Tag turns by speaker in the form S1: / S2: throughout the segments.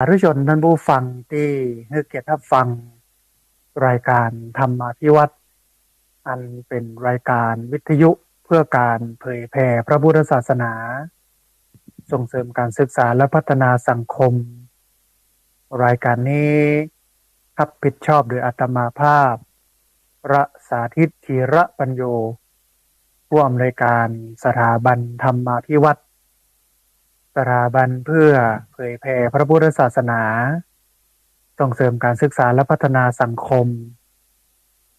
S1: สาธุชนท่านผู้ฟังที่ให้เกียรติรับฟังรายการธรรมาภิวัตน์อันเป็นรายการวิทยุเพื่อการเผยแผ่พระพุทธศาสนาส่งเสริมการศึกษาและพัฒนาสังคมรายการนี้รับผิดชอบโดยอาตมาภาพพระสาธิตธีระปัญโยผู้อำนวยการสถาบันธรรมาภิวัตน์สถาบันเพื่อเผยแผ่พระพุทธศาสนาส่งเสริมการศึกษาและพัฒนาสังคม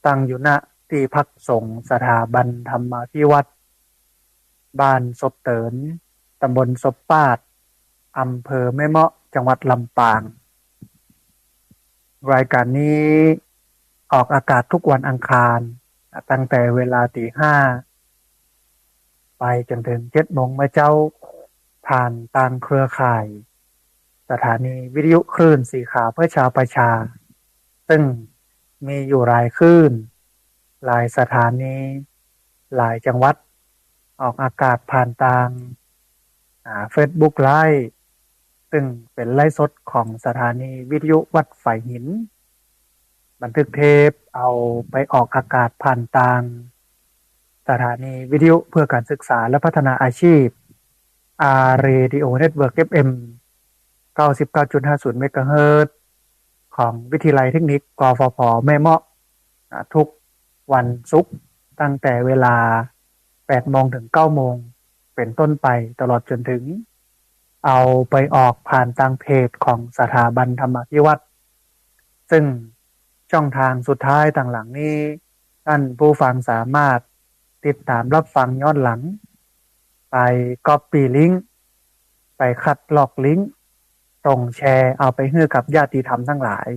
S1: ตั้งอยู่ณที่พักสงฆ์สถาบันธรรมาภิวัตน์บ้านศพเตินตำบลศพปาดอำเภอแม่เมาะจังหวัดลำปางรายการนี้ออกอากาศทุกวันอังคารตั้งแต่เวลาตี 5ไปจนถึง7 โมงเมื่อเจ้าผ่านทางเครือข่ายสถานีวิทยุคลื่นสีขาวเพื่อชาวประชาซึ่งมีอยู่หลายคลื่นหลายสถานีหลายจังหวัดออกอากาศผ่านทางFacebook Live ซึ่งเป็นไลฟ์สดของสถานีวิทยุวัดฝายหินบันทึกเทปเอาไปออกอากาศผ่านทางสถานีวิทยุเพื่อการศึกษาและพัฒนาอาชีพRadio Network FM 99.50 เมกะเฮิรตซ์ของวิทยาลัยเทคนิคกฟผแม่เมาะทุกวันศุกร์ตั้งแต่เวลา 8 โมงถึง 9 โมงเป็นต้นไปตลอดจนถึงเอาไปออกผ่านทางเพจของสถาบันธรรมาภิวัตน์ซึ่งช่องทางสุดท้ายต่างหลังนี้ท่านผู้ฟังสามารถติดตามรับฟังย้อนหลังไปก๊อปปี้ลิงก์ไปคัดลอกลิงก์ส่งแชร์เอาไปให้กับญาติธรรมทั้งหลาย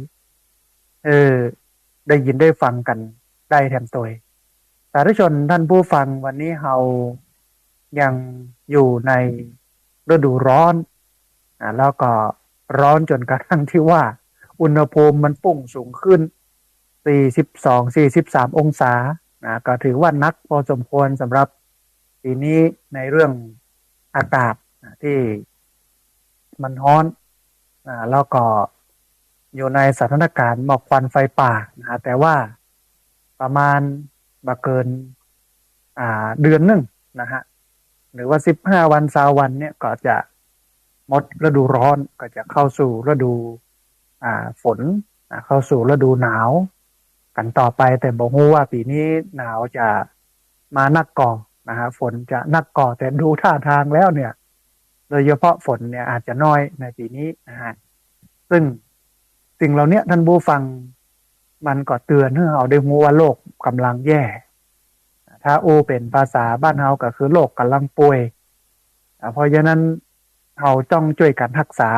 S1: ได้ยินได้ฟังกันได้แถมตัวสาธุชนท่านผู้ฟังวันนี้เรายังอยู่ในฤดูร้อนแล้วก็ร้อนจนกระทั่งที่ว่าอุณหภูมิมันพุ่งสูงขึ้น42-43 องศาก็ถือว่านักพอสมควรสำหรับปีนี้ในเรื่องอากาศที่มันร้อนแล้วก็อยู่ในสถานการณ์หมอกควันไฟป่าแต่ว่าประมาณบ่เกินเดือนหนึ่งนะฮะหรือว่า15 วัน20 วันเนี่ยก็จะหมดฤดูร้อนก็จะเข้าสู่ฤดูฝนเข้าสู่ฤดูหนาวกันต่อไปแต่บอกว่าปีนี้หนาวจะมานักก่อนะฮะฝนจะนักก่อแต่ดูท่าทางแล้วเนี่ยโดยเฉพาะฝนเนี่ยอาจจะน้อยในปีนี้นะฮะซึ่งสิ่งเหล่านี้ท่านผู้ฟังมันก็เตือนให้เราได้รู้ว่าโลกกำลังแย่ถ้าเป็นภาษาบ้านเฮาก็คือโลกกำลังป่วยเพราะฉะนั้นเราต้องช่วยกันรักษา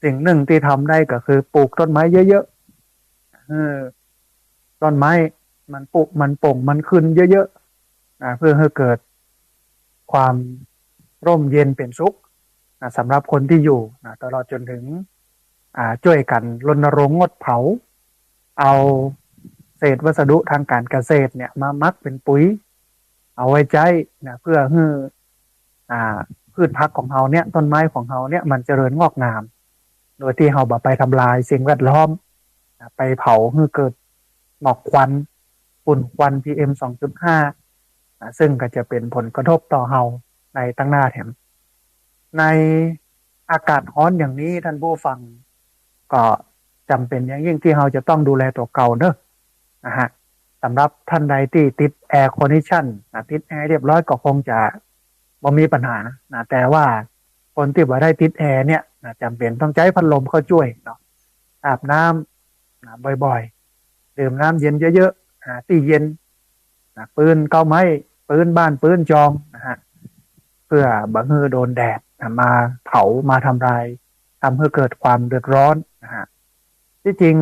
S1: สิ่งหนึ่งที่ทำได้ก็คือปลูกต้นไม้เยอะๆต้นไม้มันปลูกมันป่งมันขึ้นเยอะๆเพื่อให้เกิดความร่มเย็นเป็นสุขสำหรับคนที่อยู่ตลอดจนถึงช่วยกันรณรงค์งดเผาเอาเศษวัสดุทางการเกษตรเนี่ยมามักเป็นปุ๋ยเอาไว้ใช้เพื่อให้พืชพักของเราเนี่ยต้นไม้ของเราเนี่ยมันเจริญงอกงามโดยที่เราบ่ไปทำลายสิ่งแวดล้อมไปเผาให้เกิดหมอกควันฝุ่นควัน PM 2.5 ซึ่งก็จะเป็นผลกระทบต่อเราในตั้งหน้าแถมในอากาศร้อนอย่างนี้ท่านผู้ฟังก็จำเป็นอย่างยิ่งที่เราจะต้องดูแลตัวเก่าเนอะนะฮะสำหรับท่านใดที่ติดแอร์คอนดิชันติดแอร์เรียบร้อยก็คงจะบ่มีปัญหาแต่ว่าคนที่บ่ได้ติดแอร์เนี่ยจำเป็นต้องใช้พัดลมเข้าช่วยเนาะอาบน้ำบ่อยๆดื่มน้ำเย็นเยอะๆหาที่เย็นปืนเก้าไม้ปืนบ้านปืนจองนะฮะเพื่อบ่ให้โดนแดดมาเผามาทำลายทำให้เกิดความเดือดร้อนนะฮะที่จริง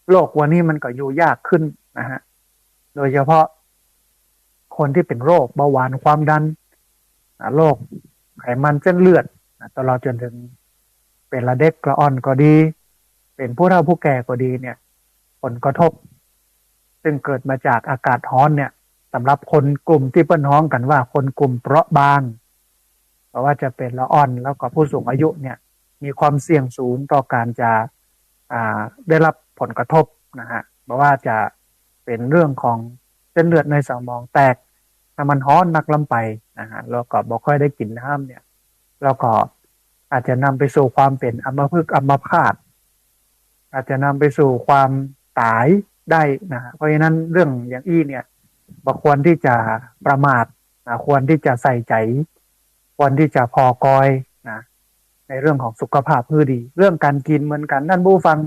S1: โลกวันนี้มันก็อยู่ยากขึ้นนะฮะโดยเฉพาะคนที่เป็นโรคเบาหวานความดันโรคไขมันเส้นเลือดตลอดจนถึงเป็นละเด็กละอ่อนก็ดีเป็นผู้เฒ่าผู้แก่ก็ดีเนี่ยผลกระทบซึ่งเกิดมาจากอากาศร้อนเนี่ยสำหรับคนกลุ่มที่เปิ้นฮ้องกันว่าคนกลุ่มเปราะบางเพราะว่าจะเป็นละอ่อนแล้วก็ผู้สูงอายุเนี่ย มีความเสี่ยงสูงต่อการจะได้รับผลกระทบนะฮะเพราะว่าจะเป็นเรื่องของเส้นเลือดในสมองแตกถ้ามันฮ้อนนักลำไปนะฮะแล้วก็บ่ค่อยได้กินน้ำเนี่ยแล้วก็อาจจะนำไปสู่ความเป็นอัมพฤกษ์อัมพาตอาจจะนำไปสู่ความตายได้นะฮะเพราะฉะนั้นเรื่องอย่างอี้เนี่ยบ่ควรที่จะประมาทนะควรที่จะใส่ใจควรที่จะพอกอยนะในเรื่องของสุขภาพเพื่อดีเรื่องการกินเหมือนกันท่านผู้ฟัง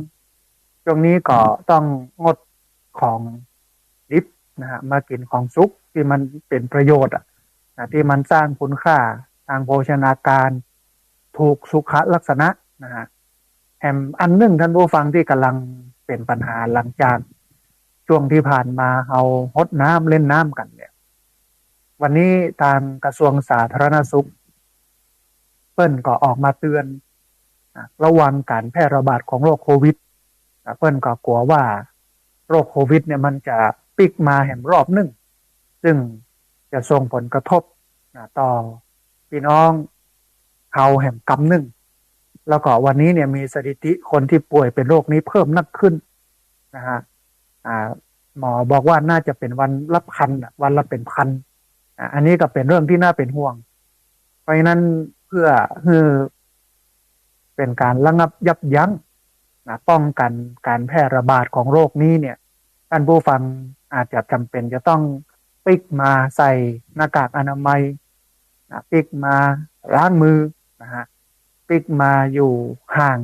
S1: ตรงนี้ก็ต้องงดของดิบนะฮะมากินของสุกที่มันเป็นประโยชน์นะที่มันสร้างคุณค่าทางโภชนาการถูกสุขลักษณะนะฮะแถมอันหนึ่งท่านผู้ฟังที่กำลังเป็นปัญหาหลังจากช่วงที่ผ่านมาเราฮดน้ำเล่นน้ำกันเนี่ยวันนี้ทางกระทรวงสาธารณสุขเปิ้นก็ออกมาเตือนระวังการแพร่ระบาดของโรคโควิดเปิ้นก็กลัวว่าโรคโควิดเนี่ยมันจะปิกมาแห่งรอบหนึ่งซึ่งจะส่งผลกระทบต่อพี่น้องเขาแห่งกำหนึ่งแล้วก็วันนี้เนี่ยมีสถิติคนที่ป่วยเป็นโรคนี้เพิ่มนักขึ้นนะฮะหมอบอกว่าน่าจะเป็นวันละพันวันละเป็นพันอันนี้ก็เป็นเรื่องที่น่าเป็นห่วงเพราะฉะนั้นเพื่อเป็นการระงับยับยั้งป้องกันการแพร่ระบาดของโรคนี้เนี่ยท่านผู้ฟังอาจจะจำเป็นจะต้องปิกมาใส่หน้ากากอนามัยปิกมาล้างมือนะฮะปิกมาอยู่ห่าง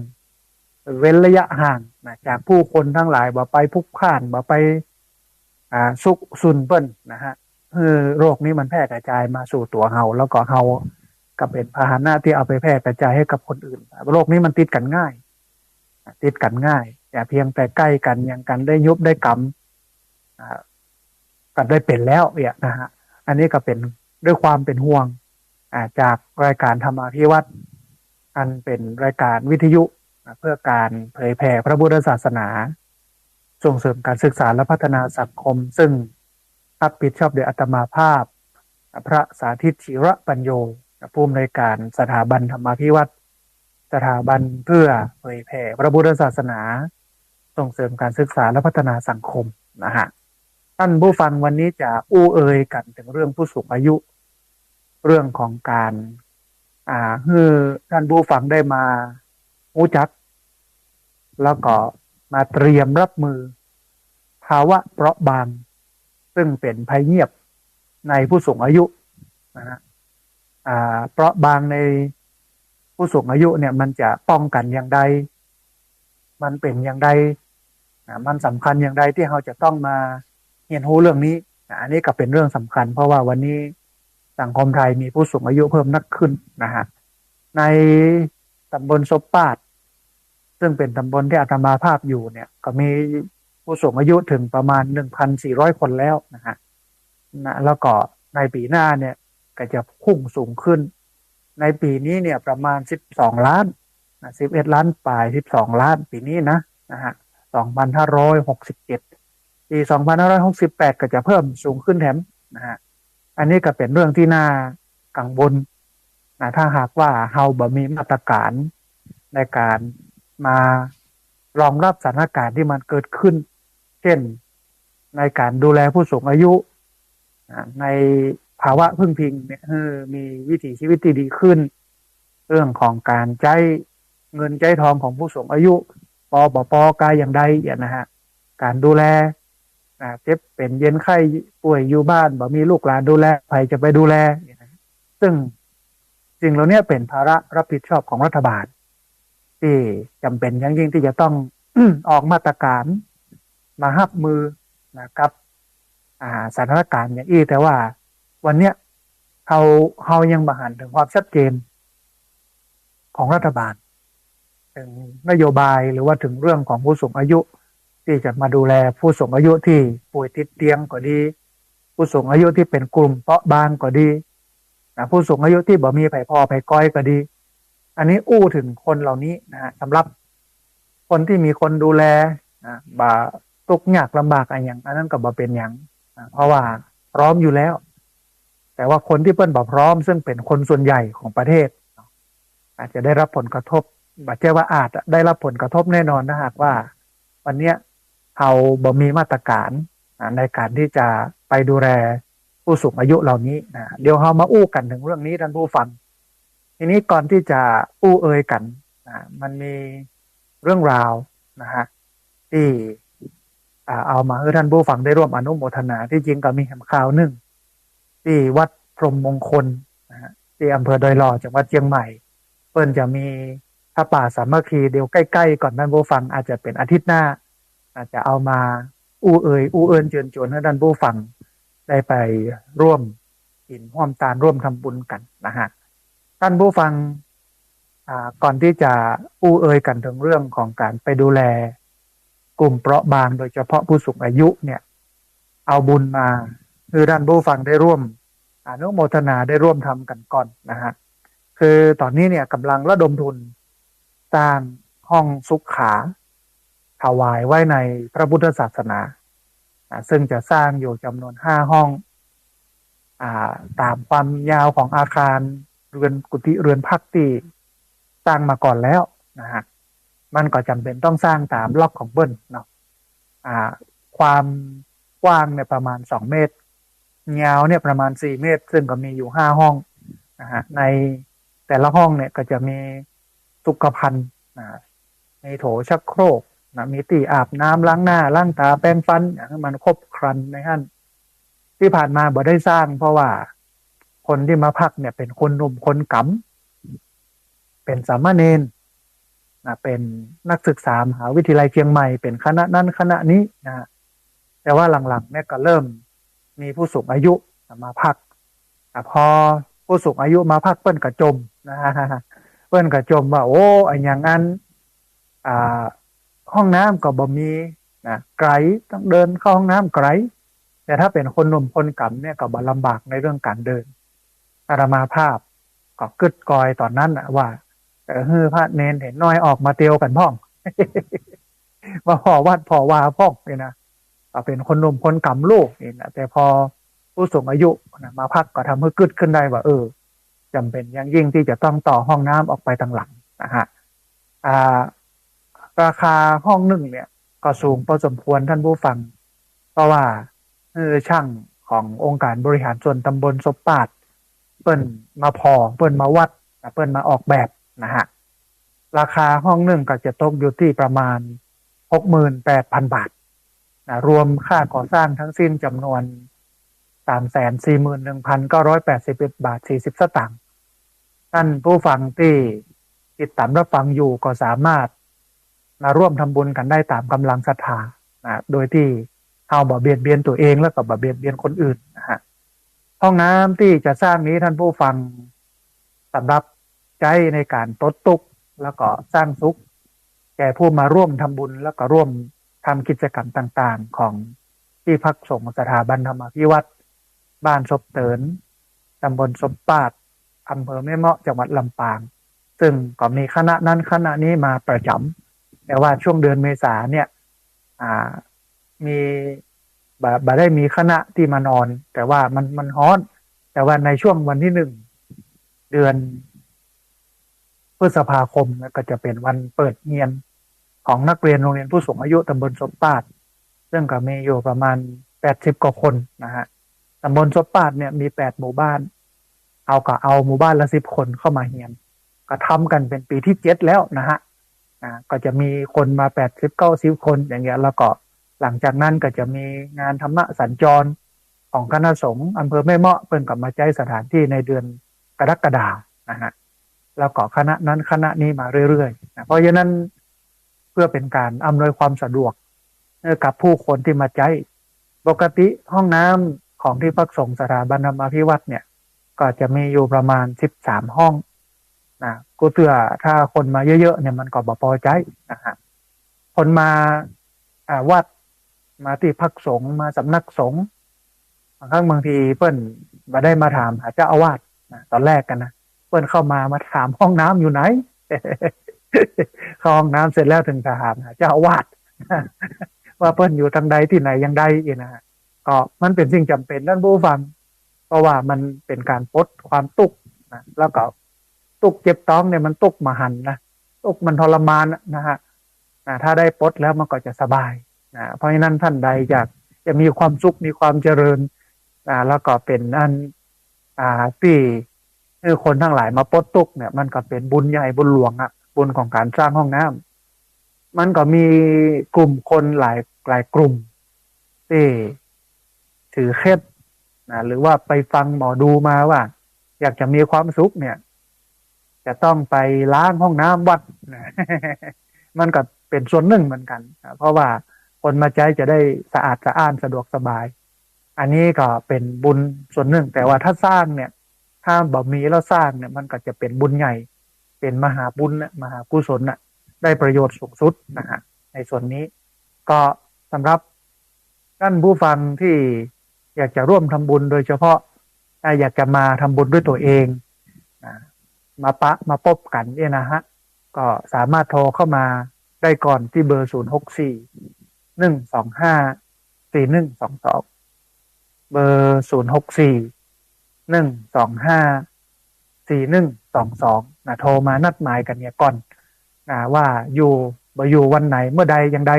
S1: เว้นระยะห่างจากผู้คนทั้งหลายบ่ไปพลุกพล่านบ่ไปซุกซุนเปิ้นนะฮะโรคนี้มันแพร่กระจายมาสู่ตัวเฮาแล้วก็เฮาก็เป็นพาหนะที่เอาไปแพร่กระจายให้กับคนอื่นโรคนี้มันติดกันง่ายแต่เพียงแต่ใกล้กันยังกันได้ยุบได้กำกันได้เป็นแล้วเนี่ยนะฮะอันนี้ก็เป็นด้วยความเป็นห่วงจากรายการธรรมาภิวัตน์อันเป็นรายการวิทยุเพื่อการเผยแผ่พระพุทธศาสนาส่งเสริมการศึกษาและพัฒนาสังคมซึ่งรับผิดชอบโดยอาตมาภาพพระสาธิตชิระปัญโยผู้อำนวยการสถาบันธรรมาภิวัตน์สถาบันเพื่อเผยแผ่พระพุทธศาสนาส่งเสริมการศึกษาและพัฒนาสังคมนะฮะท่านผู้ฟังวันนี้จะอู้เอ่ยกันถึงเรื่องผู้สูงอายุเรื่องของการให้ท่านผู้ฟังได้มารู้จักแล้วก็มาเตรียมรับมือภาวะเปราะบางซึ่งเป็นภัยเงียบในผู้สูงอายุนะฮะเปราะบางในผู้สูงอายุเนี่ยมันจะป้องกันอย่างใดมันเป็นอย่างใดมันสำคัญอย่างใดที่เราจะต้องมาเรียนรู้เรื่องนี้อันนี้ก็เป็นเรื่องสำคัญเพราะว่าวันนี้สังคมไทยมีผู้สูงอายุเพิ่มนักขึ้นนะฮะในตำบลซบปาดซึ่งเป็นตำบลที่อาตมาภาพอยู่เนี่ยก็มีผู้สูงอายุถึงประมาณ 1,400 คนแล้วนะฮะแล้วก็ในปีหน้าเนี่ยก็จะพุ่งสูงขึ้นในปีนี้เนี่ยประมาณ12ล้าน11ล้านปลาย12ล้านปีนี้นะฮะ2567ปี2568ก็จะเพิ่มสูงขึ้นแถมนะฮะอันนี้ก็เป็นเรื่องที่น่ากังวลถ้าหากว่าเฮาบ่มีมาตรการในการมารองรับสถานการณ์ที่มันเกิดขึ้นเช่นในการดูแลผู้สูงอายุในภาวะพึ่งพิงเนี่ยมีวิถีชีวิตที่ดีขึ้นเรื่องของการใช้เงินใช้ทองของผู้สูงอายุปกายอย่างใดนะฮะการดูแลเจ็บเป็นเย็นไข้ป่วยอยู่บ้านบ่มีลูกหลานดูแลใครจะไปดูแลซึ่งสิ่งเหล่านี้เป็นภาระรับผิดชอบของรัฐบาลที่จำเป็นอย่างยิ่งที่จะต้อง ออกมาตรการมารับมือนะครับสถานการณ์อย่างอี้แต่ว่าวันเนี้ยเขายังบ่หันถึงความชัดเจนของรัฐบาลถึงนโยบายหรือว่าถึงเรื่องของผู้สูงอายุที่จะมาดูแลผู้สูงอายุที่ป่วยติดเตียงก็ดีผู้สูงอายุที่เป็นกลุ่มเปราะบางก็ดีผู้สูงอายุที่บ่มีไผพ่อไผก้อยก็ดีอันนี้อู้ถึงคนเหล่านี้นะสำหรับคนที่มีคนดูแลบ่ทุกข์ยากลำบากอะไรอย่างอันนั้นก็บ่เป็นอย่างเพราะว่าพร้อมอยู่แล้วแต่ว่าคนที่เปิ้นบ่พร้อมซึ่งเป็นคนส่วนใหญ่ของประเทศอาจจะได้รับผลกระทบ บัดเจ้ว่าอาจได้รับผลกระทบแน่นอนนะหากว่าวันเนี้ยเราบ่มีมาตรการในการที่จะไปดูแลผู้สูงอายุเหล่านี้นะเดี๋ยวเรามาอู้กันถึงเรื่องนี้ท่านผู้ฟังทีนี้ก่อนที่จะอู้เอ่ยกันนะมันมีเรื่องราวนะฮะที่เอามาให้ท่านผู้ฟังได้ร่วมอนุโมทนาที่จริงก็มีแห่งข่าวหนึ่งที่วัดพรหมมงคลนะฮะที่อำเภอดอยหล่อจังหวัดเชียงใหม่เพิ่นจะมีพระป่าสามัคคีเดี๋ยวใกล้ๆก่อนท่านผู้ฟังอาจจะเป็นอาทิตย์หน้าอาจจะเอามาอู้เอิญเชิญชวนให้ท่านผู้ฟังได้ไปร่วมกินร่วมทานร่วมทำบุญกันนะฮะท่านผู้ฟังก่อนที่จะอู้เอ่ยกันถึงเรื่องของการไปดูแลกลุ่มเปราะบางโดยเฉพาะผู้สูงอายุเนี่ยเอาบุญมาคือท่านผู้ฟังได้ร่วมอนุโมทนาได้ร่วมทำกันก่อนนะฮะคือตอนนี้เนี่ยกำลังระดมทุนสร้างห้องสุขาถวายไว้ในพระพุทธศาสนาซึ่งจะสร้างอยู่จำนวน5ห้องตามความยาวของอาคารเรือนกุฏิเรือนพักที่สร้างมาก่อนแล้วนะฮะมันก็จำเป็นต้องสร้างตามล็อกของเบิ้ลเนาะความกว้างเนี่ยประมาณ2เมตรยาวเนี่ยประมาณ4เมตรซึ่งก็มีอยู่5ห้องนะฮะในแต่ละห้องเนี่ยก็จะมีสุขภัณฑ์มีโถชักโครกนะมีที่อาบน้ำล้างหน้าล้างตาแปรงฟันอย่างให้มันครบครันในขั้นที่ผ่านมาบ่ได้สร้างเพราะว่าคนที่มาพักเนี่ยเป็นคนหนุ่มคนกำเป็นสามเณรเป็นนักศึกษามหาวิทยาลัยเชียงใหม่เป็นคณะนั้นคณะนี้นะแต่ว่าหลังๆเนี่ยก็เริ่มมีผู้สูงอายุมาพักพอผู้สูงอายุมาพักเปิ้นกระจมนะฮะเปิ้นกระจมว่าโอ้อันอย่างนั้นห้องน้ำก็บ่มีนะไกลต้องเดินเข้าห้องน้ำไกลแต่ถ้าเป็นคนหนุ่มคนกำเนี่ยก็บ่ลำบากในเรื่องการเดินอาตมาภาพก็กึดกอยตอนนั้นว่าพระเนนเห็นน้อยออกมาเตียวกันพ่อง มาพอวัดพอวาพ่องนี่นะเป็นคนหนุ่มคนกำลูกนี่นะแต่พอผู้สูงอายุนะมาพักก็ทำให้กึดขึ้นได้ว่าจำเป็นอย่างยิ่งที่จะต้องต่อห้องน้ำออกไปทางหลังนะฮะราคาห้องหนึ่งเนี่ยก็สูงพอสมควรท่านผู้ฟังเพราะว่าช่างขององค์การบริหารส่วนตำบลศพปาดเปิ้นมาเปิ้นมาวัดเปิ้นมาออกแบบนะฮะราคาห้องหนึ่งก็จะตกอยู่ที่ประมาณ 68,000 บาทนะรวมค่าก่อสร้างทั้งสิ้นจำนวน 341,981 บาท40สตางค์ท่านผู้ฟังที่ติดตามรับฟังอยู่ก็สามารถมาร่วมทำบุญกันได้ตามกำลังศรัทธานะโดยที่เราบ่เบียดเบียนตัวเองแล้วก็บ่เบียดเบียนคนอื่นนะฮะห้องน้ำที่จะสร้างนี้ท่านผู้ฟังสำหรับใช้ในการตดตุกแล้วก็สร้างสุขแก่ผู้มาร่วมทำบุญแล้วก็ร่วมทำกิจกรรมต่างๆของที่พักสงฆ์สถาบันธรรมพิวัตรบ้านศพเตินตำบลศพปาดอำเภอแม่เมาะจังหวัดลำปางซึ่งก็มีคณะนั้นคณะนี้มาประจำแต่ว่าช่วงเดือนเมษาเนี่ยมีบ่ได้มีคณะที่มานอนแต่ว่ามันฮ้อนแต่ว่าในช่วงวันที่1 เดือนพฤษภาคมก็จะเป็นวันเปิดเรียนของนักเรียนโรงเรียนผู้สูงอายุตำบลศพปาดซึ่งก็มีอยู่ประมาณ80 กว่าคนนะฮะตำบลศพปาดเนี่ยมี8 หมู่บ้านเอาหมู่บ้านละ10 คนเข้ามาเรียนก็ทำกันเป็นปีที่7แล้วนะฮะก็จะมีคนมา80-90 คนอย่างเงี้ยแล้วก็หลังจากนั้นก็จะมีงานธรรมะสัญจรของคณะสงฆ์อำเภอแม่เมาะเพิ่นก็มาใช้สถานที่ในเดือนกรกฎาคมนะฮะแล้วก็คณะนั้นคณะนี้มาเรื่อยๆนะเพราะฉะนั้นเพื่อเป็นการอำนวยความสะดวกกับผู้คนที่มาใช้ปกติห้องน้ำของที่พักสงฆ์สถาบันธรรมพิวัตรเนี่ยก็จะมีอยู่ประมาณ13 ห้องนะกูเตือถ้าคนมาเยอะๆเนี่ยมันก็บ่พอใจนะฮะคนมาวัดมาที่พักสงฆ์มาสำนักสงฆ์บางทีเปิ้นมาได้มาถามหาเจ้าอาวาสนะตอนแรกกันนะเปิ้นเข้ามาถามห้องน้ำอยู่ไหน เข้าห้องน้ำเสร็จแล้วถึงถามหาเจ้าอาวาส ว่าเปิ้นอยู่ทางใดที่ไหนยังใดอีกนะฮะก็มันเป็นสิ่งจำเป็นท่านผู้ฟังเพราะว่ามันเป็นการปลดความตุกข์นะแล้วก็ตุกเจ็บท้องเนี่ยมันตุกมหันต์นะ ทุกข์มันทรมานนะฮะถ้าได้ปลดแล้วมันก็จะสบายเพราะฉะนั้นท่านใดอยากจะมีความสุขมีความเจริญแล้วก็เป็นอันที่คือคนทั้งหลายมาปลดทุกข์เนี่ยมันก็เป็นบุญใหญ่บุญหลวงบุญของการสร้างห้องน้ำมันก็มีกลุ่มคนหลายกลุ่มที่ถือเคล็ดหรือว่าไปฟังหมอดูมาว่าอยากจะมีความสุขเนี่ยจะต้องไปล้างห้องน้ำวัดมันก็เป็นส่วนหนึ่งเหมือนกันเพราะว่าคนมาใช้จะได้สะอาดสะอ้านสะดวกสบายอันนี้ก็เป็นบุญส่วนหนึ่งแต่ว่าถ้าสร้างเนี่ยถ้าบ่มีแล้วสร้างเนี่ยมันก็จะเป็นบุญใหญ่เป็นมหาบุญมหากุศลได้ประโยชน์สูงสุดนะฮะในส่วนนี้ก็สำหรับท่านผู้ฟังที่อยากจะร่วมทำบุญโดยเฉพาะอยากจะมาทำบุญด้วยตัวเองมาพบกันเนี่ยนะฮะก็สามารถโทรเข้ามาได้ก่อนที่เบอร์064 125 4122เบอร์064 125 4122โทรมานัดหมายกันเนี่ยก่อนว่าอยู่วันไหนเมื่อใดอย่างใด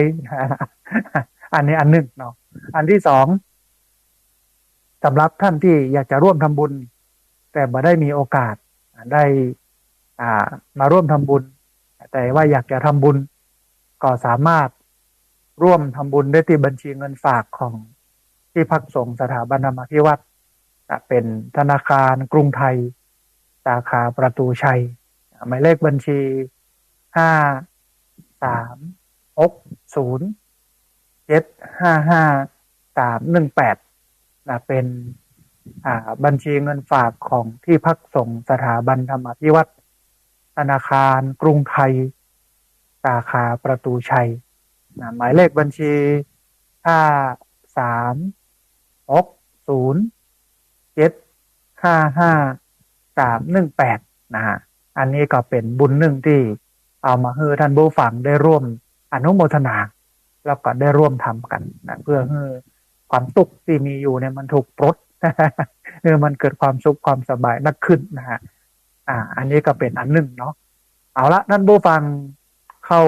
S1: อันนี้อันหนึ่งเนาะอันที่สองสำหรับท่านที่อยากจะร่วมทำบุญแต่ไม่ได้มีโอกาสได้มาร่วมทำบุญแต่ว่าอยากจะทำบุญก็สามารถร่วมทำบุญได้ที่บัญชีเงินฝากของที่พักสงฆ์สถาบันธรรมภิวัตรเป็นธนาคารกรุงไทยสาขาประตูชัยหมายเลขบัญชี536075531เป็นบัญชีเงินฝากของที่พักสงฆ์สถาบันธรรมภิวัตรธนาคารกรุงไทยสาขาประตูชัยหมายเลขบัญชี536075531นะฮะอันนี้ก็เป็นบุญหนึ่งที่เอามาให้ท่านผู้ฟังได้ร่วมอนุโมทนาแล้วก็ได้ร่วมทำกันเพื่อให้ความทุกข์ที่มีอยู่เนี่ยมันถูกปลดมันเกิดความสุขความสบายนักขึ้นนะฮะอันนี้ก็เป็นอันหนึ่งเนาะเอาละท่านผู้ฟังเข้า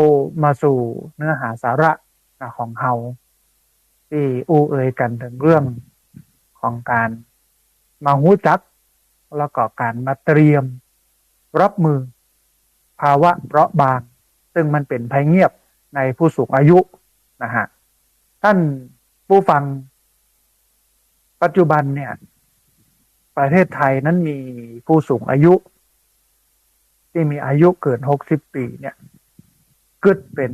S1: มาสู่เนื้อหาสาระของเฮาที่เอ่ยกันถึงเรื่องของการมาหูจักแล้วก็การมาเตรียมรับมือภาวะเปราะบางซึ่งมันเป็นภัยเงียบในผู้สูงอายุนะฮะท่านผู้ฟังปัจจุบันเนี่ยประเทศไทยนั้นมีผู้สูงอายุที่มีอายุเกิน60 ปีเนี่ยเกิดเป็น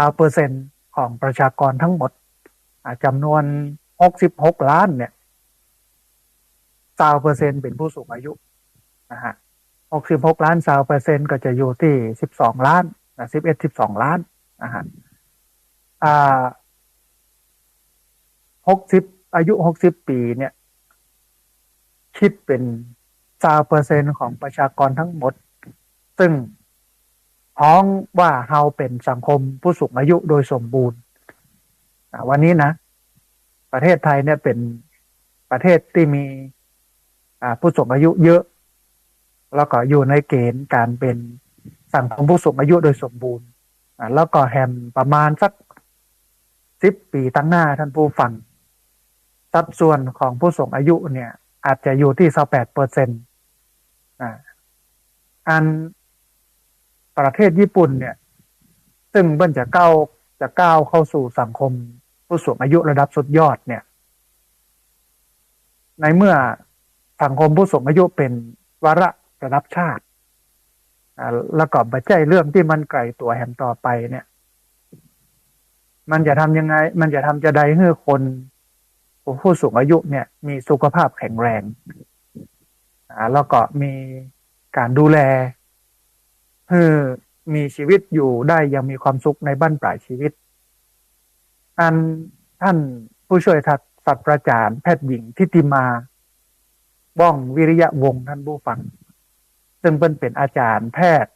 S1: 20%ของประชากรทั้งหมดจำนวน66 ล้านเนี่ย20%เป็นผู้สูงอายุนะฮะ66 ล้าน20%ก็จะอยู่ที่12 ล้าน12 ล้านนะฮะอายุ60 ปีเนี่ยคิดเป็น20%ของประชากรทั้งหมดซึ่งพ้องว่าเราเป็นสังคมผู้สูงอายุโดยสมบูรณ์วันนี้นะประเทศไทยเนี่ยเป็นประเทศที่มีผู้สูงอายุเยอะแล้วก็อยู่ในเกณฑ์การเป็นสังคมผู้สูงอายุโดยสมบูรณ์แล้วก็แฮมประมาณสัก10 ปีตั้งหน้าท่านผู้ฟังสัดส่วนของผู้สูงอายุเนี่ยอาจจะอยู่ที่28%อันประเทศญี่ปุ่นเนี่ยซึ่งเบิ่นจะก้าวเข้าสู่สังคมผู้สูงอายุระดับสุดยอดเนี่ยในเมื่อสังคมผู้สูงอายุเป็นวาระระดับชาติแล้วก็บัจจัยเรื่องที่มันไกลตัวแห่งต่อไปเนี่ยมันจะทำยังไงมันจะทำจะใดให้คนผู้สูงอายุเนี่ยมีสุขภาพแข็งแรงแล้วก็มีการดูแลให้มีชีวิตอยู่ได้ยังมีความสุขในบั้นปลายชีวิตท่านผู้ช่วยศาสตราจารย์แพทย์หญิงทิติมาว่องวิริยะวงศ์ท่านผู้ฟังซึ่งเป็นอาจารย์แพทย์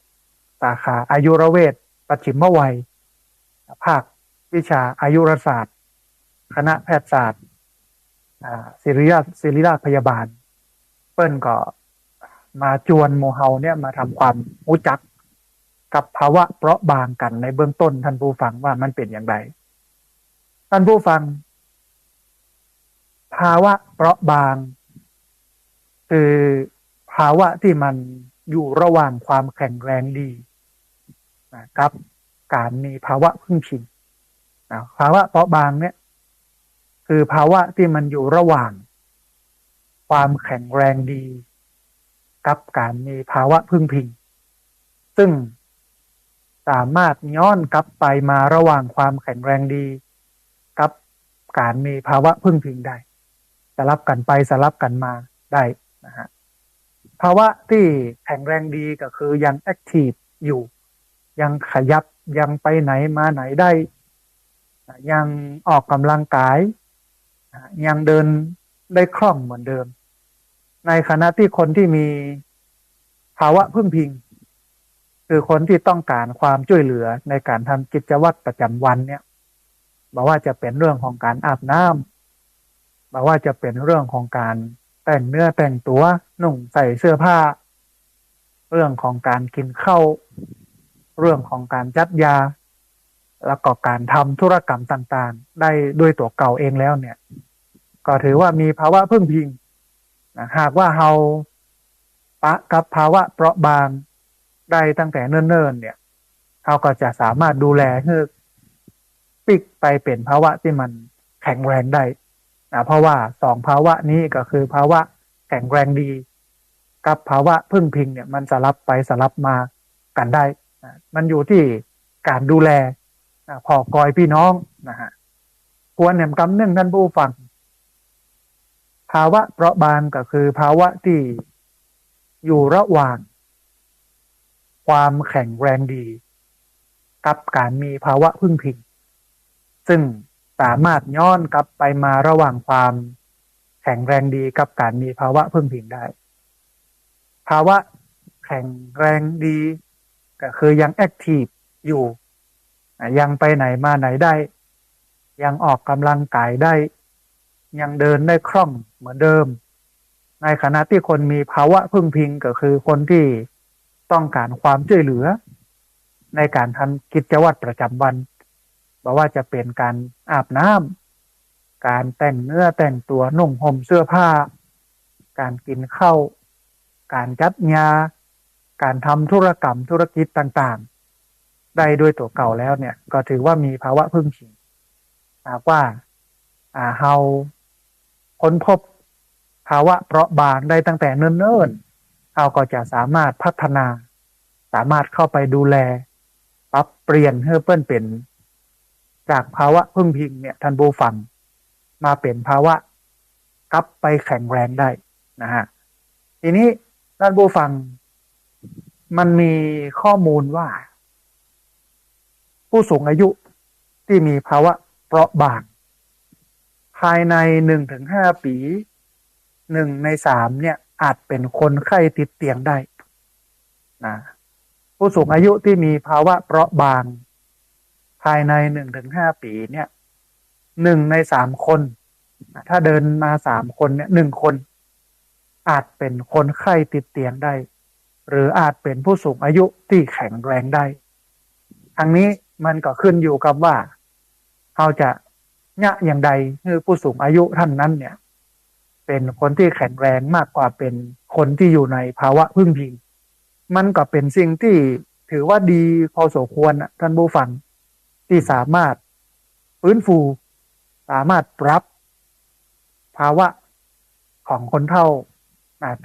S1: สาขาอายุรเวชปัจฉิมวัยภาควิชาอายุรศาสตร์คณะแพทยศาสตร์ศิริราชพยาบาลก็มาจวนโมเฮาเนี่ยมาทำความรู้จัก กับภาวะเปราะบางกันในเบื้องต้นท่านผู้ฟังว่ามันเป็นอย่างไรท่านผู้ฟังภาวะเปราะบางคือภาวะที่มันอยู่ระหว่างความแข็งแรงดีกับการมีภาวะพึ่งพิงภาวะเปราะบางเนี่ยคือภาวะที่มันอยู่ระหว่างความแข็งแรงดีกับการมีภาวะพึ่งพิงซึ่งสามารถย้อนกลับไปมาระหว่างความแข็งแรงดีกับการมีภาวะพึ่งพิงได้สลับกันไปสลับกันมาได้นะฮะภาวะที่แข็งแรงดีก็คือยังแอคทีฟอยู่ยังขยับยังไปไหนมาไหนได้ยังออกกำลังกายยังเดินได้คล่องเหมือนเดิมในขณะที่คนที่มีภาวะพึ่งพิงคือคนที่ต้องการความช่วยเหลือในการทำกิจวัตรประจำวันเนี่ยบอกว่าจะเป็นเรื่องของการอาบน้ำบอกว่าจะเป็นเรื่องของการแต่งเนื้อแต่งตัวนุ่งใส่เสื้อผ้าเรื่องของการกินข้าวเรื่องของการจัดยาแล้วก็การทำธุรกรรมต่างๆได้ด้วยตัวเก่าเองแล้วเนี่ยก็ถือว่ามีภาวะพึ่งพิงหากว่าเราปะกับภาวะเปราะบางได้ตั้งแต่เนิ่นๆเนี่ยเราก็จะสามารถดูแลให้ปิกไปเป็นภาวะที่มันแข็งแรงได้เพราะว่าสองภาวะนี้ก็คือภาวะแข็งแรงดีกับภาวะพึ่งพิงเนี่ยมันสลับไปสลับมากันได้มันอยู่ที่การดูแลพอกอยพี่น้องนะฮะควรแหนมกำเนื่องท่านผู้ฟังภาวะเปราะบางก็คือภาวะที่อยู่ระหว่างความแข็งแรงดีกับการมีภาวะพึ่งพิงซึ่งสามารถย้อนกลับไปมาระหว่างความแข็งแรงดีกับการมีภาวะพึ่งพิงได้ภาวะแข็งแรงดีก็คือยังแอคทีฟอยู่ยังไปไหนมาไหนได้ยังออกกำลังกายได้ยังเดินได้คล่องเหมือนเดิมในขณะที่คนมีภาวะพึ่งพิงก็คือคนที่ต้องการความช่วยเหลือในการทำกิจวัตรประจำวันบอกว่าจะเป็นการอาบน้ำการแต่งเนื้อแต่งตัวนุ่งห่มเสื้อผ้าการกินข้าวการจัดยาการทำธุรกรรมธุรกิจต่างๆได้ด้วยตัวเก่าแล้วเนี่ยก็ถือว่ามีภาวะพึ่งพิงหากว่าเราค้นพบภาวะเปราะบางได้ตั้งแต่เนิ่นๆเราก็จะสามารถพัฒนาสามารถเข้าไปดูแลปรับเปลี่ยนให้เปิ้นเป็นจากภาวะพึ่งพิงเนี่ยท่านผู้ฟังมาเป็นภาวะกลับไปแข็งแรงได้นะฮะทีนี้ท่านผู้ฟังมันมีข้อมูลว่าผู้สูงอายุที่มีภาวะเปราะบางภายใน 1-5 ปี1 ใน 3เนี่ยอาจเป็นคนไข้ติดเตียงได้นะผู้สูงอายุที่มีภาวะเปราะบางภายใน 1-5 ปีเนี่ย1 ใน 3คนถ้าเดินมา3คนเนี่ย1คนอาจเป็นคนไข้ติดเตียงได้หรืออาจเป็นผู้สูงอายุที่แข็งแรงได้ทั้งนี้มันก็ขึ้นอยู่กับว่าเราจะเนี่ยอย่างใดคือผู้สูงอายุท่านนั้นเนี่ยเป็นคนที่แข็งแรงมากกว่าเป็นคนที่อยู่ในภาวะพึ่งพิงมันก็เป็นสิ่งที่ถือว่าดีพอสมควรท่านผู้ฟังที่สามารถฟื้นฟูสามารถปรับภาวะของคนเฒ่า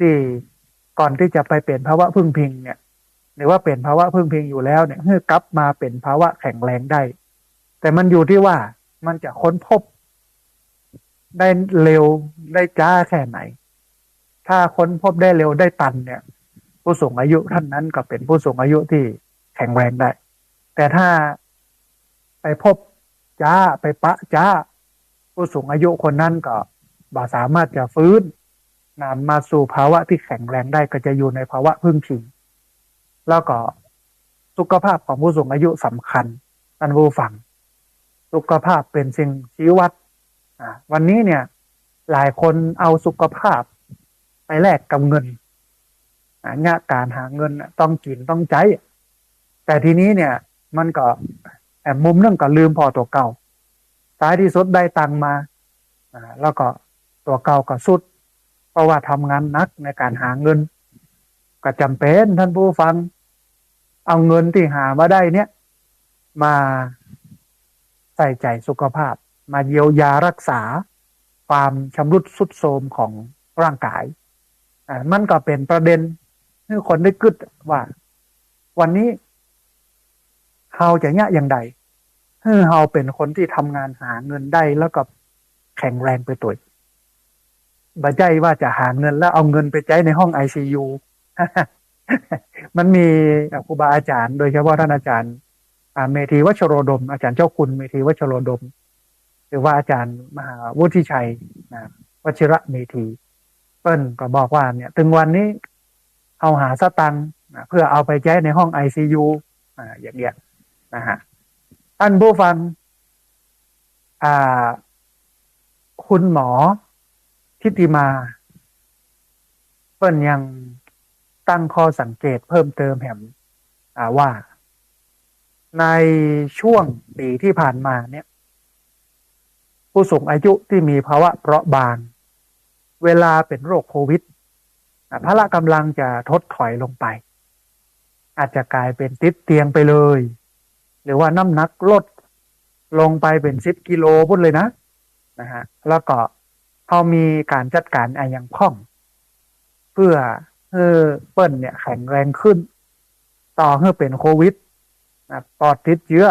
S1: ที่ก่อนที่จะไปเป็นภาวะพึ่งพิงเนี่ยหรือว่าเป็นภาวะพึ่งพิงอยู่แล้วเนี่ยให้กลับมาเป็นภาวะแข็งแรงได้แต่มันอยู่ที่ว่ามันจะค้นพบได้เร็วได้จ้าแค่ไหนถ้าค้นพบได้เร็วได้ตันเนี่ยผู้สูงอายุท่านนั้นก็เป็นผู้สูงอายุที่แข็งแรงได้แต่ถ้าไปพบจ้าไปปะจ้าผู้สูงอายุคนนั้นก็บ่สามารถจะฟื้นนำมาสู่ภาวะที่แข็งแรงได้ก็จะอยู่ในภาวะพึ่งพิงแล้วก็สุขภาพของผู้สูงอายุสำคัญท่านผู้ฟังสุขภาพเป็นสิ่งชี้วัดวันนี้เนี่ยหลายคนเอาสุขภาพไปแลกกับเงินเนี่ยการหาเงินต้องกินต้องใช้แ แต่ทีนี้เนี่ยมันก็แอบมุมนึงก็ลืมพอตัวเก่าท้ายที่สุดได้ตังค์มาแล้วก็ตัวเก่าก็สุดเพราะว่าทำงานหนักในการหาเงินก็จำเป็นท่านผู้ฟังเอาเงินที่หามาได้เนี่ยมาใส่ใจสุขภาพมาเยียวยารักษาความชำรุดทรุดโทรมของร่างกายมันก็เป็นประเด็นให้คนได้กึศว่าวันนี้เราจะเนี่ยอย่างใดให้เราเป็นคนที่ทำงานหาเงินได้แล้วก็แข็งแรงไปตัวบ่ใจว่าจะหาเงินแล้วเอาเงินไปใช้ในห้อง ICU มันมีครูบาอาจารย์โดยเฉพาะท่านอาจารย์เมธีวชโรดมอาจารย์เจ้าคุณเมธีวชโรดมหรือว่าอาจารย์มหาวุฒิชัยวชิระเมธีเปิ้ลก็บอกว่าเนี่ยถึงวันนี้เอาหาสตังค์เพื่อเอาไปใช้ในห้อง ICU อย่างเงี้ยนะฮะท่านผู้ฟังคุณหมอทิติมาเปิ้ลยังตั้งข้อสังเกตเพิ่มเติมแหมว่าในช่วงปีที่ผ่านมาเนี่ยผู้สูงอายุที่มีภาวะเปราะบางเวลาเป็นโรคโควิดพละกำลังจะทดถอยลงไปอาจจะกลายเป็นติดเตียงไปเลยหรือว่าน้ำหนักลดลงไปเป็น10 กิโลพุ่นเลยนะฮะแล้วก็เขามีการจัดการอย่างคล่องเพื่อให้เปิ้ลเนี่ยแข็งแรงขึ้นต่อให้เป็นโควิดปอดติดเชื้อ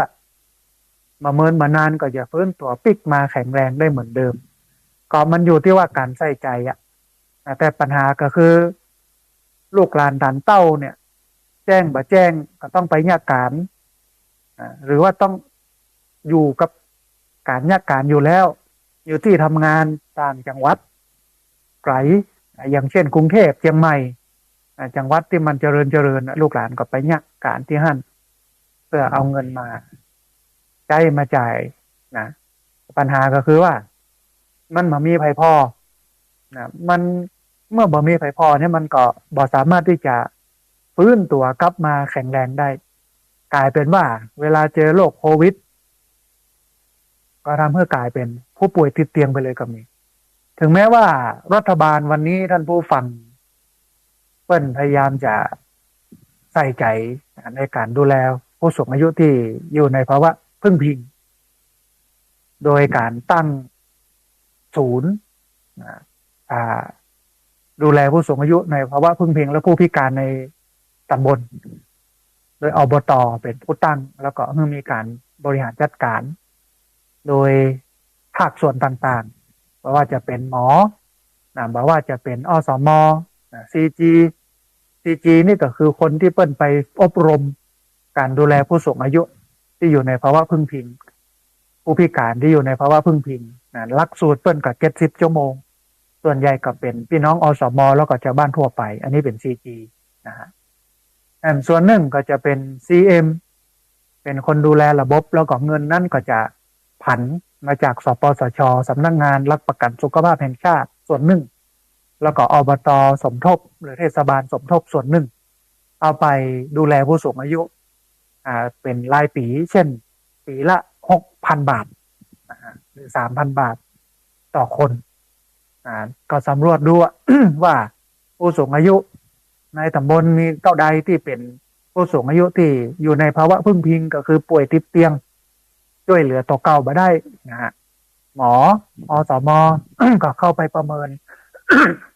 S1: มาเมินมานานก็จะฟื้นตัวปิกมาแข็งแรงได้เหมือนเดิมก็มันอยู่ที่ว่าการใส่ใจแต่ปัญหาก็คือลูกหลานฐานเต้าเนี่ยแจ้งบ่แจ้งก็ต้องไปยากการหรือว่าต้องอยู่กับการยากการอยู่แล้วอยู่ที่ทำงานต่างจังหวัดไกลอย่างเช่นกรุงเทพเชียงใหม่จังหวัดที่มันเจริญลูกหลานก็ไปยากการที่หั่นเพื่อเอาเงินมาใช้มาจ่ายนะปัญหาก็คือว่ามันบ่มีไผพอมันเมื่อบ่มีไผพอเนี่ยมันก็บ่สามารถที่จะฟื้นตัวกลับมาแข็งแรงได้กลายเป็นว่าเวลาเจอโรคโควิดก็ทำให้กลายเป็นผู้ป่วยติดเตียงไปเลยก็มีถึงแม้ว่ารัฐบาลวันนี้ท่านผู้ฟังเปิ้ลพยายามจะใส่ใจในการดูแลผู้สูงอายุที่อยู่ในภาวะพึ่งพิงโดยการตั้งศูนย์ดูแลผู้สูงอายุในภาวะพึ่งพิงและผู้พิการในตำบลโดยอบต.เป็นผู้ตั้งแล้วก็มีการบริหารจัดการโดยภาคส่วนต่างๆไม่ว่าจะเป็นหมอไม่ว่าจะเป็นอสมซีจีนี่ก็คือคนที่เปิ้ลไปอบรมการดูแลผู้สูงอายุที่อยู่ในภาวะพึ่งพิงผู้พิการที่อยู่ในภาวะพึ่งพิงหลักสูตรเปิ้ลก็70 ชั่วโมงส่วนใหญ่ก็เป็นพี่น้องอสมแล้วก็ชาวบ้านทั่วไปอันนี้เป็น CG นะฮะส่วนหนึ่งก็จะเป็น CM เป็นคนดูแลระบบแล้วก็เงินนั่นก็จะผันมาจากสปสช.สำนักงานหลักประกันสุขภาพแห่งชาติส่วนหนึ่งแล้วก็อบต.สมทบหรือเทศบาลสมทบส่วนหนึ่งเอาไปดูแลผู้สูงอายุเป็นรายปีเช่นปีละ 6,000 บาทหรือ 3,000 บาทต่อคนก็สำรวจดู ว่าผู้สูงอายุในตำบลมีเท่าใดที่เป็นผู้สูงอายุที่อยู่ในภาวะพึ่งพิงก็คือป่วยติดเตียงช่วยเหลือตัวเก่ามาได้นะฮะหมออสม ก็เข้าไปประเมิน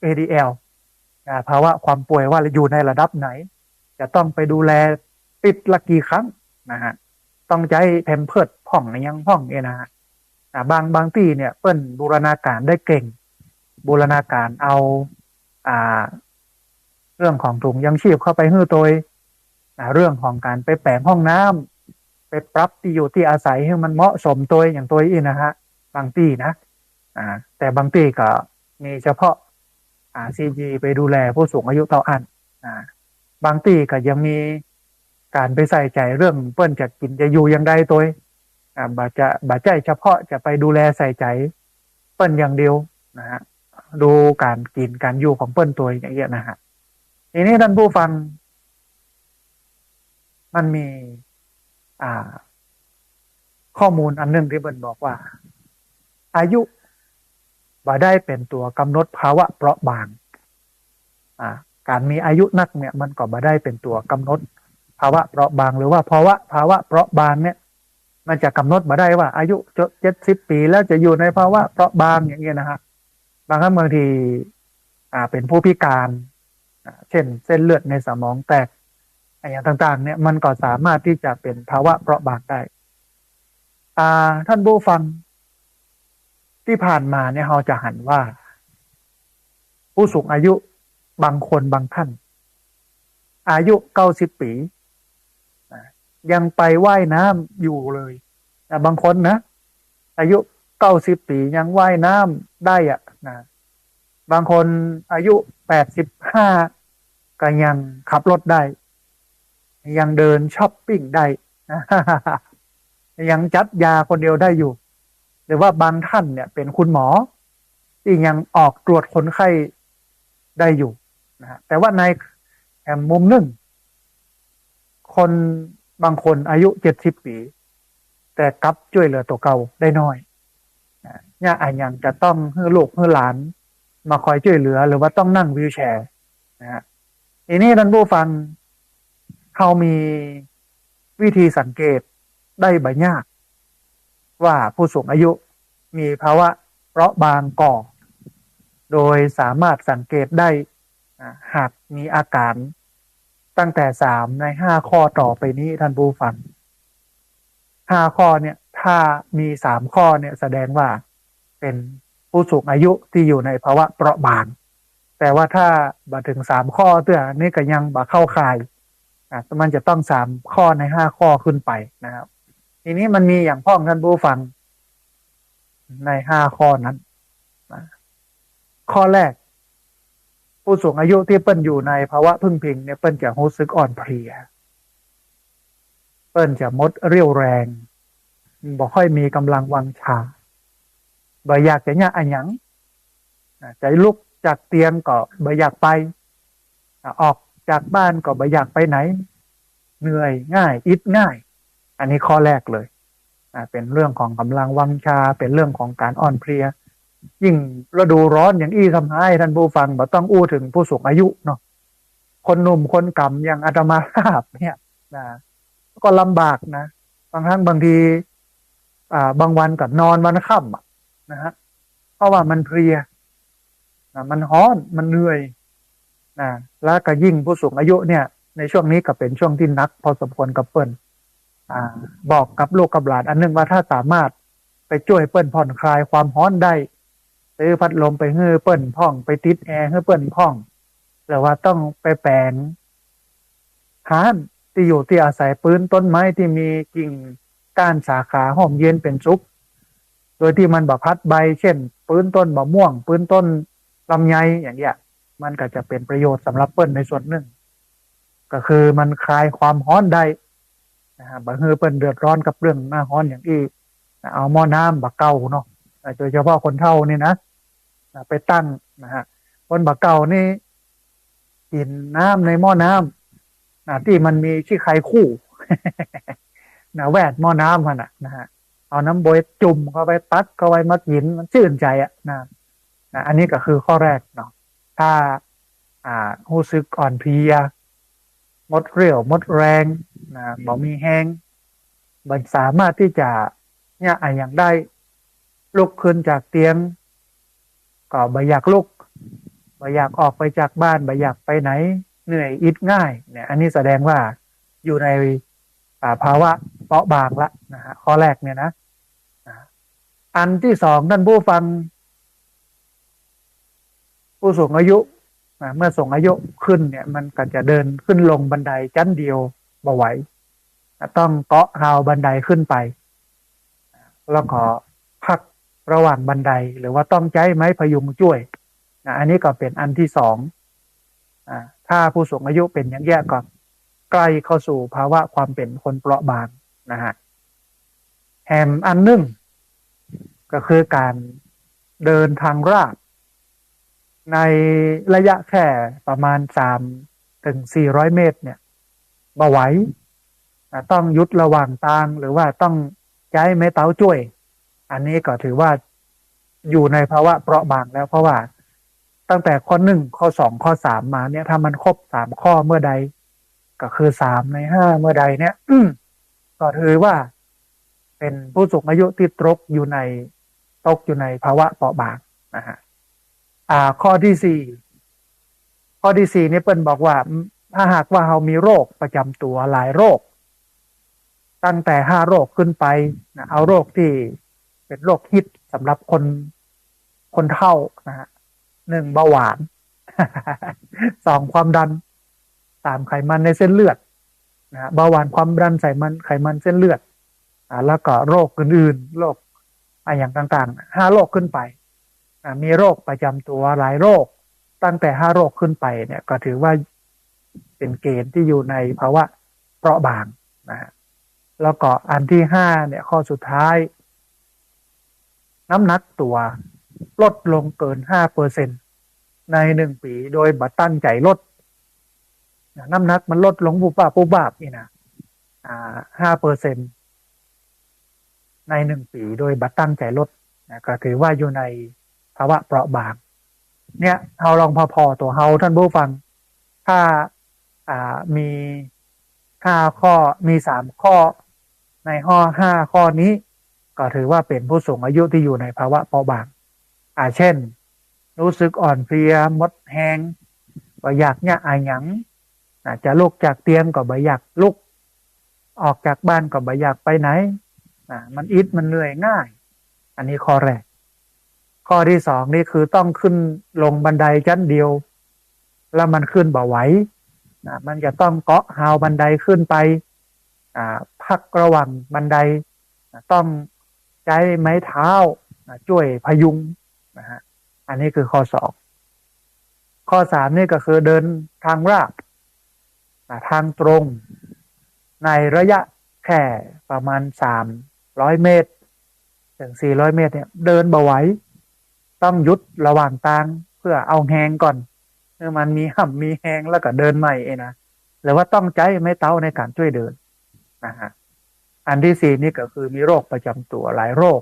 S1: ADL ภาวะความป่วยว่าอยู่ในระดับไหนจะต้องไปดูแลติดละกี่ครั้งนะฮะต้องใช้แพมเพิร์สพ่องในยังพ่องเนี่ยนะฮะบางที่เนี่ยเปิ้ลบูรณาการได้เก่งบูรณาการเอาเรื่องของถุงยังชีพเข้าไปฮื้อโดยเรื่องของการไปแปลงห้องน้ำไปปรับที่อยู่ที่อาศัยให้มันเหมาะสมตัวอย่างตัวอีนะฮะบางที่นะแต่บางที่ก็มีเฉพาะCG ไปดูแลผู้สูงอายุเท่าอันบางที่ก็ยังมีการไปใส่ใจเรื่องเปิ้นจะกินจะอยู่อย่างใดตัวบาใจเฉพาะจะไปดูแลใส่ใจเปิ้นอย่างเดียวนะฮะดูการกินการอยู่ของเปิ้นตัวอย่างเงี้ยนะฮะทีนี้ท่านผู้ฟัง มันมีอ่าข้อมูลอันหนึ่งที่เบิ่นบอกว่า อายุบ่ได้เป็นตัวกำหนดภาวะเปราะบางการมีอายุนักเนี่ยมันก็บ่ได้เป็นตัวกำหนดภาวะเปราะบางหรือว่าภาวะเปราะบางเนี่ยมันจะกำหนดมาได้ว่าอายุ70 ปีแล้วจะอยู่ในภาวะเปราะบางอย่างเงี้ยนะฮะบางครั้งบางทีเป็นผู้พิการเช่นเส้นเลือดในสมองแตกอย่างต่างๆเนี่ยมันก็สามารถที่จะเป็นภาวะเปราะบางได้ท่านผู้ฟังที่ผ่านมาเนี่ยเราจะหันว่าผู้สูงอายุบางคนบางท่านอายุ90 ปียังไปว่ายน้ำอยู่เลยบางคนนะอายุ90 ปียังว่ายน้ำได้นะบางคนอายุ85ก็ยังขับรถได้ยังเดินช้อปปิ้งได้ยังจัดยาคนเดียวได้อยู่หรือว่าบางท่านเนี่ยเป็นคุณหมอที่ยังออกตรวจคนไข้ได้อยู่นะแต่ว่าในมุมหนึ่งคนบางคนอายุ70 ปีแต่กลับช่วยเหลือตัวเก่าได้น้อยเนี่ยอย่างจะต้องให้ลูกให้หลานมาคอยช่วยเหลือหรือว่าต้องนั่งวีลแชร์นะฮะทีนี้ท่านผู้ฟังเขามีวิธีสังเกตได้บ่ยากว่าผู้สูงอายุมีภาวะเปราะบางก่อโดยสามารถสังเกตได้หากมีอาการตั้งแต่3 ใน 5ข้อต่อไปนี้ท่านผู้ฟัง5ข้อเนี่ยถ้ามี3ข้อเนี่ยแสดงว่าเป็นผู้สูงอายุที่อยู่ในภาวะเปราะบางแต่ว่าถ้าบ่ถึง3ข้อเตื้อนี่ก็ยังบ่เข้าข่ายมันจะต้อง3ข้อใน5ข้อขึ้นไปนะครับทีนี้มันมีอย่างพ้องท่านผู้ฟังใน5ข้อนั้นข้อแรกผู้สูงอายุที่เปิ้นอยู่ในภาวะพึ่งพิงเนี่ยเปิ้นจะรู้สึกอ่อนเพลียเปิ้นจะหมดเรี่ยวแรงบ่ค่อยมีกำลังวังชาบ่อยากจะเนี่ยอันหยังจะลุกจากเตียงก็บ่อยากไปออกจากบ้านก็บ่อยากไปไหนเหนื่อยง่ายอิดง่ายอันนี้ข้อแรกเลยเป็นเรื่องของกำลังวังชาเป็นเรื่องของการอ่อนเพลียยิ่งฤดูร้อนอย่างอี้ทำให้ท่านผู้ฟังบ่ต้องอู้ถึงผู้สูงอายุเนาะคนหนุ่มคนกำอย่างอาตมาภาพเนี่ยนะก็ลำบากนะบางครั้งบางทีบางวันก็นอนวันค่ำนะฮะเพราะว่ามันเพลียมันฮ้อนมันเหนื่อยนะแล้วก็ยิ่งผู้สูงอายุเนี่ยในช่วงนี้ก็เป็นช่วงที่นักพอสมควรกับเปิ้ลบอกกับลูกกับหลานอันนึงว่าถ้าสามารถไปช่วยเปิ้ลผ่อนคลายความฮ้อนได้ซื้อพัดลมไปให้เปิ้ลพ่องไปติดแอร์ให้เปิ้ลพ่องหรือว่าต้องไปแปลงหานที่อยู่ที่อาศัยปืนต้นไม้ที่มีกิ่งก้านสาขาหอมเย็นเป็นซุปโดยที่มันบ่พัดใบเช่นปืนต้นมะม่วงปืนต้นลำไยอย่างเงี้ยมันก็จะเป็นประโยชน์สำหรับเปิ้ลในส่วนหนึ่งก็คือมันคลายความร้อนได้บางทีเปิ้ลเดือดร้อนกับเรื่องหน้าร้อนอย่างที่เอาหม้อน้ำบักเก่าเนาะโดยเฉพาะคนเฒ่านี่นะไปตั้งนะฮะคนบักเก่านี่กินน้ำในหม้อน้ำที่มันมีขี้ไคคู่แวดหม้อน้ำมันนะฮะเอาน้ำบวยจุ่มเข้าไปตักเข้าไปมากินมันชื่นใจอันนี้ก็คือข้อแรกเนาะถ้ารู้สึกอ่อนเพลียหมดเรี่ยวหมดแรงบ่มีแห้งมันสามารถที่จะเนี่ยอย่างได้ลุกขึ้นจากเตียงก็บ่อยากลุกบ่อยากออกไปจากบ้านบ่อยากไปไหนเหนื่อยอิดง่ายเนี่ยอันนี้แสดงว่าอยู่ในภาวะเปราะบางละนะฮะข้อแรกเนี่ยนะอันที่สองท่านผู้ฟังผู้สูงอายุเมื่อสูงอายุขึ้นเนี่ยมันก็จะเดินขึ้นลงบันไดชั้นเดียวบ่ไหวต้องเกาะราวบันไดขึ้นไปแล้วก็พักระหว่างบันไดหรือว่าต้องใช้ไม้พยุงช่วยอันนี้ก็เป็นอันที่สองถ้าผู้สูงอายุเป็นอย่างแย่ก็ใกล้เข้าสู่ภาวะความเป็นคนเปราะบางนะฮะแถมอันหนึ่งก็คือการเดินทางราบในระยะแค่ประมาณ3 ถึง 400 เมตรเนี่ยบ่ไหว ต้องหยุดระหว่างทางหรือว่าต้องใช้ไม้เท้าช่วยอันนี้ก็ถือว่าอยู่ในภาวะเปราะบางแล้วเพราะว่าตั้งแต่ข้อหนึ่งข้อสองข้อสามมาเนี่ยถ้ามันครบสามข้อเมื่อใดก็คือสามในห้าเมื่อใดเนี่ยก็ถือว่าเป็นผู้สูงอายุที่ตกอยู่ในภาวะเปราะบางนะฮะข้อที่สี่นี่เปิ้ลบอกว่าถ้าหากว่าเรามีโรคประจำตัวหลายโรคตั้งแต่ห้าโรคขึ้นไปนะเอาโรคที่เป็นโรคฮิตสำหรับคนเฒ่านะฮะหนึ่งเบาหวาน สองความดันสามไขมันในเส้นเลือดนะเบาหวานความดันไขมันเส้นเลือดแล้วก็โรคอื่นๆโรคอย่างต่างๆห้าโรคขึ้นไปมีโรคประจำตัวหลายโรคตั้งแต่ห้าโรคขึ้นไปเนี่ยก็ถือว่าเป็นเกณฑ์ที่อยู่ในภาวะเปราะบางนะฮะแล้วก็อันที่ห้าเนี่ยข้อสุดท้ายน้ำหนักตัวลดลงเกิน5%ใน1 ปีโดยบัตั้งใจลดน้ำหนักมันลดลงปุ๊บปั๊บนี่นะ5%ใน1 ปีโดยบัตั้งใจลดนะก็ถือว่าอยู่ในภาวะเปราะบางเนี่ยเราลองพอตัวเราท่านผู้ฟังถ้ามี5 ข้อมี3 ข้อใน5 ข้อนี้ก็ถือว่าเป็นผู้สูงอายุที่อยู่ในภาวะเปราะบางเช่นรู้สึกอ่อนเพลียหมดแรงบ่อยากเนี่ยหยังจะลุกจากเตียงก็บ่อยากลุกออกจากบ้านก็บ่อยากไปไหนมันมันเหนื่อยง่ายอันนี้ข้อแรกข้อที่สองนี่คือต้องขึ้นลงบันไดชั้นเดียวแล้วมันขึ้นบ่ไหวมันจะต้องเกาะหาวบันไดขึ้นไปพักระหว่างบันไดต้องใช้ไม้เท้าช่วยพยุงนะฮะอันนี้คือข้อสองข้อสามนี่ก็คือเดินทางราบทางตรงในระยะแค่ประมาณ300 เมตรถึง400 เมตรเนี่ยเดินบ่ไหวต้องหยุดระหว่างทางเพื่อเอาแหงก่อนเมื่อมันมีห่ำมีแหงแล้วก็เดินใหม่นะหรือว่าต้องใช้ไม้เท้าในการช่วยเดินนะฮะอันที่สี่นี่ก็คือมีโรคประจำตัวหลายโรค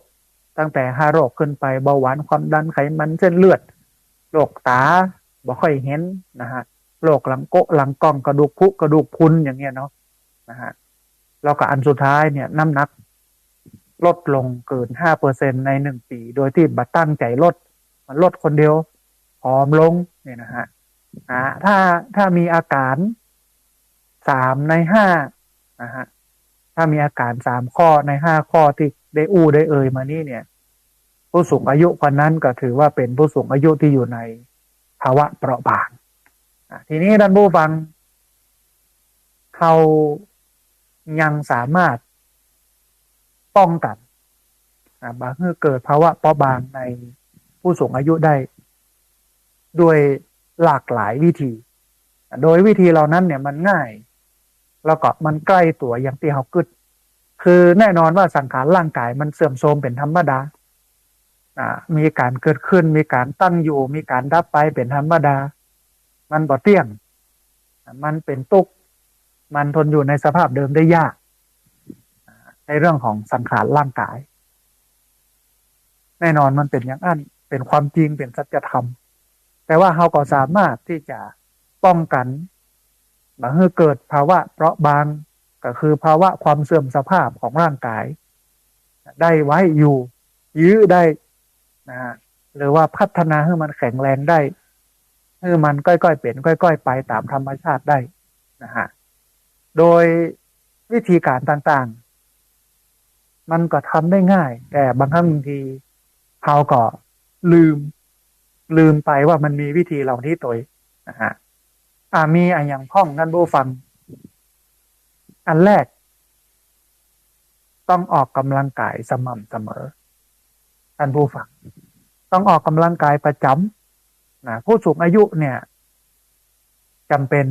S1: ตั้งแต่5 โรคขึ้นไปเบาหวานความดันไขมันเส้นเลือดโรคตาบ่ค่อยเห็นนะฮะโรคหลังโกะหลังกล้องกระดูกกระดูกพรุนอย่างเงี้ยเนาะนะฮะแล้วก็อันสุดท้ายเนี่ยน้ำหนักลดลงเกิน5%ใน1 ปีโดยที่บัตั้งใจลดมันลดคนเดียวผอมลงเนี่ยนะฮะถ้ามีอาการ3 ใน 5นะฮะถ้ามีอาการ3 ข้อใน5 ข้อที่ได้เอ่ยมานี่เนี่ยผู้สูงอายุคนนั้นก็ถือว่าเป็นผู้สูงอายุที่อยู่ในภาวะเปราะบางทีนี้ท่านผู้ฟังเขายังสามารถป้องกันบางเมื่อเกิดภาวะเปราะบางในผู้สูงอายุได้ด้วยหลากหลายวิธีโดยวิธีเหล่านั้นเนี่ยมันง่ายแล้วก็มันใกล้ตัวอย่างที่เขาคิดคือแน่นอนว่าสังขารร่างกายมันเสื่อมโทรมเป็นธรรมดามีการเกิดขึ้นมีการตั้งอยู่มีการดับไปเป็นธรรมดามันบ่เที่ยงมันเป็นทุกข์มันทนอยู่ในสภาพเดิมได้ยากในเรื่องของสังขารร่างกายแน่นอนมันเป็นอย่างนั้นเป็นความจริงเป็นสัจธรรมแต่ว่าเราก็สามารถที่จะป้องกันเมื่อเกิดภาวะเปราะบางก็คือภาวะความเสื่อมสภาพของร่างกายได้ไว้อยู่ยื้อได้นะฮะหรือว่าพัฒนาให้มันแข็งแรงได้ให้มันค่อยๆเปลี่ยนค่อยๆไปตามธรรมชาติได้นะฮะโดยวิธีการต่างๆมันก็ทำได้ง่ายแต่บางครั้งบางทีเราก็ลืมไปว่ามันมีวิธีเหล่านี้ตัวนะฮะมีอย่างพ้องท่านผู้ฟังอันแรกต้องออกกำลังกายสม่ำเสมอท่านผู้ฟังต้องออกกำลังกายประจำผู้สูงอายุเนี่ยจำเป็น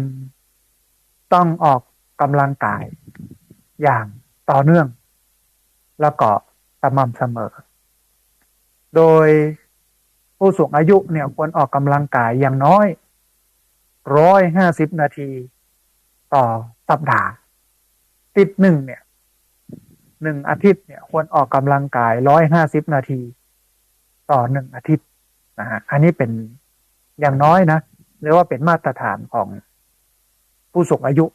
S1: ต้องออกกำลังกายอย่างต่อเนื่องแล้วก็สม่ำเสมอโดยผู้สูงอายุเนี่ยควรออกกำลังกายอย่างน้อย150 นาทีต่อสัปดาห์ ติดหนึ่งเนี่ย1 อาทิตย์เนี่ยควรออกกำลังกาย150 นาทีต่อ1 อาทิตย์นะฮะอันนี้เป็นอย่างน้อยนะเรียกว่าเป็นมาตรฐานของผู้สูงอายุ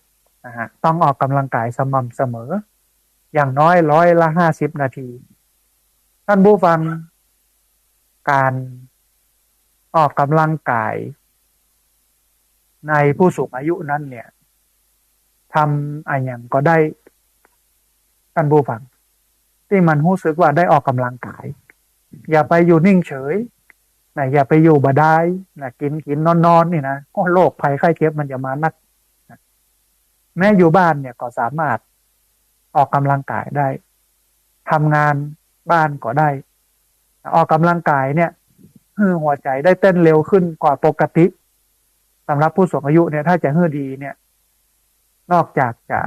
S1: นะฮะต้องออกกำลังกายสม่ำเสมออย่างน้อย150 นาทีท่านผู้ฟังการออกกำลังกายในผู้สูงอายุนั้นเนี่ยทำอะไรอย่างก็ได้ท่านผู้ฟังที่มันรู้สึกว่าได้ออกกำลังกายอย่าไปอยู่นิ่งเฉยนะอย่าไปอยู่บ่ได้นะกินนอนนี่นะโอ้โรคภัยไข้เจ็บมันจะมานักนะแม้อยู่บ้านเนี่ยก็สามารถออกกำลังกายได้ทำงานบ้านก็ได้ออกกำลังกายเนี่ยหัวใจได้เต้นเร็วขึ้นกว่าปกติสำหรับผู้สูงอายุเนี่ยถ้าจะดีเนี่ยนอกจากจะ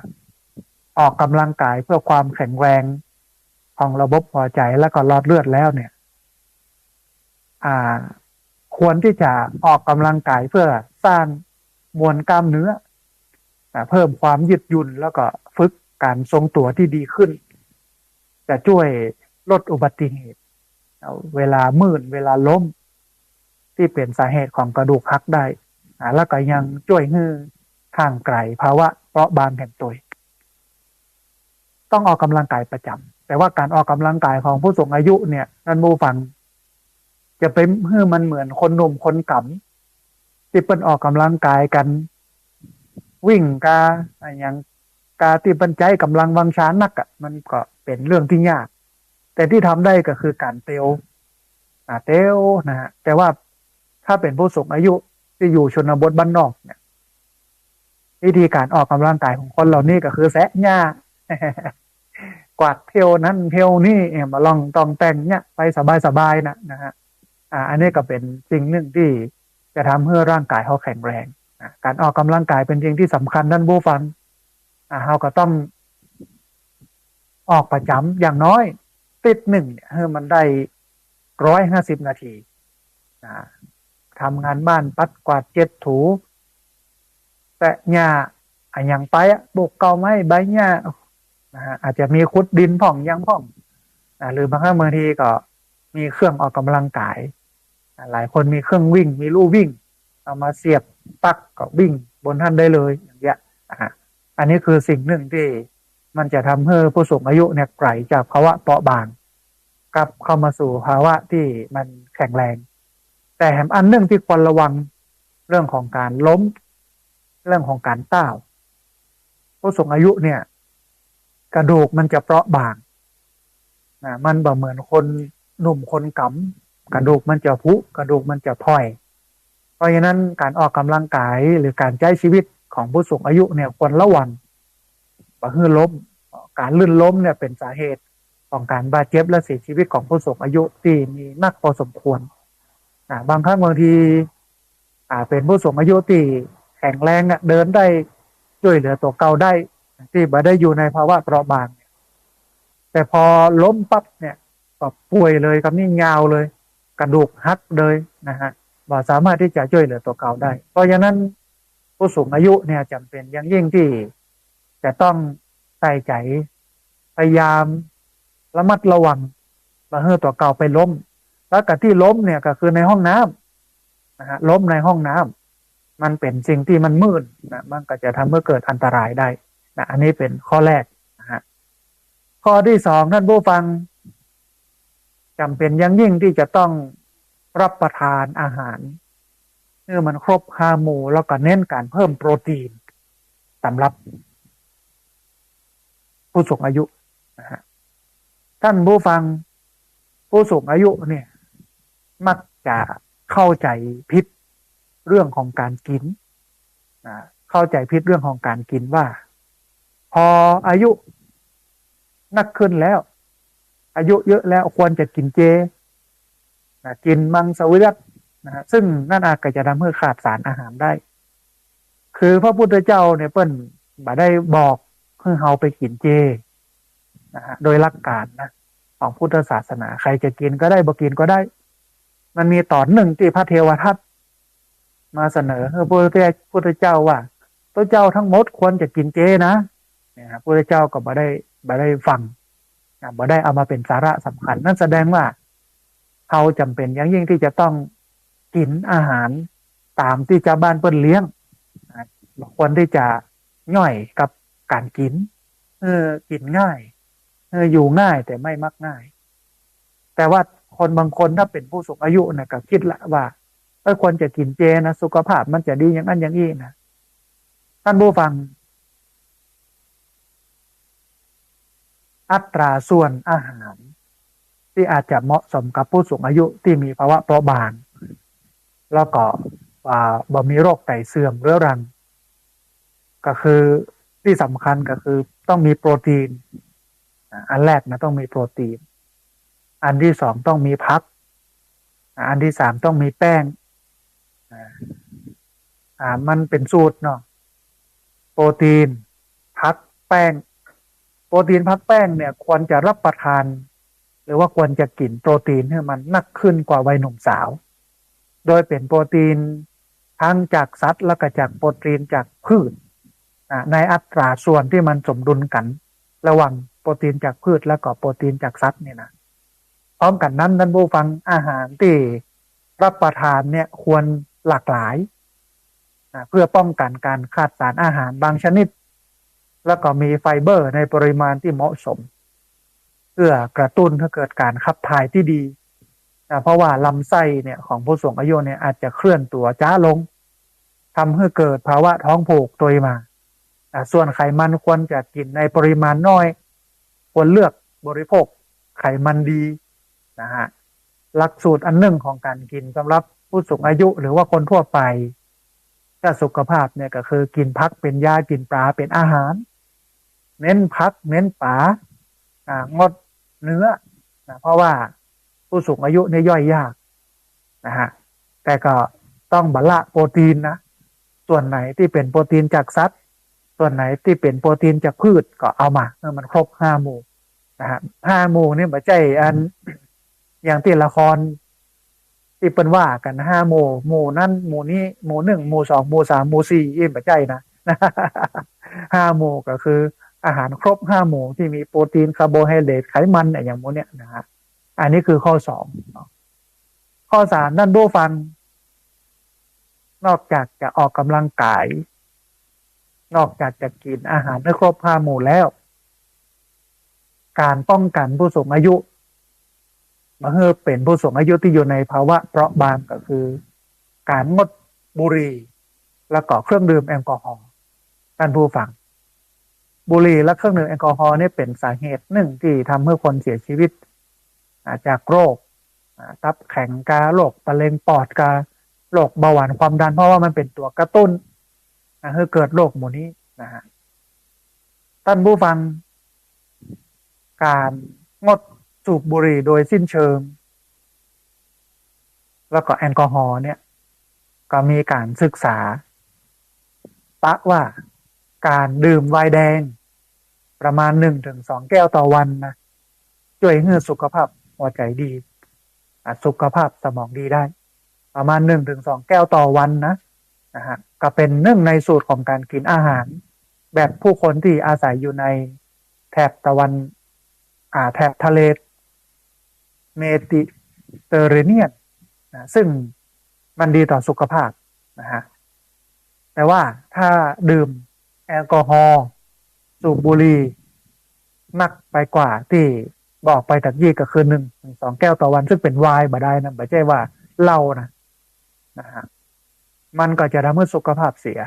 S1: ออกกำลังกายเพื่อความแข็งแรงของระบบหัวใจและก็หลอดเลือดแล้วเนี่ยควรที่จะออกกำลังกายเพื่อสร้างมวลกล้ามเนื้อเพิ่มความยืดหยุ่นแล้วก็ฝึกการทรงตัวที่ดีขึ้นจะช่วยลดอุบัติเหตุเวลามื่นเวลาล้มที่เป็นสาเหตุของกระดูกหักได้แล้วก็ยังช่วยให้ห่างไกลภาวะเปราะบางแห่งตัวต้องออกกำลังกายประจำแต่ว่าการออกกำลังกายของผู้สูงอายุเนี่ยท่านผู้ฟังจะเป็นเพื่อมันเหมือนคนหนุ่มคนกำที่เป็นออกกำลังกายกันวิ่งกาอย่างกาที่เป็นใจกำลังวังชานักมันก็เป็นเรื่องที่ยากแต่ที่ทำได้ก็คือการเตลนะฮะแต่ว่าถ้าเป็นผู้สูงอายุที่อยู่ชนบทบ้านนอกเนี่ยวิธีการออกกำลังกายของคนเหล่านี้ก็คือแซะหญ้ากวาดเที่ยวนั้นเที่ยวนี่มาลองต้องแต่งเนี่ยไปสบายๆนะฮะอันนี้ก็เป็นสิ่งหนึ่งที่จะทำให้ร่างกายเขาแข็งแรงการออกกำลังกายเป็นสิ่งที่สำคัญท่านผู้ฟังเราก็ต้องออกประจำอย่างน้อยติดหนึ่งเนี่ยให้มันได้150 นาทีทำงานบ้านปัดกวาดเจ็ดถูแต่หญ้าอย่างไปบุกเกาไม้ใบหญ้าอาจจะมีขุดดินผ่องยังผ่องหรือบางครั้งบางทีก็มีเครื่องออกกำลังกายหลายคนมีเครื่องวิ่งมีลู่วิ่งเอามาเสียบปลั๊กก็วิ่งบนท่านได้เลยอย่างเงี้ยอันนี้คือสิ่งหนึ่งที่มันจะทำให้ผู้สูงอายุเนี่ยไกลจากภาวะเปราะบางกลับเข้ามาสู่ภาวะที่มันแข็งแรงแต่แถมอันหนึ่งที่ควรระวังเรื่องของการล้มเรื่องของการต้าวผู้สูงอายุเนี่ยกระดูกมันจะเปราะบางมันบ่เหมือนคนหนุ่มคนกำกระดูกมันจะพุกระดูกมันจะพ่อยเพราะฉะนั้นการออกกำลังกายหรือการใช้ชีวิตของผู้สูงอายุเนี่ยควรระวังบ่ให้ล้มการลื่นล้มเนี่ยเป็นสาเหตุของการบาดเจ็บและเสียชีวิตของผู้สูงอายุที่มีนักพอสมควรบางครั้งบางทีเป็นผู้สูงอายุที่แข็งแรงเดินได้ช่วยเหลือตัวเก่าได้ที่บ่ได้อยู่ในภาวะเปราะบางแต่พอล้มปั๊บเนี่ยก็ป่วยเลยกับนี่ยาวเลยกระดูกหักเลยนะฮะบ่สามารถที่จะช่วยเหลือตัวเก่าได้เพราะฉะนั้นผู้สูงอายุเนี่ยจำเป็นอย่างยิ่งที่จะต้องใส่ใจพยายามระมัดระวังมาให้ตัวเก่าไปล้มแล้วกับที่ล้มเนี่ยก็คือในห้องน้ำนะฮะล้มในห้องน้ำมันเป็นสิ่งที่มันมืดมันก็จะทำให้เกิดอันตรายได้อันนี้เป็นข้อแรกนะฮะข้อที่สองท่านผู้ฟังจำเป็นอย่างยิ่งที่จะต้องรับประทานอาหารเมื่อมันครบ5 หมู่แล้วก็เน้นการเพิ่มโปรตีนสำหรับผู้สูงอายุนะฮะท่านผู้ฟังผู้สูงอายุเนี่ยมักจะเข้าใจผิดเรื่องของการกินเข้าใจผิดเรื่องของการกินว่าพออายุนักขึ้นแล้วอายุเยอะแล้วควรจะกินเจกินมังสวิรัติซึ่งนั่นอาจจะทำให้ขาดสารอาหารได้คือพระพุทธเจ้าเนี่ยเปิ้นบ่ได้บอกให้เฮาไปกินเจโดยหลักการนะของพุทธศาสนาใครจะกินก็ได้บ่กินก็ได้มันมีตอนหนึ่งที่พระเทวทัตมาเสนอให้พระพุทธเจ้าว่าพระเจ้าทั้งหมดควรจะกินเจนะ นะครับพระเจ้าก็บ่ได้ฟังบ่ได้เอามาเป็นสาระสำคัญนั่นแสดงว่าเขาจำเป็นอย่างยิ่งที่จะต้องกินอาหารตามที่ชาวบ้านเปิ้นเลี้ยงควรที่จะย่อยกับการกินกินง่ายอยู่ง่ายแต่ไม่มักง่ายแต่ว่าคนบางคนถ้าเป็นผู้สูงอายุนะก็คิดละว่าควรจะกินเจนะสุขภาพมันจะดีอย่างนั้นอย่างนี้นะท่านผู้ฟังอัตราส่วนอาหารที่อาจจะเหมาะสมกับผู้สูงอายุที่มีภาวะเปราะบางแล้วก็บ่มีโรคไตเสื่อมเรื้อรังก็คือที่สำคัญก็คือต้องมีโปรตีนอันแรกนะต้องมีโปรตีนอันที่สองต้องมีผักอันที่สามต้องมีแป้งมันเป็นสูตรเนาะโปรตีนผักแป้งโปรตีนผักแป้งเนี่ยควรจะรับประทานหรือว่าควรจะกินโปรตีนให้มันนักขึ้นกว่าวัยหนุ่มสาวโดยเป็นโปรตีนทั้งจากสัตว์แล้วก็จากโปรตีนจากพืชในอัตราส่วนที่มันสมดุลกันระหว่างโปรตีนจากพืชแล้วก็โปรตีนจากสัตว์เนี่ยนะพร้อมกันนั้นท่านผู้ฟังอาหารที่รับประทานเนี่ยควรหลากหลายเพื่อป้องกันการขาดสารอาหารบางชนิดแล้วก็มีไฟเบอร์ในปริมาณที่เหมาะสมเพื่อกระตุ้นให้เกิดการขับถ่ายที่ดีเพราะว่าลำไส้เนี่ยของผู้สูงอายุเนี่ยอาจจะเคลื่อนตัวช้าลงทำให้เกิดภาวะท้องผูกตัวมาส่วนไขมันควรจะกินในปริมาณน้อยควรเลือกบริโภคไขมันดีนะฮะหลักสูตรอันหนึ่งของการกินสำหรับผู้สูงอายุหรือว่าคนทั่วไปถ้าสุขภาพเนี่ยก็คือกินผักเป็นยากินปลาเป็นอาหารเน้นผักเน้นปลางดเนื้อเพราะว่าผู้สูงอายุเนี่ยย่อยยากนะฮะแต่ก็ต้องบรรละโปรตีนนะส่วนไหนที่เป็นโปรตีนจากสัตว์ส่วนไหนที่เป็นโปรตีนจากพืชก็เอามามันครบ5 หมู่นะฮะ5 หมู่นี่ไม่ใช่อันอย่างที่ละครที่เป็นว่ากัน5 หมู่หมู่นั้นหมู่นี้หมู่1หมู่2หมู่3หมู่4ไม่ใช่นะ5 หมู่ก็คืออาหารครบ5 หมู่ที่มีโปรตีนคาร์โบไฮเดรตไขมันอย่างพวกเนี้ยนะฮะอันนี้คือข้อ2ข้อ3นั่นผู้ฟังนอกจากจะออกกำลังกายนอกจากจะกินอาหารให้ครบ5 หมู่แล้วการป้องกันผู้สูงอายุเมื่อเป็นผู้สูงอายุที่อยู่ในภาวะเปราะบางก็คือการงดบุหรี่และก็เครื่องดื่มแอลกอฮอล์ท่านผู้ฟังบุหรี่และเครื่องดื่มแอลกอฮอล์นี่เป็นสาเหตุหนึ่งที่ทำให้คนเสียชีวิตจากโรคตับแข็งกาโรคมะเร็งปอดกาโรคเบาหวานความดันเพราะว่ามันเป็นตัวกระตุ้นให้เกิดโรคหมู่นี้นะฮะท่านผู้ฟังการงดสูบบุหรี่โดยสิ้นเชิงแล้วก็แอลกอฮอล์เนี่ยก็มีการศึกษาว่าการดื่มไวน์แดงประมาณ1-2 แก้วต่อวันนะช่วยให้สุขภาพหัวใจดีสุขภาพสมองดีได้ประมาณ1-2 แก้วต่อวันนะฮะก็เป็นหนึ่งในสูตรของการกินอาหารแบบผู้คนที่อาศัยอยู่ในแถบตะวันแถบทะเลเมดิเตอร์เรเนียนซึ่งมันดีต่อสุขภาพนะฮะแต่ว่าถ้าดื่มแอลกอฮอล์สูบบุหรี่มากไปกว่าที่บอกไปตะกี้ก็คือ1-2 แก้วต่อวันซึ่งเป็นไวน์บ่ได้นะไม่ใช่ว่าเหล้านะฮะมันก็จะทำให้สุขภาพเสีย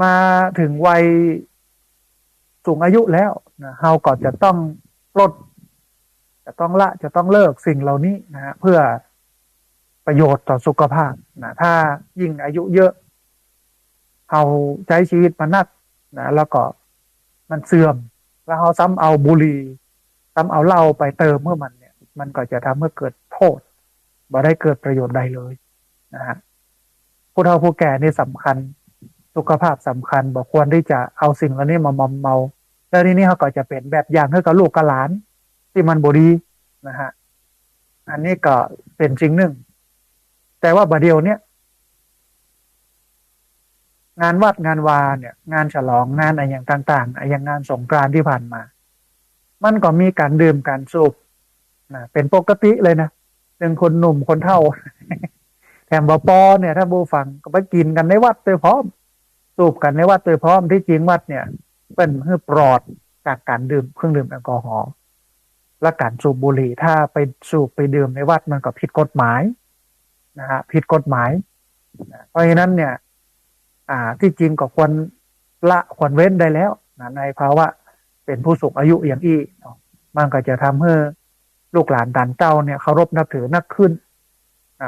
S1: มาถึงวัยสูงอายุแล้วนะเราก็จะต้องลดจะต้องเลิกสิ่งเหล่านี้นะฮะเพื่อประโยชน์ต่อสุขภาพนะถ้ายิ่งอายุเยอะเราใช้ชีวิตมานักนะแล้วก็มันเสื่อมแล้วเราซ้ำเอาบุหรี่ซ้ำเอาเหล้าไปเติมเมื่อมันเนี่ยมันก็จะทำให้เกิดโทษบ่ได้เกิดประโยชน์ใดเลยนะฮะผู้เฒ่าผู้แก่นี่สำคัญสุขภาพสำคัญบอกควรที่จะเอาสิ่งเหล่านี้มามอมเมาแล้วทีนี้เขาก็จะเป็นแบบอย่างให้กับลูกกับหลานที่มันบ่ดีนะฮะอันนี้ก็เป็นสิ่งหนึ่งแต่ว่าบัดเดียวเนี่ย งานวัดงานวาเนี่ยงานฉลองงานอะไรอย่างต่างๆอย่างงานสงกรานต์ที่ผ่านมามันก็มีการดื่มการสูบนะเป็นปกติเลยนะเรื่องคนหนุ่มคนเฒ่าแถมบปอเนี่ยถ้าบูฟังก็ไปกินกันในวัดโดยพร้อมสูบกันในวัดโดยพร้อมที่จริงวัดเนี่ยเป็นเพื่อปลอดจากการดื่มเครื่องดื่มแอลกอฮอล์และการสูบบุหรี่ถ้าไปสูบไปดื่มในวัดมันก็ผิดกฎหมายนะฮะผิดกฎหมายเพราะฉะนั้นเนี่ยที่จริงก็ควรละควรเว้นได้แล้วนะในภาวะเป็นผู้สูงอายุอย่างอี้มันก็จะทำให้ลูกหลานด่านเจ้าเนี่ยเคารพนับถือนักขึ้น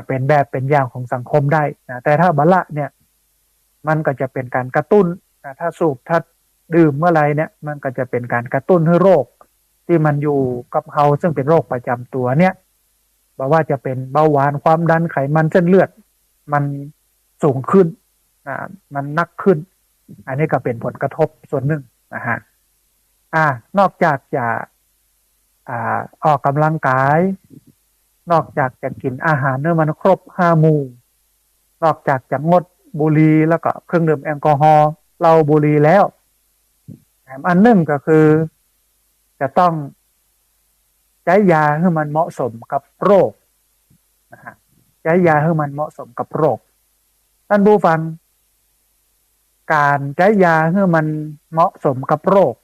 S1: เป็นแบบเป็นอย่างของสังคมได้นะแต่ถ้าบัลละเนี่ยมันก็จะเป็นการกระตุ้นนะถ้าสูบถ้าดื่มเมื่อไรเนี่ยมันก็จะเป็นการกระตุ้นให้โรคที่มันอยู่กับเขาซึ่งเป็นโรคประจำตัวเนี่ยบอกว่าจะเป็นเบาหวานความดันไขมันเส้นเลือดมันสูงขึ้นมันนักขึ้นอันนี้ก็เป็นผลกระทบส่วนหนึ่งนะฮะนอกจากจะออกกำลังกายนอกจากจะกินอาหารเนื้อมันครบห้าหมู่นอกจากจะงดบุหรี่แล้วก็เครื่องดื่มแอลกอฮอล์เหล้าบุหรี่แล้วอันหนึ่งก็คือจะต้องใช้ยาให้มันเหมาะสมกับโรคนะฮะใช้ยาให้มันเหมาะสมกับโรคท่านผู้ฟังการใช้ยาให้มันเหมาะสมกับโรค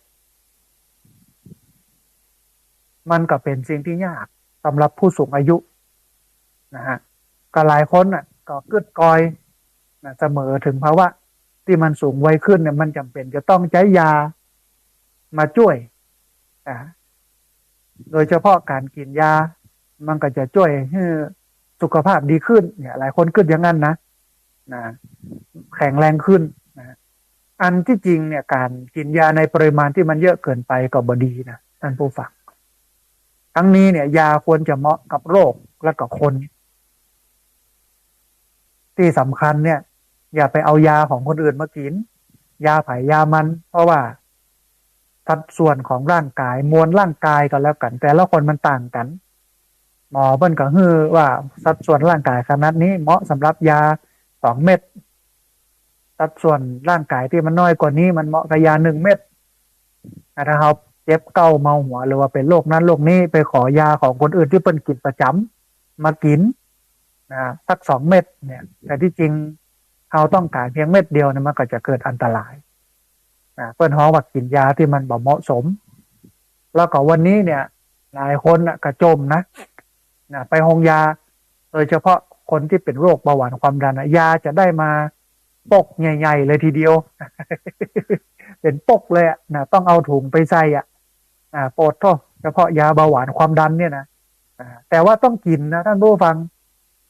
S1: มันก็เป็นสิ่งที่ยากสำหรับผู้สูงอายุนะฮะก็หลายคนก็กึดกอยเสมอถึงภาวะที่มันสูงวัยขึ้นเนี่ยมันจำเป็นจะต้องใช้ยามาช่วยโดยเฉพาะการกินยามันก็จะช่วยให้สุขภาพดีขึ้นเนี่ยหลายคนคิดอย่างนั้นนะแข็งแรงขึ้นนะอันที่จริงเนี่ยการกินยาในปริมาณที่มันเยอะเกินไปก็บ่ดีนะท่านผู้ฟังทั้งนี้เนี่ยยาควรจะเหมาะกับโรคและกับคนที่สำคัญเนี่ยอย่าไปเอายาของคนอื่นมากินยาไผ่ยามันเพราะว่าสัดส่วนของร่างกายมวลร่างกายก็แล้วกันแต่ละคนมันต่างกันหมอเพิ่นก็ฮือว่าสัดส่วนร่างกายขนาดนี้เหมาะสำหรับยา2 เม็ดสัดส่วนร่างกายที่มันน้อยกว่านี้มันเหมาะกับยา1 เม็ดถ้าเราเจ็บเก้าเมาหัวหรือว่าเป็นโรคนั้นโรคนี้ไปขอยาของคนอื่นที่เป็นกินประจำมากินสัก2 เม็ดเนี่ยแต่ที่จริงเราต้องการเพียงเม็ดเดียวเนี่ยมันก็จะเกิดอันตรายเปิ้นฮ้องว่ากินยาที่มันบ่เหมาะสมแล้วก็วันนี้เนี่ยหลายคนกระจมนะไปโรงยาโดยเฉพาะคนที่เป็นโรคเบาหวานความดันยาจะได้มาปกใหญ่ๆเลยทีเดียวเป็นปกเลยต้องเอาถุงไปใส่โปรดโทษเฉพาะยาเบาหวานความดันเนี่ยนะแต่ว่าต้องกินนะท่านผู้ฟัง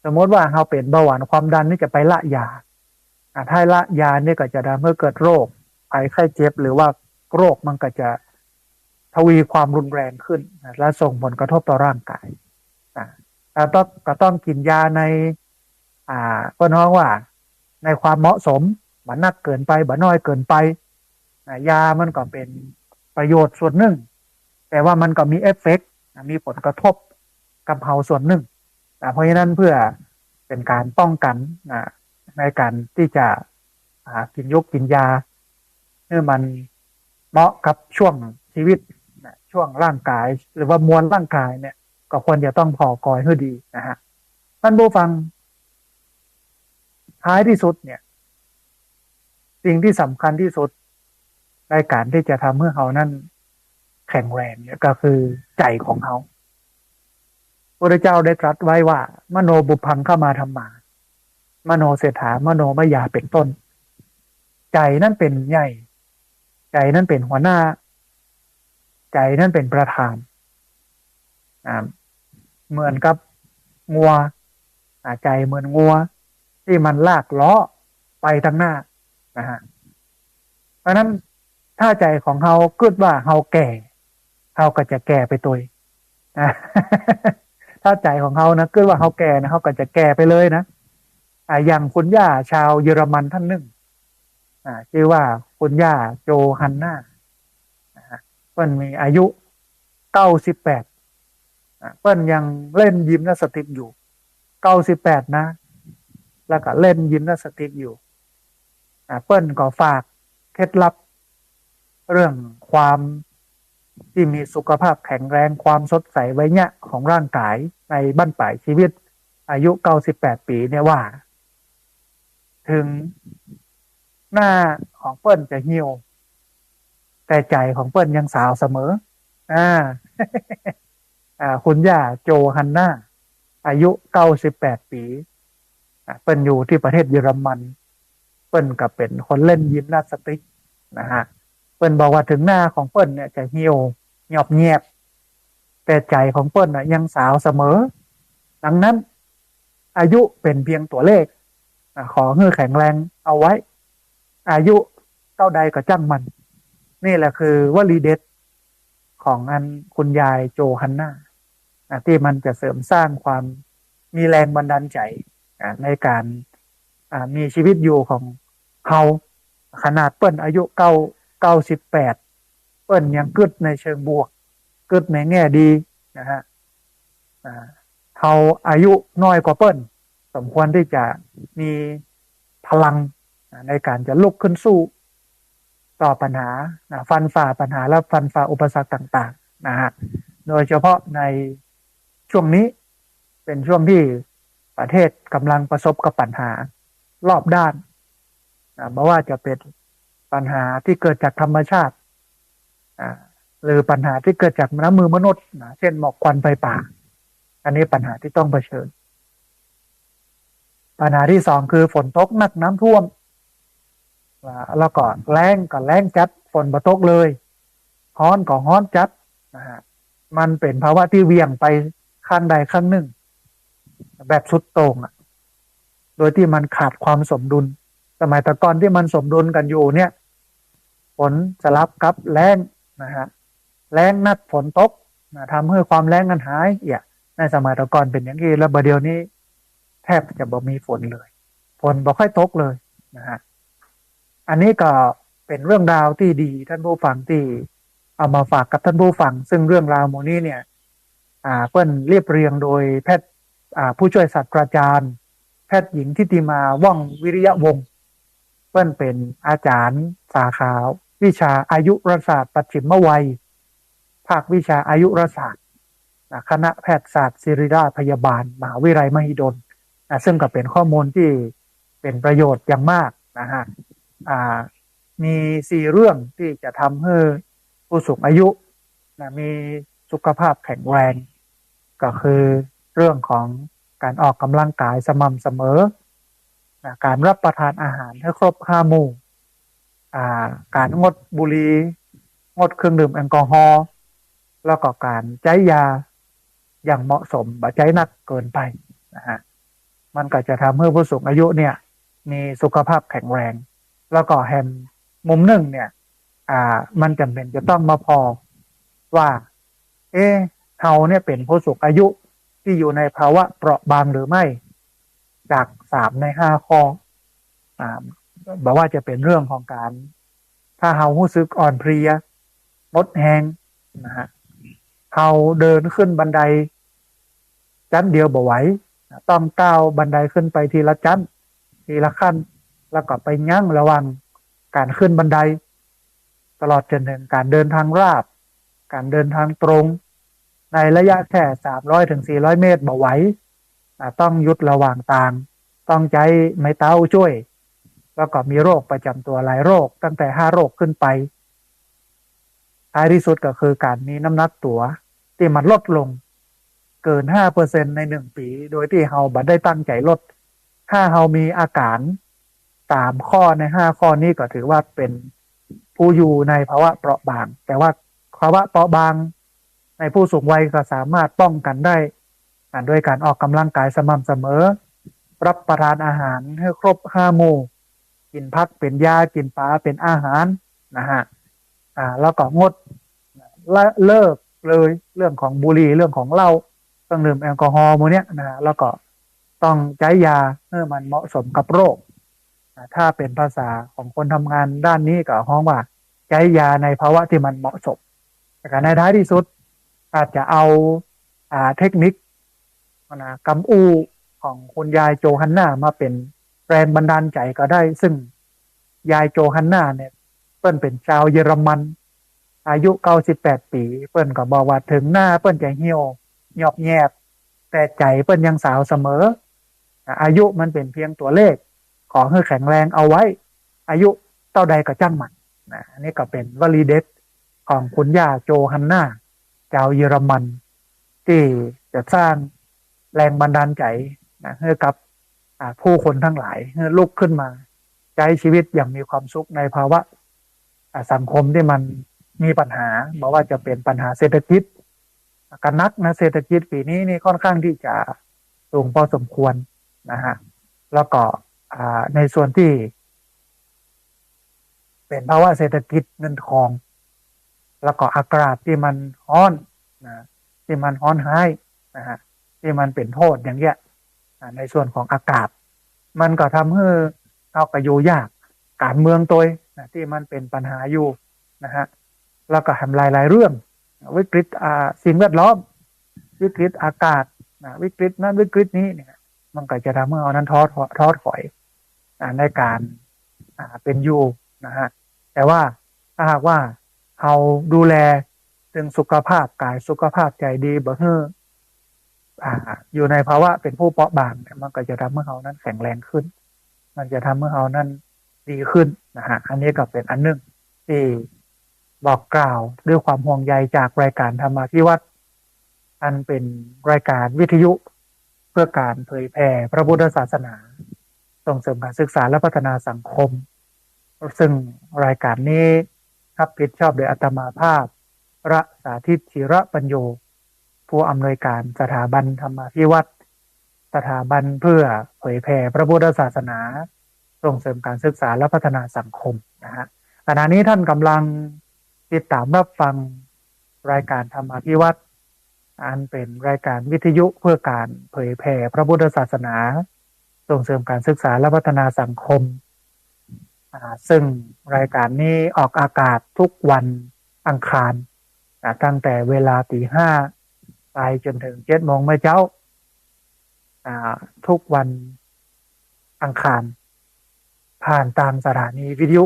S1: สมมติว่าเราเป็นเบาหวานความดันนี่จะไปละยาถ้าละยาเนี่ยก็จะทำให้เกิดโรคภัยไข้เจ็บหรือว่าโรคมันก็จะทวีความรุนแรงขึ้นและส่งผลกระทบต่อร่างกายก็ต้องกินยาในก็น้องว่าในความเหมาะสมบ่นักเกินไปบ่น้อยเกินไปยามันก็เป็นประโยชน์ส่วนหนึ่งแต่ว่ามันก็มีเอฟเฟกต์มีผลกระทบกับเฮาส่วนหนึ่งเพราะฉะนั้นเพื่อเป็นการป้องกันในการที่จะกินยาให้มันเหมาะกับช่วงชีวิตช่วงร่างกายหรือว่ามวลร่างกายเนี่ยก็ควรจะต้องพอกอยให้ดีนะฮะท่านผู้ฟังท้ายที่สุดเนี่ยสิ่งที่สำคัญที่สุดในการที่จะทำให้เขานั้นแข็งแรงเนี่ยก็คือใจของเขาพระเจ้าได้ตรัสไว้ว่ามโนบุพพังเข้ามาธรรมามโนเศรษฐามโนมยาเป็นต้นใจนั่นเป็นใหญ่ใจนั่นเป็นหัวหน้าใจนั่นเป็นประธานเหมือนกับงัวใจเหมือนงัวที่มันลากล้อไปทางหน้านะฮะเพราะนั้นถ้าใจของเขาคิดว่าเขาแก่เขาก็จะแก่ไปตัวถ้าใจของเขานะคิดว่าเขาแก่นะเขาก็จะแก่ไปเลยนะอย่างคุณย่าชาวเยอรมันท่านหนึ่งชื่อว่าคุณย่าโจฮันนาเพิ่นมีอายุ98เพิ่นยังเล่นยิมนาสติกอยู่98นะแล้วก็เล่นยิมนาสติกอยู่ เปิ้ลก็ฝากเคล็ดลับเรื่องความที่มีสุขภาพแข็งแรงความสดใสไว้เนี่ยของร่างกายในบั้นปลายชีวิตอายุ98ปีเนี่ยว่า ถึงหน้าของเปิ้ลจะเหี่ยวแต่ใจของเปิ้ลยังสาวเสมออ่า คุณย่าโจฮันนาอายุ98ปีเปิ้ลอยู่ที่ประเทศเยอรมันเปิ้ลก็เป็นคนเล่นยิมนาสติกนะฮะเปิ้ลบอกว่าถึงหน้าของเปิ้ลเนี่ยจะเหี่ยวหยอบเงียบแต่ใจของเปิ้ลน่ะยังสาวเสมอดังนั้นอายุเป็นเพียงตัวเลขขอให้แข็งแรงเอาไว้อายุเท่าใดก็จ้างมันนี่แหละคือวลีเด็ดของอันคุณยายโจฮันนาที่มันจะเสริมสร้างความมีแรงบันดาลใจในการมีชีวิตอยู่ของเฮาขนาดเปิ้ลอายุ98เปิ้ลยังกึดในเชิงบวกกึดในแง่ดีนะฮะเฮาอายุน้อยกว่าเปิ้ลสมควรที่จะมีพลังในการจะลุกขึ้นสู้ต่อปัญหาฟันฝ่าปัญหาและฟันฝ่าอุปสรรคต่างๆนะฮะโดยเฉพาะในช่วงนี้เป็นช่วงที่ประเทศกำลังประสบกับปัญหารอบด้านไม่ว่าจะเป็นปัญหาที่เกิดจากธรรมชาติหรือปัญหาที่เกิดจากน้ำมือมนุษย์เช่นหมอกควันไฟป่าอันนี้ปัญหาที่ต้องเผชิญปัญหาที่สองคือฝนตกหนักน้ำท่วมแล้วก็แล้งก็แล้งจัดฝนบ่ตกเลยฮ้อนก็ฮ้อนจัดนะฮะมันเป็นภาวะที่เวียงไปข้างใดข้างหนึ่งแบบสุดโต่งโดยที่มันขาดความสมดุลสมัยแต่ก่อนที่มันสมดุลกันอยู่เนี่ยฝนสลับกับแล้งนะฮะแล้งนัดฝนตกทำให้ความแล้งกันหายในสมัยแต่ก่อนเป็นอย่างนี้แล้วเดี๋ยวนี้แทบจะบ่มีฝนเลยฝนบ่ค่อยตกเลยนะฮะอันนี้ก็เป็นเรื่องราวที่ดีท่านผู้ฟังที่เอามาฝากกับท่านผู้ฟังซึ่งเรื่องราวโมนี้เนี่ยเปิ้ลเรียบเรียงโดยแพทย์ผู้ช่วยศาสตราจารย์แพทย์หญิงทิติมาว่องวิริยะวงศ์เปิ้ลเป็นอาจารย์สาขาวิชาอายุรศาสตร์ปัจฉิมวัยภาควิชาอายุรศาสตร์คณะแพทยศาสตร์ศิริราชพยาบาลมหาวิทยาลัยมหิดลซึ่งก็เป็นข้อมูลที่เป็นประโยชน์อย่างมากนะฮะมี4เรื่องที่จะทำให้ผู้สูงอายุมีสุขภาพแข็งแรงก็คือเรื่องของการออกกำลังกายสม่ำเสมอการรับประทานอาหารให้ครบ5หมู่การงดบุหรี่งดเครื่องดื่มแอลกอฮอล์แล้วก็การใช้ยาอย่างเหมาะสมอย่าใช้หนักเกินไปนะฮะมันก็จะทำให้ผู้สูงอายุเนี่ยมีสุขภาพแข็งแรงแล้วก็แฮมมุมหนึ่งเนี่ยมันจำเป็นจะต้องมาพอว่าเฮาเนี่ยเป็นผู้สูงอายุที่อยู่ในภาวะเปราะบางหรือไม่จาก3ใน5ข้อบอกว่าจะเป็นเรื่องของการถ้าเฮารู้สึกอ่อนเพลียหมดแรงนะฮะเฮาเดินขึ้นบันไดชั้นเดียวบ่ไหวต้องก้าวบันไดขึ้นไปทีละชั้นทีละขั้นแล้วก็ไปยั้งระวังการขึ้นบันไดตลอดจนถึงการเดินทางราบการเดินทางตรงในระยะแค่300 ถึง 400 เมตรบ่ไหวต้องหยุดระหว่างทางต้องใช้ไม้เท้าช่วยแล้วก็มีโรคประจำตัวหลายโรคตั้งแต่5โรคขึ้นไปท้ายที่สุดก็คือการมีน้ำหนักตัวที่มันลดลงเกิน 5% ใน1ปีโดยที่เฮาบ่ได้ตั้งใจลดถ้าเฮามีอาการ3ข้อใน5ข้อนี้ก็ถือว่าเป็นผู้อยู่ในภาวะเปราะบางแต่ว่าภาวะเปราะบางในผู้สูงวัยก็สามารถป้องกันได้โดยการออกกำลังกายสม่ำเสมอรับประทานอาหารให้ครบ5หมู่กินผักเป็นยากินปลาเป็นอาหารนะฮะแล้วก็งดเลิกเลยเรื่องของบุหรี่เรื่องของเหล้าเครื่องดื่มแอลกอฮอล์พวกนี้นะแล้วก็ต้องใช้ยาให้มันเหมาะสมกับโรคถ้าเป็นภาษาของคนทำงานด้านนี้ก็ฮ้องว่าใช้ยาในภาวะที่มันเหมาะสมแต่ในท้ายที่สุดอาจจะเอาเทคนิคกำอูของคุณยายโจฮันนามาเป็นแรงบันดาลใจก็ได้ซึ่ง ยายโจฮันนาเนี่ยเปิ้นเป็นชาวเยอรมันอายุ98ปีเปิ้นก็บอกว่าถึงหน้าเปิ้นจะเหี่ยวหยอบแยบแต่ใจเปิ้นยังสาวเสมออายุมันเป็นเพียงตัวเลขขอให้แข็งแรงเอาไว้อายุเท่าใดก็จ้างมันอันนี้ก็เป็นวลีเด็ดของคุณย่าโจฮันนาชาวเยอรมันที่จะสร้างแรงบันดาลใจให้กับผู้คนทั้งหลายให้ลุกขึ้นมาใช้ชีวิตอย่างมีความสุขในภาวะสังคมที่มันมีปัญหาบอกว่าจะเป็นปัญหาเศรษฐกิจกันนักนะเศรษฐกิจปีนี้นี่ค่อนข้างที่จะสูงพอสมควรนะฮะแล้วก็ในส่วนที่เป็นภาวะเศรษฐกิจเงินทองแล้วก็อากาศที่มันร้อนนะที่มันร้อนไห้นะฮะที่มันเป็นโทษอย่างเงี้ยในส่วนของอากาศมันก็ทำให้เราก็อยู่ยากการเมืองตัวนะที่มันเป็นปัญหาอยู่นะฮะแล้วก็ทำหลายๆเรื่องวิกฤตสิ่งแวดล้อมวิกฤตอากาศวิกฤตนั้นวิกฤตนี้เนี่ยมันก็จะทำให้เรานั้นท้อถอยในการเป็นอยู่นะฮะแต่ว่าถ้าหากว่าเราดูแลถึงสุขภาพกายสุขภาพใจดีบ่ฮื้ออยู่ในภาวะเป็นผู้เปราะบางมันก็จะทำให้เรานั้นแข็งแรงขึ้นมันจะทำให้เรานั้นดีขึ้นนะฮะอันนี้ก็เป็นอันหนึ่งที่บอกกล่าวด้วยความห่วงใยจากรายการธรรมาภิวัตน์อันเป็นรายการวิทยุเพื่อการเผยแผ่พระพุทธศาสนาส่งเสริมการศึกษาและพัฒนาสังคมซึ่งรายการนี้รับผิดชอบโดยอาตมาภาพระสาธิตจิระปัญโยผู้อำนวยการสถาบันธรรมาภิวัตน์สถาบันเพื่อเผยแผ่พระพุทธศาสนาส่งเสริมการศึกษาและพัฒนาสังคมนะฮะขณะนี้ท่านกำลังติดตามรับฟังรายการธรรมาภิวัตน์อันเป็นรายการวิทยุเพื่อการเผยแผ่พระพุทธศาสนาส่งเสริมการศึกษาและพัฒนาสังคมซึ่งรายการนี้ออกอากาศทุกวันอังคารตั้งแต่เวลา 5:00 ไปจนถึง 7:00 เมื่อเช้าทุกวันอังคารผ่านตามสถานีวิทยุ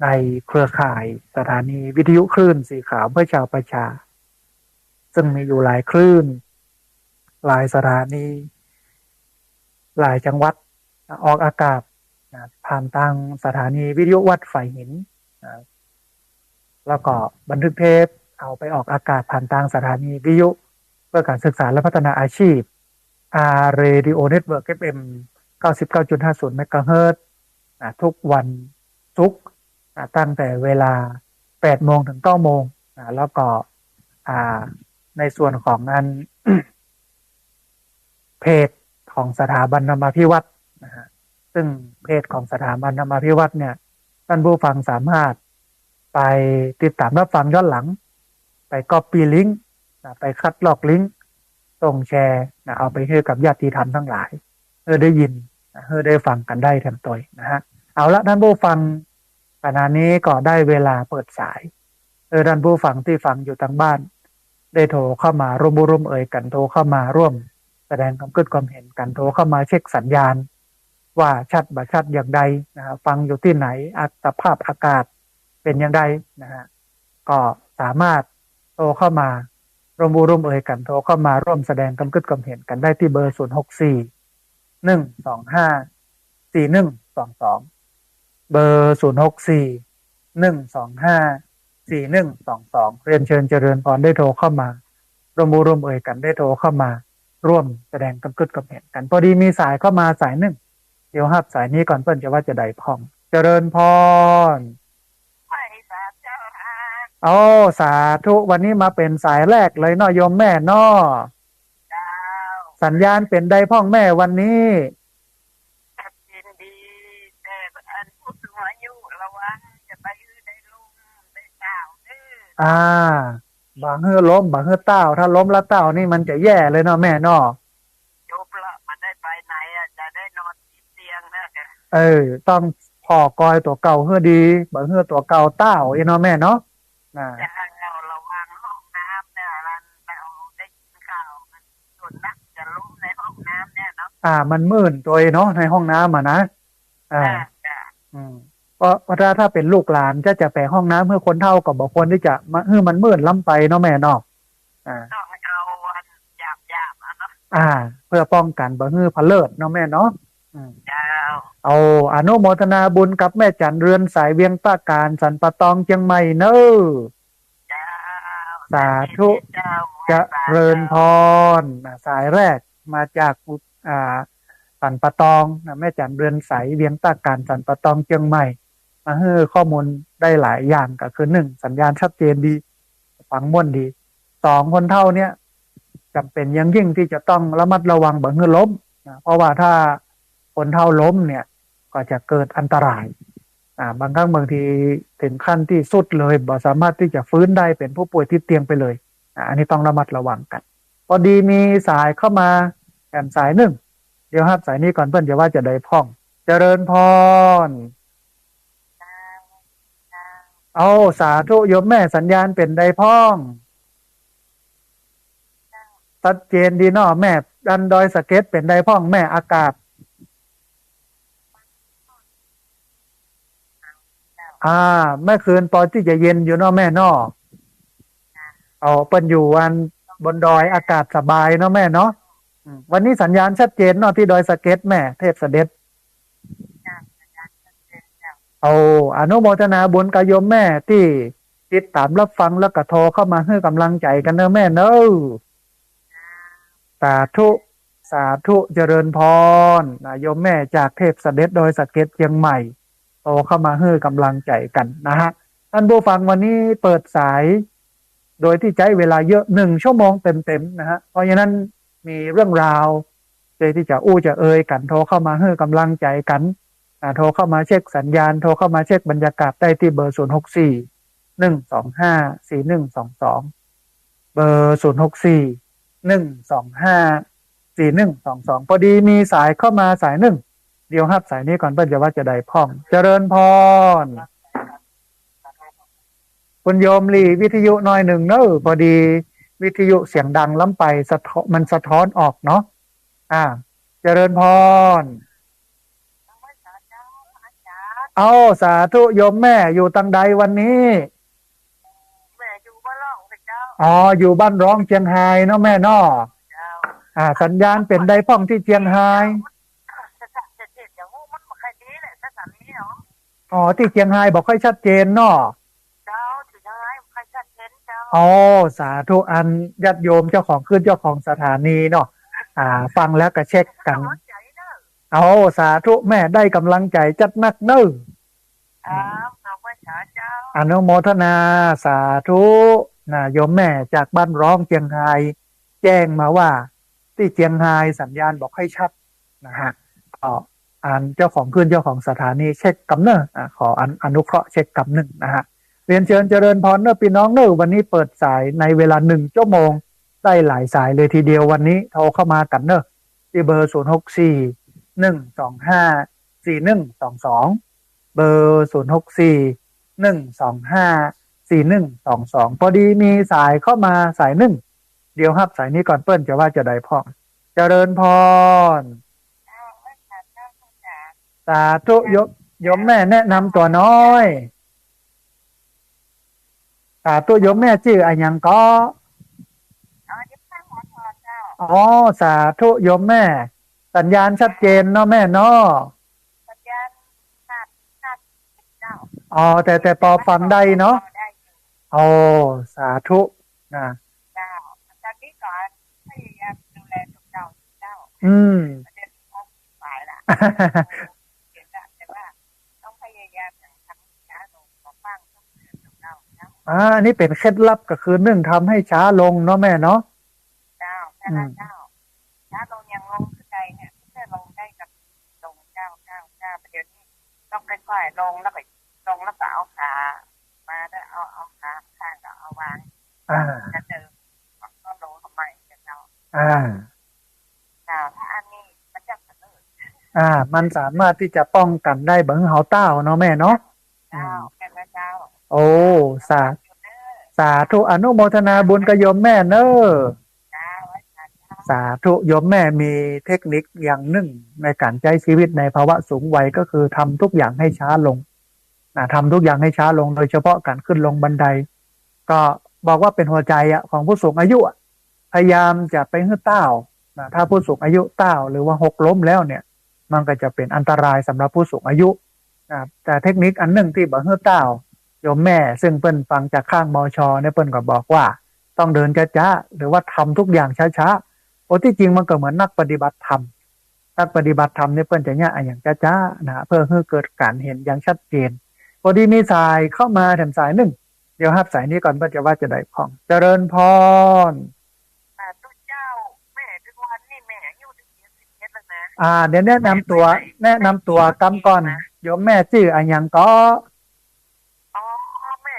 S1: ในเครือข่ายสถานีวิทยุคลื่นสีขาวเพื่อชาวประชาซึ่งมีอยู่หลายคลื่นหลายสถานีหลายจังหวัดออกอากาศผ่านทางสถานีวิทยุวัดไฝหินแล้วก็บันทึกเทปเอาไปออกอากาศผ่านทางสถานีวิทยุเพื่อการศึกษาและพัฒนาอาชีพRadio Network FM 99.50 เมกะเฮิรตซ์ทุกวันศุกร์ตั้งแต่เวลา 8 โมงถึง 9 โมงแล้วก็ในส่วนของงาน เพจของสถาบันธรรมาภิวัตน์นะฮะซึ่งเพจของสถาบันธรรมาภิวัตน์เนี่ยท่านผู้ฟังสามารถไปติดตามรับฟังย้อนหลังไปcopyลิงก์ไปคัดลอกลิงก์ส่งแชร์เอาไปให้กับญาติธรรมทั้งหลายได้ยินได้ฟังกันได้ทันตัวนะฮะเอาละท่านผู้ฟังขณะนี้ก็ได้เวลาเปิดสายท่านผู้ฟังที่ฟังอยู่ทางบ้านได้โทรเข้ามาร่วมเอ่ยกันโทรเข้ามาร่วมแสดงความคิดความเห็นกันโทรเข้ามาเช็คสัญญาณว่าชัดบ่ชัดอย่างใดนะฮะฟังอยู่ที่ไหนสภาพอากาศเป็นอย่างไรนะฮะก็สามารถโทรเข้ามาร่วมเอ่ยกันโทรเข้ามาร่วมแสดงความคิดความเห็นกันได้ที่เบอร์064 125 4122เบอร์064 125 4122เรียนเชิญเจริญพรได้โทรเข้ามาร่วมเอ่ยกันได้โทรเข้ามาร่วมแสดงความคิดความเห็นกันพอดีมีสายเข้ามาสายหนึ่งเดี๋ยวรับสายนี้ก่อนเพิ่นจะว่าจะได้พองเจริญพรโอ้สาธุวันนี้มาเป็นสายแรกเลยเนาะโยมแม่เนาะสัญญาณเป็นได้พ่องแม่วันนี้
S2: ยินดีแต่อันผู้สูงอายุระวังจะไปได้ลุงได้เต้า
S1: บางเฮือล้มบางเฮือเต้าถ้าล้มแล้วเต้านี่มันจะแย่เลยเนาะแม่เนาะ
S2: จบละมันได้ไปไหนจะได้นอนติดเตียงนะแก
S1: ต้องพอกอยตัวเก่าเฮือดีบางเฮือตัวเก่าเต้าเนาะแม่เนาะ
S2: จะเราระวังห้องน้ำเนี่ยรันไปเอาได้กินข้าวมันส่วนนักจะล้มในห้องน้ำเนี่ยเนาะ
S1: มันมืดตัวเนาะในห้องน้ำนะ เพราะถ้าเป็นลูกหลานจะไปห้องน้ำเพื่อคนเฒ่ากับบอกคนที่จะมาเพื่อมันมืดล้ำไปเนาะแม่เนาะอ่า
S2: ต้องเอาอันหยาบๆเนาะ
S1: อ่า เพื่อป้องกันบ่ฮื้อพะเลิศเนาะแม่เนาะอืม
S2: เจ้า
S1: เอาอนุโมทนาบุญกับแม่จันเรือนสายเวียงปราการสันปะตองเชียงใหม่เนอะ
S2: เจ้า
S1: สาธุ
S2: เจ้า
S1: เจริญพรสายแรกมาจากสันปะตองแม่จันเรือนสายเวียงปราการสันปะตองเชียงใหม่มาให้ข้อมูลได้หลายอย่างก็คือหนึ่งสัญญาณชัดเจนดีฟังม่วนดีสองคนเฒ่าเนี่ยจำเป็นอยังยิ่งที่จะต้องระมัดระวังบ่ให้ล้มนะเพราะว่าถ้าคนเฒ่าล้มเนี่ยก็จะเกิดอันตรายบางครั้งบางทีถึงขั้นที่สุดเลยบ่สามารถที่จะฟื้นได้เป็นผู้ป่วยติดเตียงไปเลยอันนี้ต้องระมัดระวังกันพอดีมีสายเข้ามาแอมสายหนึ่งเดี๋ยวครับสายนี้ก่อนเพื่อนจะว่าจะได้พ่องเจริญพรเอาสาธุโยมแม่สัญญาณเป็นไดพ้องชัดเจนดีเนาะแม่ดันดอยสะเก็ตเป็นไดพ้องแม่อากาศเมื่อคืนปอที่จะเย็นอยู่เนาะแม่เนาะเอาเปิ้นอยู่วันบนดอยอากาศสบายเนาะแม่เนาะวันนี้สัญญาณชัดเจนเนาะที่ดอยสะเก็ตแม่เทพเสด็จเอาอนุโมทนาบุญกับโยมแม่ที่ติดตามรับฟังแล้วก็โทรเข้ามาให้กำลังใจกันเนอะแม่เนอะสาธุสาธุเจริญพรโยมแม่จากเทพเสด็จโดยสะเก็ตเชียงใหม่โทรเข้ามาให้กำลังใจกันนะฮะท่านผู้ฟังวันนี้เปิดสายโดยที่ใช้เวลาเยอะ1 ชั่วโมงเต็มๆนะฮะเพราะฉะนั้นมีเรื่องราวเลยที่จะจะเอ่ยกันโทรเข้ามาให้กำลังใจกันโทรเข้ามาเช็คสัญญาณโทรเข้ามาเช็คบรรยากาศได้ที่เบอร์064 125 4122เบอร์064 125 4122พอดีมีสายเข้ามาสายหนึ่งเดี๋ยวครับสายนี้ก่อนเพื่อนจะว่าจะได้พ่องเจริญพรคุณโยมลีวิทยุหน่อยหนึ่งเนอะพอดีวิทยุเสียงดังล้ำไปมันสะท้อนออกเนาะเจริญพรเอาสาธุโยมแม่อยู่ตังใดวันนี้
S2: แม่อยู่บ้านร้องเจ้า
S1: อยู่บ้านร้องเชียงไฮ้เนาะแม่เนาะสัญญาณเป็นไดพ่องที่เชียงไฮ้ที่เชียงไฮ้บอกค่อยชัดเจนเนาะสาธุอันญาติโยมเจ้าของขึ้นเจ้าของสถานีเนาะฟังแล้วก็เช็คกันสาธุแม่ได้กำลังใจจัดนักเนอะอนุโมทนาสาธุโยมแม่จากบ้านร้องเชียงไฮ้แจ้งมาว่าที่เชียงไฮ้สัญญาณบอกให้ชัดนะฮะเจ้าของขึ้นเจ้าของสถานีเช็คกำเนอะขออนุเคราะห์เช็คกำหนึ่งนะฮะเรียนเชิญเจริญพรเนอะพี่น้องเนอะวันนี้เปิดสายในเวลา1 ชั่วโมงได้หลายสายเลยทีเดียววันนี้โทรเข้ามากันเนอะที่เบอร์064 125 4122เบอร์064 125 4122พอดีมีสายเข้ามาสายหนึ่งเดี๋ยวครับสายนี้ก่อนเปิ้ลจะว่าจะได้พ่อเจริญพรสาธุโยมแม่แนะนำตัวน้อยสาธุโยมแม่ชื่ออะไรยังก็สาธุโยมแม่สัญญาณชัดเจนเนาะแม่เนาะ
S2: สัญญาณชัด
S1: แต่พอฟังได้เนาะสาธุนะ
S2: ตอนนี้ก่อนพยายามดูแลทุกเจ้าประเด็นของฝ่ายละแต่ว่าต้องพยายามทำช้าลงของบ้างต้องเรียนทุกเจ้า
S1: อันนี้เป็นเคล็ดลับก็คือทำให้ช้าลงเนาะแม่เนาะ
S2: เจ้าช้าลงอย่างลงขึ้นใจเนี่ยแค่ลงได้กับลงเจ้าประเดี๋ยวนี้ต้องค่อยๆลงแล้วก็เอาขามาแล้วเอาขาข้างก็เอาวางจะเจอก็ลงทำไมเจ้าถ้าอันนี้มันจะเสนอ
S1: มันสามารถที่จะป้องกันได้เบิ่งเฮาเต้าเนาะแม่เนาะ
S2: เจ้า
S1: สาธุอนุโมทนาบุญกับโยมแม่เนอะสาธุโยมแม่มีเทคนิคอย่างหนึ่งในการใช้ชีวิตในภาวะสูงวัยก็คือทำทุกอย่างให้ช้าลง ทำทุกอย่างให้ช้าลงโดยเฉพาะการขึ้นลงบันไดก็บอกว่าเป็นหัวใจของผู้สูงอายุพยายามจะไปให้เต้าถ้าผู้สูงอายุเต้าหรือว่าหกล้มแล้วเนี่ยมันก็จะเป็นอันตรายสำหรับผู้สูงอายุแต่เทคนิคอันหนึ่งที่บอกให้เต้าโยมแม่ซึ่งเปิ้นฟังจากข้างมอชเนี่ยเปิ้นก็บอกว่าต้องเดินช้าๆหรือว่าทำทุกอย่างช้าๆโอ้ที่จริงมันก็เหมือนนักปฏิบัติธรรมนักปฏิบัติธรรมเนี่ยเปิ้นจะเนี่ยอย่างช้าๆเพื่อให้เกิดการเห็นอย่างชัดเจนพอดีมีสายเข้ามาแถมสายหนึ่งเดี๋ยวฮับสายนี้ก่อนเพื่อจะว่าจะได้ของเจริญพร
S2: ตู้เจ้าแม่ทุกวันนี่แม่อายุถึง70แล้วนะ
S1: เดี๋ยวแนะนำตัวกำก่อนโยมแม่ชื่ออันยังก็
S2: อ๋อแม่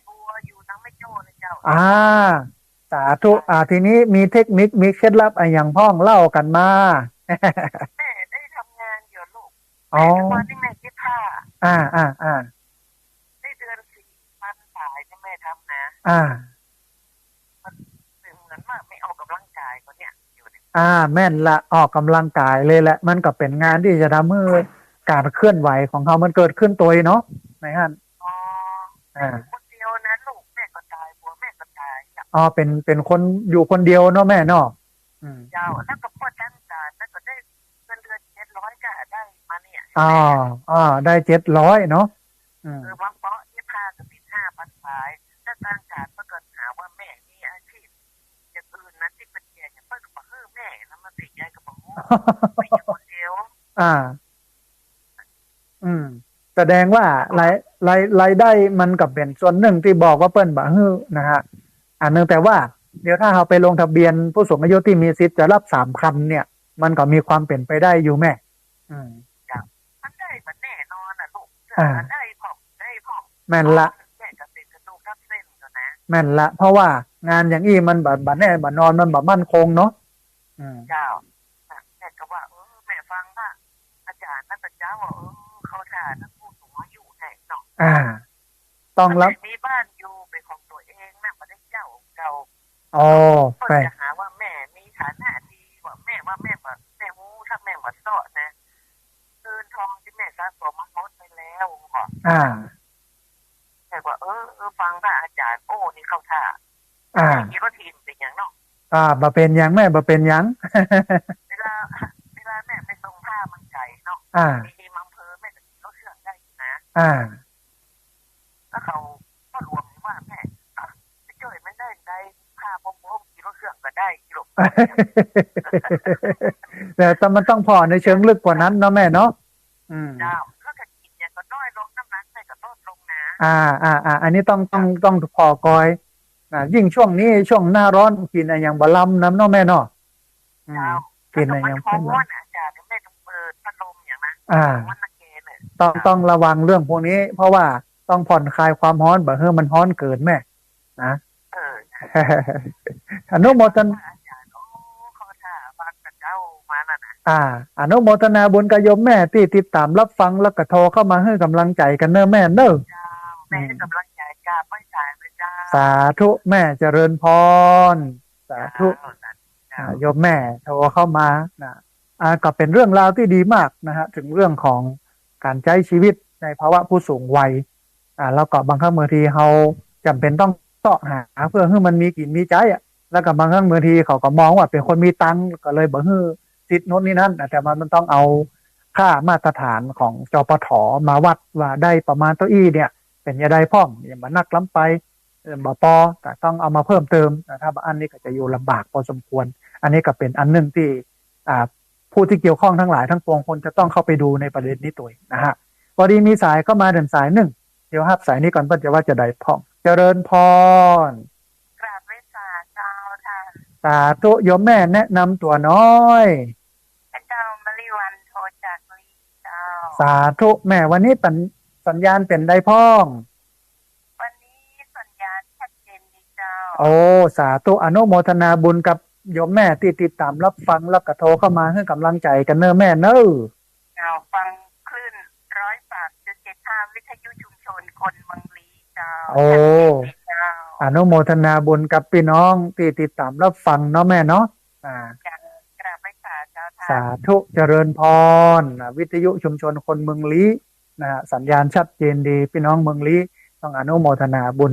S2: บัวอยู่นังไม่โจ้นะเจ้า
S1: สาธุทีนี้มีเทคนิคมีเคล็ดลับอันยังพ้องเล่ากันมา
S2: แม่ได้ทำงานอยู่ลูกแม่ทุกวันนี่แม่คิดผ้าได้เดือน4,000 สายที่แม่ทำนะมันเหมือนว่าไม่ออกกำลังกายก็เนี่ยอยู่เนี่ย
S1: แม่นละออกกำลังกายเลยแหละมันก็เป็นงานที่จะทำให้การเคลื่อนไหวของเขามันเกิดขึ้นตัวเนาะไหนฮะ
S2: คนเดียวนะลูกแม่ก็ตายผัวแม่ก็ตาย
S1: เป็นคนอยู่คนเดียวเนาะแม่เนาะ
S2: ยาวแล้วก็พ่อจ้างการแล้วก็ได้เงินเดือน700ก็ได้มาเนี่ย
S1: ได้700เนาะ
S2: บางเปาะที่พาก็ติด5,000 สายถ้าจ้างการเพื่อเกิดหาว่าแม่มีอาชีพอย่างอื่นนั้นที่เป็นเกียรอย่างเพื่อบอกแม่แล้วมาติดยายกับบอกไม่อยู่คนเดียว
S1: แสดงว่ารายได้มันกับเป็นส่วนหนึ่งที่บอกว่าเปิ้นบ่ฮื้อนะฮะอันนึงแต่ว่าเดี๋ยวถ้าเราไปลงทะเบียนผู้สูงอายุที่มีสิทธิ์จะรับ3,000เนี่ยมันก็มีความเป็นไปได้อยู่แม่
S2: มันได้มันแน่นอนลูกได้พ่อ
S1: แม่นละ
S2: แม่จะเป็นกระดูกทับเส้นอยู่นะ
S1: แม่นละเพราะว่างานอย่างอี้มันแบบแน่บันอนมันแบบมั่นคงเนาะ
S2: เจ้าแม่ก็ว่าแม่ฟังว่าอาจารย์นั่นเป็นเจ้าว่าเขาถ่ายนักผู้สูงอายุแน่เนาะ
S1: ต้องรับ
S2: มีบ้านอยู่เป็นของตัวเองแม่ไม่ได้เจ้าเก่า
S1: ไป
S2: จะหาว่าแม่มีฐานะดีว่าแม่ว่าแม่แบบแม่มูถ้าแม่ว่าโสดนะเงินทองที่แม่สะสมมาหมดไปแล้วบอกแต่ว่าฟังว่าอาจารย์นี่เข้าท่าคิดว่าทีมเป็นอย่างเนาะ
S1: บ่เป็นอย่างแม่บ่เป็นอย่าง
S2: เวลาแม่ไปส่งผ้ามันไก่เนาะมีมังเพอแม่จะกินรถเครื่องได้นะแล้วเขาก็รวมว่าแม่จะช่วยมันได้ผ้าโมกินรถเครื่องก็ได้กิโล
S1: แต่มันต้องพอในเชิงลึกกว่านั้นเนาะแม่เนาะ
S2: เจ้าแล้วก็กินอย่างก็น้อยลงน้ำหนักแม่ก็ลดลงนะ
S1: อันนี้ต้องพอกอยยิ่งช่วงนี้ช่วงหน้าร้อนกินอะไรอย่างบะลำน้ำเนาะแม่เนาะ
S2: กินอะไรอย่างเป็นร้อนอาจารย์แม่ต้องเปิดพัดลมอย่างนั้นมันนักเกเลย
S1: ต้องระวังเรื่องพวกนี้เพราะว่าต้องผ่อนคลายความร้อนบ่ให้มันร้อนเกินแม่นะอนุโมทนาอนุโมทนาบุญกับโยมแม่ที่ติดตามรับฟังแล้วก็โทรเข้ามาให้กำลังใจกันเนอะแม่เนอะ
S2: แม่ให้กำลังใจจ้าไม่สายเลยจ้า
S1: สาธุแม่เจริญพรสาธุโยมแม่โทรเข้ามาก็เป็นเรื่องราวที่ดีมากนะฮะถึงเรื่องของการใช้ชีวิตในภาวะผู้สูงวัยแล้วก็บางครั้งบางทีเราจำเป็นต้องเสาะหาเพื่อให้มันมีกินมีใจแล้วก็บางครั้งบางทีเขาก็มองว่าเป็นคนมีตังค์ก็เลยบอกให้สิทธิ์โน้นนี่นั่นแต่มันต้องเอาค่ามาตรฐานของจปทมาวัดว่าได้ประมาณตัวอี้เนี่ยเป็นยาได้พ่องอย่างมานักล้ำไปบ่ปอแต่ต้องเอามาเพิ่มเติมถ้าอันนี้ก็จะอยู่ลำบากพอสมควรอันนี้ก็เป็นอันหนึ่งที่ผู้ที่เกี่ยวข้องทั้งหลายทั้งปวงคนจะต้องเข้าไปดูในประเด็นนี้ตัวนะฮะพอดีมีสายเข้ามาเดินสายหนึ่งเดี๋ยวฮับสายนี้ก่อนเพื่อจะว่าจะได้พ่องเจริญพร
S2: กราบไว้สาเจ้าค่ะ
S1: สาธุโยมแม่แนะนำตัวน้อย
S2: เจ้ามริวันโทจากลีเจ้า
S1: สาธุแม่วันนี้เป็นสัญญาณเป็นได้พ่อง
S2: วันนี้สัญญาณชัดเจนดีเจ้า
S1: โอ้สาธุอนุโมทนาบุญกับโยมแม่ที่ติดตามรับฟังแล้วก็โทรเข้ามาให้กำลังใจกันเนอะแม่เนอะ
S2: ฟังคลื่น108.75วิทยุชุมชนคนเมืองลี้เจ้า
S1: โอ้อนุโมทนาบุญกับพี่น้องที่ติดตามรับฟังเนาะแม่เนาะสาธุเจริญพรวิทยุชุมชนคนเมืองลี้ นะฮะสัญญาณชัดเจนดีพี่น้องเมืองลี้ต้องอนุโมทนาบุญ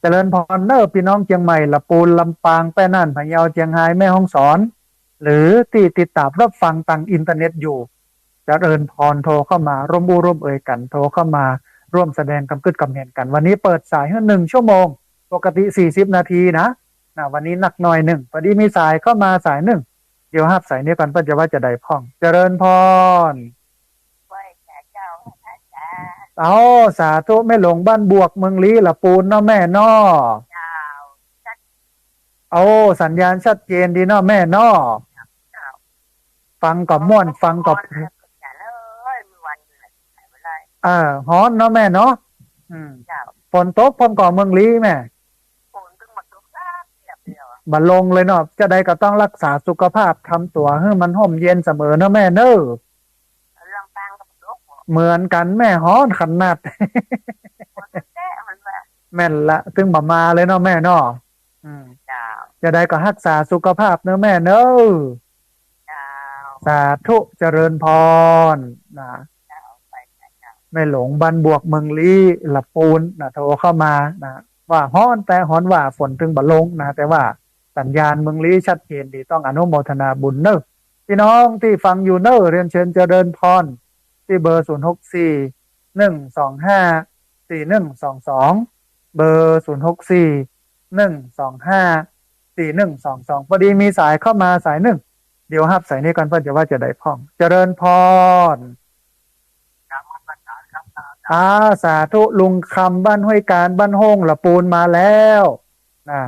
S1: เจริญพรเนอพี่น้องเชียงใหม่ละปูนลำปางแป้น่านพะเยาเชียงรายแม่ฮ่องสอนหรือที่ติดตามรับฟังทางอินเทอร์เน็ตอยู่เจริญพรโทรเข้ามาร่วมบูร่วมเอ่ยกันโทรเข้ามาร่วมแสดงคำคิดความเห็นกันวันนี้เปิดสายให้1 ชั่วโมงปกติ40 นาทีนะวันนี้หนักหน่อยหนึ่งพอดีมีสายเข้ามาสายหนึ่งเดี๋ยวหับสายนี้ก่อนเพื่อจะว่าจะได้พ่องเจริญพร
S2: ไหว้เจ้าพระจ้า
S1: เอาสาธุแม่หลงบ้านบวกเมืองลี้ละปูนเนาะแม่เนาะ
S2: เจ้าชัด
S1: เอาสัญญาณชัดเจนดีเนาะแม่เนาะ
S2: เจ้า
S1: ฟังกับม่วนฟังกับ
S2: อย่าเลยมีวันเลยหายไปเลย
S1: ฮ้อนเนาะแม่เนาะ
S2: เจ้า
S1: ฝนตกพร้อมก่อเมืองลี้แม่
S2: ฝนเพิ่งมาตกสักเดียว
S1: บัดลงเลยเนาะจะได้ก็ต้องรักษาสุขภาพทำตัวให้มันห่มเย็นเสมอเนาะแม่เน้อ
S2: ลำปางกับตก
S1: เหมือนกันแม่ฮ้อนขนาด
S2: ฝนแท้มันแบบ
S1: แม่นละตึงมาเลยเนาะแม่เนาะ
S2: เจ้า
S1: จะได้ก็รักษาสุขภาพเนาะแม่เน้อ
S2: เจ้า
S1: สาธุเจริญพรนะ
S2: เจ้าไปเจ้า
S1: แม่หลงบันบวกเมืองลี้ละปูนนะโทรเข้ามานะว่าฮ้อนแต่ฮ้อนว่าฝนถึงบ่ลงนะแต่ว่าสัญญาณเมืองลี้ชัดเจนดีต้องอนุโมทนาบุญเนอะพี่น้องที่ฟังอยู่เนอะเรียนเชิญเจริญพรที่เบอร์064 125 4122เบอร์064 125 4122พอดีมีสายเข้ามาสายหนึ่งเดี๋ยวฮับสายนี้ก่อนเพื่อจะว่าจะได้พ่องเจริญพรสาธุลุงคำบ้านห้วยการบ้านห้องละปูนมาแล้วนะ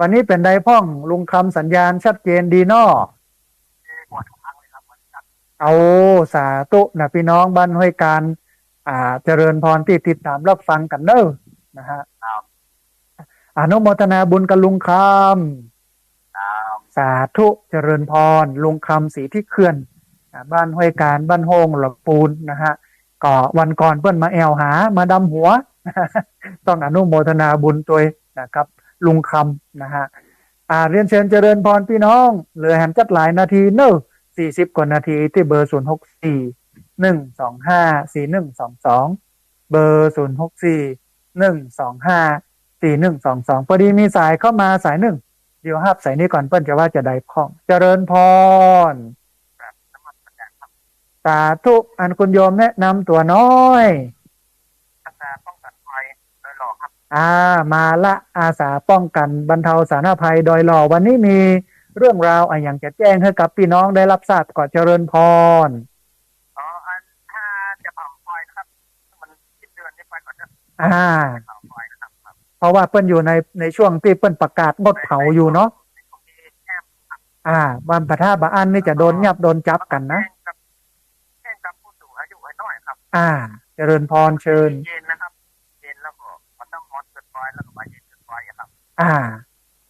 S1: วันนี้เป็นไดพ่องลุงคำสัญญาณชัดเจนดีเนาะเอาสาธุนะพี่น้องบ้านห้วยการเจริญพรที่ติดตามรับฟังกันเนอะนะฮะอนุโมทนาบุญกับลุงคำสาธุเจริญพรลุงคำสีที่เขื่อนบ้านห้วยการบ้านห้องละปูนนะฮะก็วันก่อนเพื่อนมาแอวหามาดำหัว ต้องอนุโมทนาบุญตัวนะครับลุงคำนะฮะเรียนเชิญเจริญพรพี่น้องเหลือแหมจัดหลายนาทีเนอะ40 กว่านาทีที่เบอร์064 125 4122เบอร์064 125 4122พอดีมีสายเข้ามาสายหนึ่งเดี๋ยวฮับสายนี้ก่อนเพื่อนจะว่าจะได้พ่องเจริญพรสาธุอันคุณโยมแนะนำตัวน้อยอาสาป้องกันภัยโดยหล่อครับมาละอาสาป้องกันบรรเทาสาธารณภัยโดยหล่อวันนี้มีเรื่องราวอย่างจะแจ้งให้กับพี่น้องได้รับทราบก่อนเจริญพรถ้าจะเผาไฟครับมันสิ้นเดือนนี้ไปก่อนนะเพราะว่าเปิ้นอยู่ในช่วงที่เปิ้นประกาศงดเผาอยู่เนาะวันพระธาตุบาอันนี่จะโดนยับโดนจับกันนะเจริญพรเชิญเย็นนะครับเย็นแล้วก็มันต้องร้อนเกินไปแล้วก็มาเย็นเกินไปครับ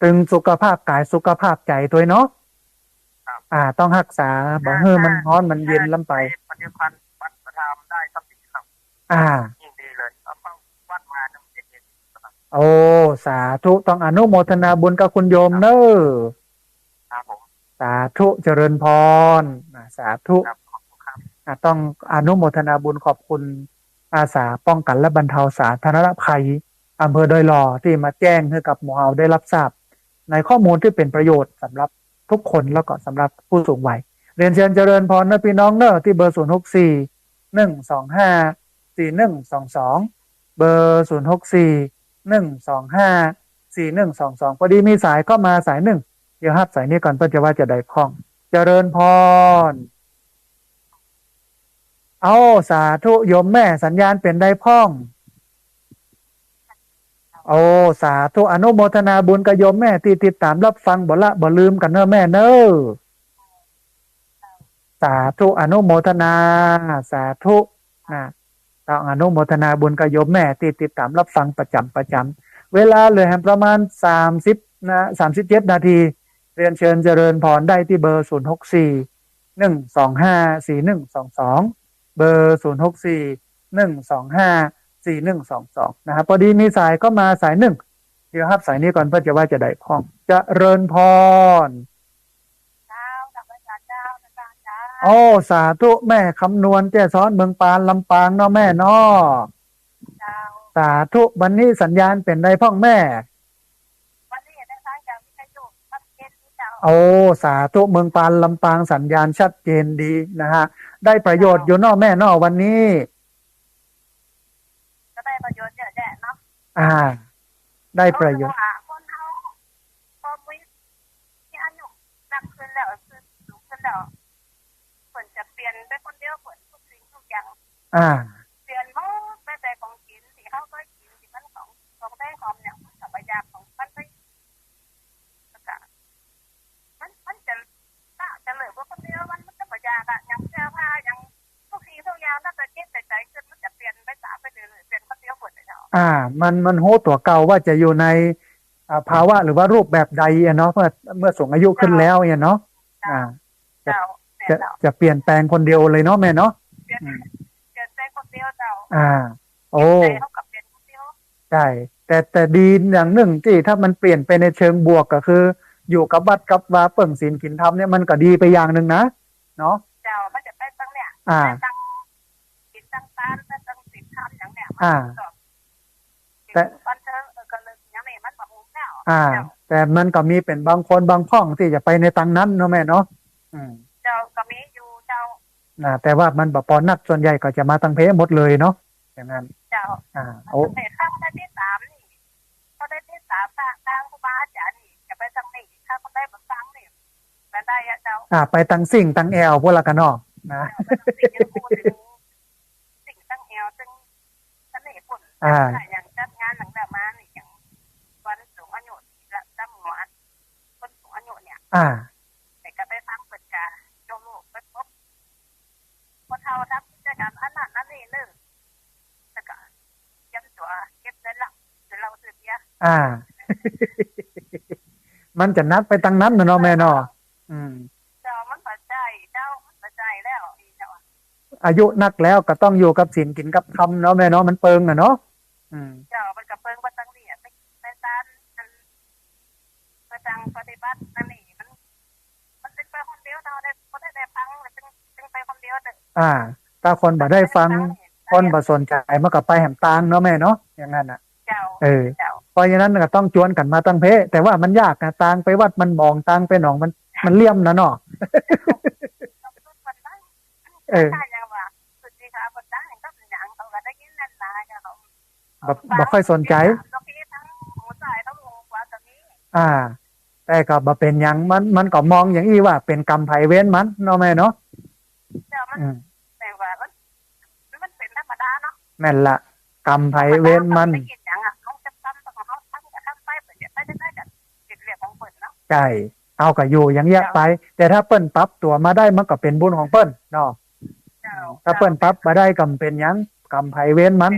S1: ตึงสุขภาพกายสุขภาพใจตัวเนาะต้องรักษาบ่ให้มันร้อนมันเย็นล้ำไปปฏิพันธ์วัดประธามได้สักทีครับยิ่งดีเลยเอาวัดมาน้ำเย็นๆโอ้สาธุต้องอนุโมทนาบุญกับคุณโยมเนอะครับผมสาธุเจริญพรสาธุต้องอนุโมทนาบุญขอบคุณอาสาป้องกันและบรรเทาสาธารณภัยอำเภอดอยหล่อที่มาแจ้งให้กับหมู่เฮาได้รับทราบในข้อมูลที่เป็นประโยชน์สำหรับทุกคนแล้วก็สำหรับผู้สูงวัยเรียนเชิญเจริญพรนะพี่น้องเนอะที่เบอร์064 125 4122เบอร์064 125 4122พอดีมีสายเข้ามาสายหนึ่งเดี๋ยวฮับสายนี้ก่อนเพื่อจะว่าจะได้คล่องเจริญพรเอาสาธุโยมแม่สัญญาณเป็นได้พ่องโอ้สาธุอนุโมทนาบุญกับโยมแม่ที่ติดตามรับฟังบ่ละบ่ลืมกันเนอะแม่เนอะสาธุอนุโมทนาสาธุต้องอนุโมทนาบุญกับโยมแม่ที่ติดตามรับฟังประจำเวลาเหลือประมาณ37 นาทีเรียนเชิญเจริญพรได้ที่เบอร์064 125 4122เบอร์064 125 4122นะครับพอดีมีสายเข้ามาสายหนึ่งเดี๋ยวรับสายนี้ก่อนเพื่อจะว่าจะได้พ่องเจริญพร โอ้สาธุแม่คำนวณแจ้ซ้อนเมืองปานลำปางเนาะแม่เนาะ
S2: เจ้า
S1: สาธุวันนี้สัญญาณเป็นไดพ่องแม่
S2: วันนี้ได้สร้างจากวิทยุชัดเจนที่เจ้า
S1: โอ้สาธุเมืองปานลำปางสัญญาณชัดเจนดีนะฮะได้ประโยชน์อยู่เนอแม่เนอวันนี้
S2: ก็ได้ประโยชน์เยอะแยะเนาะ
S1: ได้ประโยชน์
S2: คนเขาพอมีที่อายุนักขึ้นแล้วคือสูงขึ้นแล้วผลจะเปลี่ยนไปคนเดียวผลทุกสิ่งทุกอย่าง
S1: อ่า
S2: เปลี่ยนหมดแม้แต่ของกินที่เขาก็กินที่มันของได้หอมเนี่ยมันกับประหยัดของมันไปแล้วก็มันจะเหลือพวกคนเดียวมันจะประหยัดอะอย่างเสื้อผ้าอย่างทุกสิ่งทุกอย่างถ้าเกิดเก็บใจขึ้นมันจะเปลี่ยนไปสามไปเลยเปลี่ยนคนเดียวหมดเลยเนาะ
S1: มันโหตัวเก่าว่าจะอยู่ในภาวะหรือว่ารูปแบบใดอะเนาะเมื่อสูงอายุขึ้นแล้วเนี่ยเนาะจะเปลี่ยนแปลงคนเดียวเลยเนาะแม่เนาะ
S2: เปลี่ยนใจคนเดียวเจ้า
S1: โอ้
S2: ใจเขากับเปลี่ยนคนเดียว
S1: ใช่แต่ดีอย่างหนึ่งที่ถ้ามันเปลี่ยนไปในเชิงบวกก็คือ อยู่กับวัดกับวาเปิ่งศีลกินธรรมเนี่ยมันก็ดีไปอย่างหนึ่งนะเนาะ
S2: เจ้ามันจะไปตั้งเนี่ยตั้งกินตั้งตานตั้งศีลธรรมอย่างเนี่ยแต่บันเทิงก็เลยอย่างนี้มันแบบมุ้งแล้ว
S1: แต่มันก็มีเป็นบางคนบางข้องที่จะไปในทางนั้นเนาะแม่เนาะ
S2: เจ้าก็มีอยู่เจ้า
S1: แต่ว่ามันแบบปอนักส่วนใหญ่ก็จะมาทางเพหมดเลยเนาะอย่างนั้น
S2: เจ้า
S1: โอ้
S2: ข้าได้ที่สามนี่เขาได้ที่สามทางครูบาอาจารย์นี่จะไปทางนี้ถ้าเขาได้แบบฟังนี่ไปได้อะเจ้า
S1: ไปทางสิ่งทางแอลพวกละกันเนาะนะ
S2: สิ่งตั้งแอลซึ่งเสน่ห์ผลอย่างจัดงานหลังจากมานี่อย่างวันสูงอายุและจำหัวคนสูงอายุเนี่ยแต่ก็ไปฟังเปิดกาโยมลูกไปพบคนเฒ่าทับกิจกรรมอันนั้นนั่นนี่นึงแล้วก็ยันตัวเก็บเงินละเดี๋ยวเราซื้อเบียร์
S1: มันจะนัดไปทางนั้นเนาะแม่เนาะ
S2: เจ้ามันปัจจัยแล้วเจ้า
S1: อายุนักแล้วก็ต้องอยู่กับศีลกินกับธรรมเนาะแม่เนาะมันเปิงเนาะ
S2: เจ้ามันกับเปิงมาตั้งนี่ไปตานประจังปฏิบัตินั่นนี่มันเป็นไปคนเดียวเราได้คนได้ฟังเลยเป็นไปคนเดียวเด้อ
S1: ถ้าคนบ่ได้ฟังคนบ่สนใจมันก็ไปแหมตางเนาะแม่เนาะอย่างนั้น
S2: เจ้า
S1: เพราะฉะนั้นก็ต้องจวนกันมาตั้งเพแต่ว่ามันยากนะตางไปวัดมันมองตางไปหนองมันเลี่ยมนะเนาะบ่ค่อยสนใจแต่ก็บ่เป็นหยังมันก็มองอย่างอี้ว่าเป็นกรรมไผเว้นมันเนาะแม่เนาะ
S2: แต่ว่ามันเป็นธรรมดาเนาะ
S1: แม่นละกรรมไผเว้นมันใช่เอาก็อยู่อย่างเงี้ยไปแต่ถ้าเปิ้นปรับตัวมาได้มันก็เป็นบุญของเปิ้นเนาะถ้าเปิ้นปรับมาได้ก็เป็นหยังกรรมไผเว้นมัน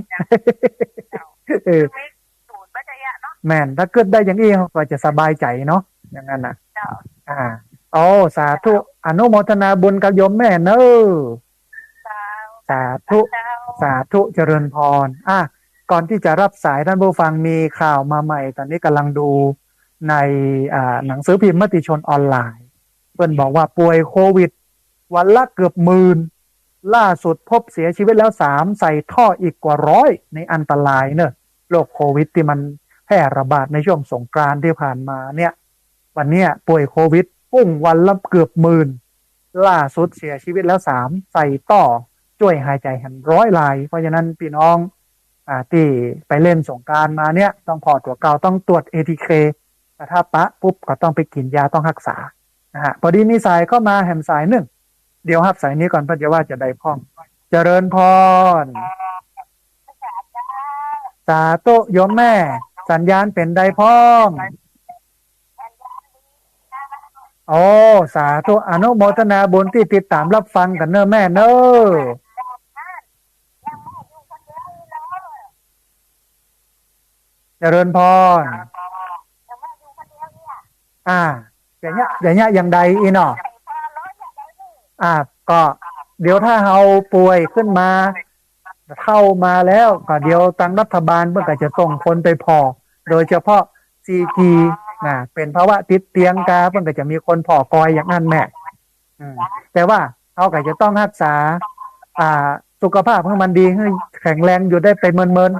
S1: แม่นถ้าเกิดได้อย่างนี้ก็จะสบายใจเนาะอย่างนั้นน่ะสาธุอนุโมทนาบุญกับโยมแม่เนอะสาธุเจริญพรก่อนที่จะรับสายท่านผู้ฟังมีข่าวมาใหม่ตอนนี้กำลังดูในหนังสือพิมพ์มติชนออนไลน์เพิ่นบอกว่าป่วยโควิดวันละเกือบหมื่นล่าสุดพบเสียชีวิตแล้ว3ใส่ท่ออีกกว่า100ในอันตรายเนอะโรคโควิดที่มันแพร่ระบาดในช่วงสงกรานต์ที่ผ่านมาเนี่ยวันนี้ป่วยโควิดพุ่งวันละเกือบหมื่นล่าสุดเสียชีวิตแล้ว3ใส่ต่อช่วยหายใจหัน100 รายเพราะฉะนั้นพี่น้องที่ไปเล่นสงกรานต์มาเนี่ยต้องพอตัวเก่าต้องตรวจ ATK ถ้าปะปุ๊บก็ต้องไปกินยาต้องรักษาพอดีมีสายเข้ามาแหมสายหนึ่งเดี๋ยวรับสายนี้ก่อนเพื่อจะว่าจะได้พ้องเจริญพรสาธุโยมแม่สัญญาณเป็นได้พ้องโอ้สาธุอนุโมทนาบุญที่ติดตามรับฟังกันเนอะแม่เนอะเจริญพรอย่างเงี้ยอย่างใดอีเนาะก็เดี๋ยวถ้าเราป่วยขึ้นมาเข้ามาแล้วก็เดี๋ยวทางรัฐบาลเมื่อก็จะส่งคนไปพอโดยเฉพาะ CG เป็นภาวะติดเตียงกาเพิ่นก็จะมีคนพอกอยอย่างนั้นแม่แต่ว่า เขาก็จะต้องรักษาสุขภาพให้มันดีให้แข็งแรงอยู่ได้ไปเมิน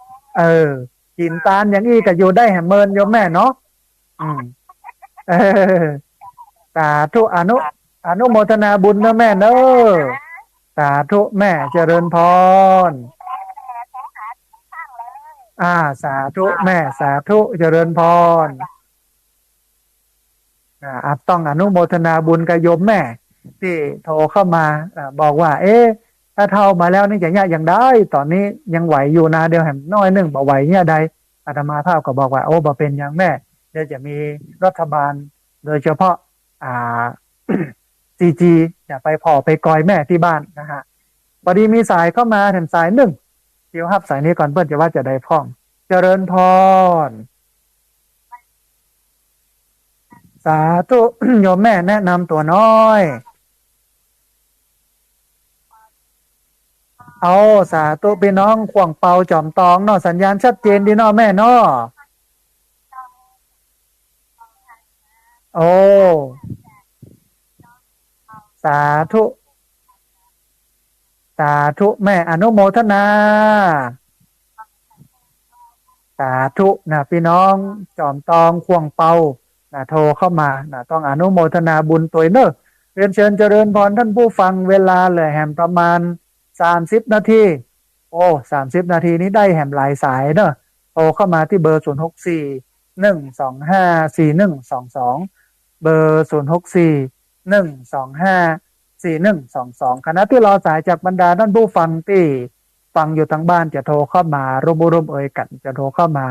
S1: ๆกินตาลอย่างนี้ก็อยู่ได้แหมเมินโยมแม่เนาะอืมเออสาธุอนุโมทนาบุญนะแม่เนอะสาธุแม่เจริญพรสาธุแม่สาธุเจริญพรต้องอนุโมทนาบุญกับโยมแม่ที่โทรเข้ามาบอกว่าถ้าเท่ามาแล้วนี่จะยากอย่างได้ตอนนี้ยังไหวอยู่นะเดี๋ยวแหมน้อยหนึ่งบ่ไหวเนี่ยใดอาตมาภาพก็บอกว่าโอ้บ่เป็นอย่างแม่เดี๋ยวจะมีรัฐบาลโดยเฉพาะCG จะไปพอไปกอยแม่ที่บ้านนะฮะพอดีมีสายเข้ามาแถมสายหนึ่งเดี๋ยวรับสายนี้ก่อนเพื่อนจะว่าจะได้พ้องเจริญพรสาธุ โยมแม่แนะนำตัวน้อยเอาสาธุพี่น้องขวางเปาจอมตองเนาะสัญญาณชัดเจนดีเนาะแม่เนาะโอ้สาธุสาธุแม่อนุโมทนาสาธุนะพี่น้องจอมตองควงเปาโทรเข้ามาต้องอนุโมทนาบุญตัวเนอะเรียนเชิญเจริญพรท่านผู้ฟังเวลาเลยแหมประมาณ30 นาทีโอ้30 นาทีนี้ได้แหมหลายสายเนอะโทรเข้ามาที่เบอร์0641254122เบอร์0641254122ขณะที่รอสายจากบรรดาท่านผู้ฟังที่ฟังอยู่ทางบ้านจะโทรเข้ามาร่วมเอ่ยกันจะโทรเข้ามา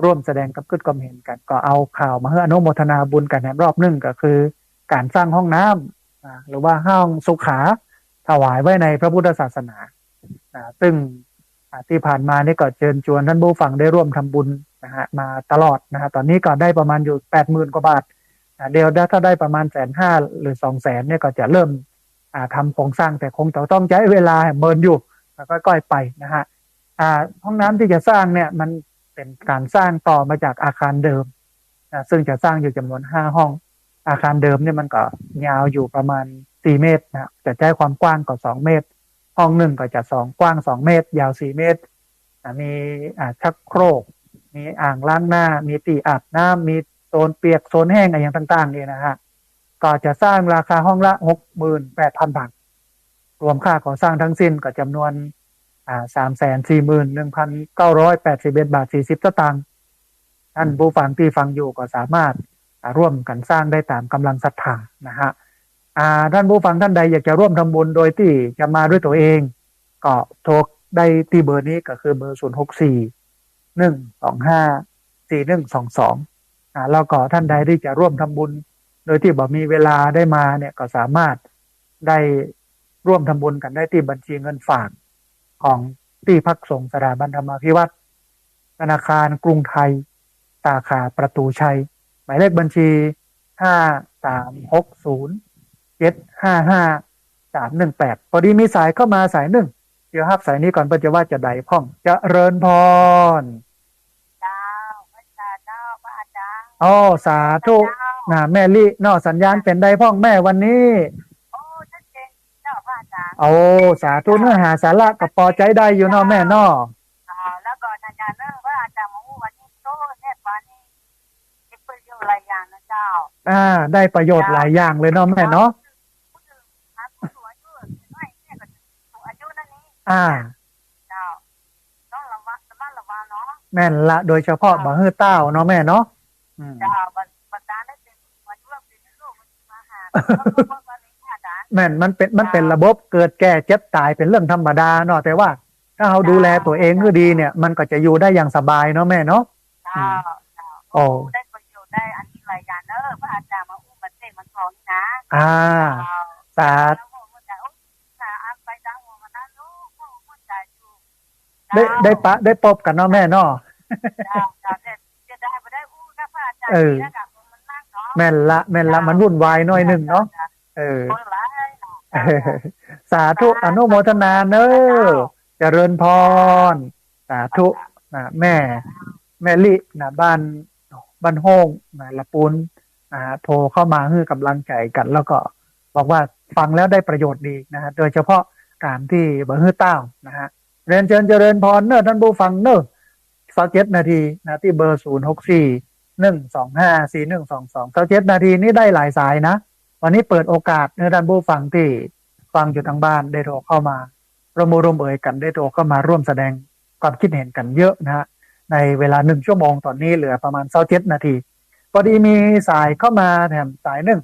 S1: ร่วมแสดงกับความเห็นกันก็เอาข่าวมาให้อนุโมทนาบุญกันแหมรอบหนึ่งก็คือการสร้างห้องน้ำหรือว่าห้องสุขาถวายไว้ในพระพุทธศาสนาซึ่งที่ผ่านมานี่ก็เชิญชวนท่านผู้ฟังได้ร่วมทำบุญนะฮะมาตลอดนะฮะตอนนี้ก็ได้ประมาณอยู่80,000 กว่าบาทเดี๋ยวถ้าได้ประมาณ150,000 หรือ 200,000เนี่ยก็จะเริ่มทำโครงสร้างแต่คงต้องใช้เวลาเมินอยู่แล้วก็ก้อยไปนะฮะห้องน้ำที่จะสร้างเนี่ยมันเป็นการสร้างต่อมาจากอาคารเดิมซึ่งจะสร้างอยู่จำนวน5 ห้องอาคารเดิมเนี่ยมันก็ยาวอยู่ประมาณ4 เมตรนะจะใช้ความกว้างก็2 เมตรห้องหนึ่งก็จะกว้าง2 เมตรยาว4 เมตรมีชักโครกมีอ่างล้างหน้ามีตีอาบน้ำมีโซนเปียกโซนแห้งอะไรอย่างต่างๆเนี่ยนะฮะก็จะสร้างราคาห้องละ 68,000 บาทรวมค่าก่อสร้างทั้งสิ้นก็จำนวน341,981 บาท 40 สตางค์ท่านผู้ฟังที่ฟังอยู่ก็สามารถร่วมกันสร้างได้ตามกำลังศรัทธานะฮะท่านผู้ฟังท่านใดอยากจะร่วมทำบุญโดยที่จะมาด้วยตัวเองก็โทรได้ที่เบอร์นี้ก็คือเบอร์0641254122แล้วก็ท่านใดที่จะร่วมทำบุญโดยที่บ่มีเวลาได้มาเนี่ยก็สามารถได้ร่วมทำบุญกันได้ที่บัญชีเงินฝากของที่พักสงฆ์สถาบันธรรมาภิวัตรธนาคารกรุงไทยสาขาประตูชัยหมายเลขบัญชี5360755318พอดีมีสายเข้ามาสายหนึ่งเดี๋ยวรับสายนี้ก่อนเพื่อจะว่าจะได้พ้องเจริญพร
S2: เจ้าพระเจ้าพระอาจารย์
S1: อ๋อสาธุแม่ลี่นอสัญญาณเป็นได้พ้องแม่วันนี้
S2: ชัดเจนเจ้าพระอาจารย์
S1: สาธุเนื้อหาสาระกับพอใจได้อยู่เนาะแม่เนาะ
S2: แล้วก็อาจารย์เรื่องว่าอาจารย์มาวันนี้โตแน่ปานนี้ได้ประโยชน์หลายอย่างนะเจ้า
S1: ได้ประโยชน์หลายอย่างเลยเนาะแม่เนาะ
S2: ผู้สูงอายุน้อยแม่ก็สูงอายุนั่นนี่เจ้าต้องระวังเนาะ
S1: แม่นละโดยเฉพาะบ่ฮื้อเต้าเนาะแม่เนาะ
S2: เจ้าบัดดาได้เป็นวันที่ว่าเป็นลูกมันมาหา
S1: แม่นมันเป็นระบบเกิดแก่เจ็บตายเป็นเรื่องธรรมดาเนาะแต่ว่าถ้าเราดูแลตัวเองก็ดีเนี่ยมันก็จะอยู่ได้อย่างสบายเนาะแม่เนาะ
S2: ได้ประโยชน์ได้อันนี้หลายอย่างเนอะพระอาจารย์มาอุ้มมาเต้นมาสอนนะ
S1: สาธุได้ปบกันเนาะแม่เนาะแม่นละมันวุ่นวายหน่อยหนึ่งเนาะสาธุอนุโมทนาเนอะเจริญพรสาธุแม่ลิบ้านโฮงละปูนโทรเข้ามาให้กำลังใจกันแล้วก็ บอกว่าฟังแล้วได้ประโยชน์ดีนะฮะโดยเฉพาะการที่เบอร์ฮื้อเต้านะฮะเรียนเชิญเจริญพรเนอะท่านผู้ฟังเนอะสัก7 นาทีนะที่เบอร์0641254122สัก7 นาทีนี้ได้หลายสายนะวันนี้เปิดโอกาสให้ท่านผู้ฟังที่ฟังอยู่ทางบ้านได้โทรเข้ามาร่วมมือร่วมเอ่ยกันได้โทรเข้ามาร่วมแสดงความคิดเห็นกันเยอะนะฮะในเวลา1 ชั่วโมงตอนนี้เหลือประมาณ27 นาทีพอดีมีสายเข้ามาแถมสายหนึ่ง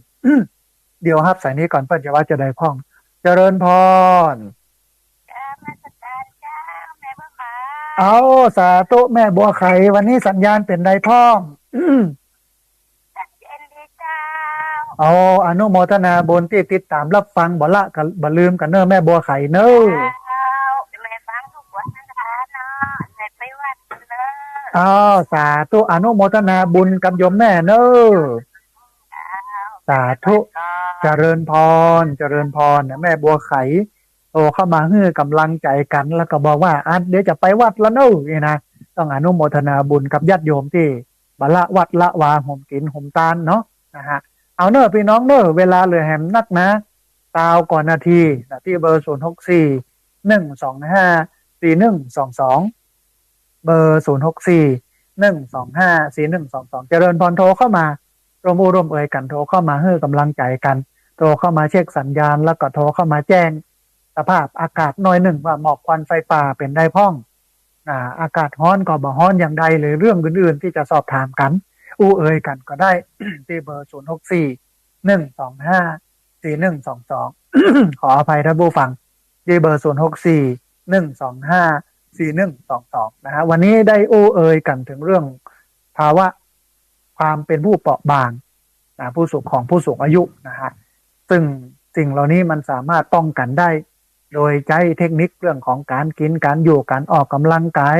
S1: เดี๋ยวครับสายนี้ก่อนเพื่อนจะว่าจะได้พ้องเจริญพร
S2: จ้ามาสการจ้าแม่บ้าค่ะ
S1: เอาสาธุแม่บัวไข่วันนี้สัญญาณเป็นไดพ้อง
S2: จัดเย็นดีเจ้า
S1: เอาอนุโมทนาบุญที่ติดตามรับฟังบ่ละกันบ่ลืมกันเนอะแม่บัวไข่เนอะ
S2: เจ้าแม่ฟังทุกวันนะคะเนาะในไปวัดเนอะ
S1: เอาสาธุอนุโมทนาบุญกับโยมแม่เนอะ
S2: เจ้า
S1: สาธุเจริญพรเจริญพรนะแม่บัวไข่โตเข้ามาให้กำลังใจกันแล้วก็บอกว่าเดี๋ยวจะไปวัดแล้วเนอะนี่นะต้องอนุโมทนาบุญกับญาติโยมที่บ่ละวัดละวาห่มกินห่มตานเนาะนะฮะเอาเนอะพี่น้องเนอะเวลาเหลือแหมนักนะตาวก่อนนาทีนะที่เบอร์0641254122เบอร์0641254122เจริญพรโทรเข้ามาร่วมร่วมเอ่ยกันโทรเข้ามาให้กำลังใจกันโทรเข้ามาเช็คสัญญาณแล้วก็โทรเข้ามาแจ้งสภาพอากาศหน่อยหนึ่งว่าหมอกควันไฟป่าเป็นได้พ้องอากาศร้อนก็บ่ร้อนอย่างใดหรือเรื่องอื่นๆที่จะสอบถามกันเอ่ยกันก็ได้ ที่เบอร์0641254122 ขออภัยท่านผู้ฟังที่เบอร์0641254122นะฮะวันนี้ได้เอ่ยกันถึงเรื่องภาวะความเป็นผู้เปราะบางผู้สูงอายุนะฮะซึ่งสิ่งเหล่านี้มันสามารถป้องกันได้โดยใช้เทคนิคเรื่องของการกินการอยู่การออกกำลังกาย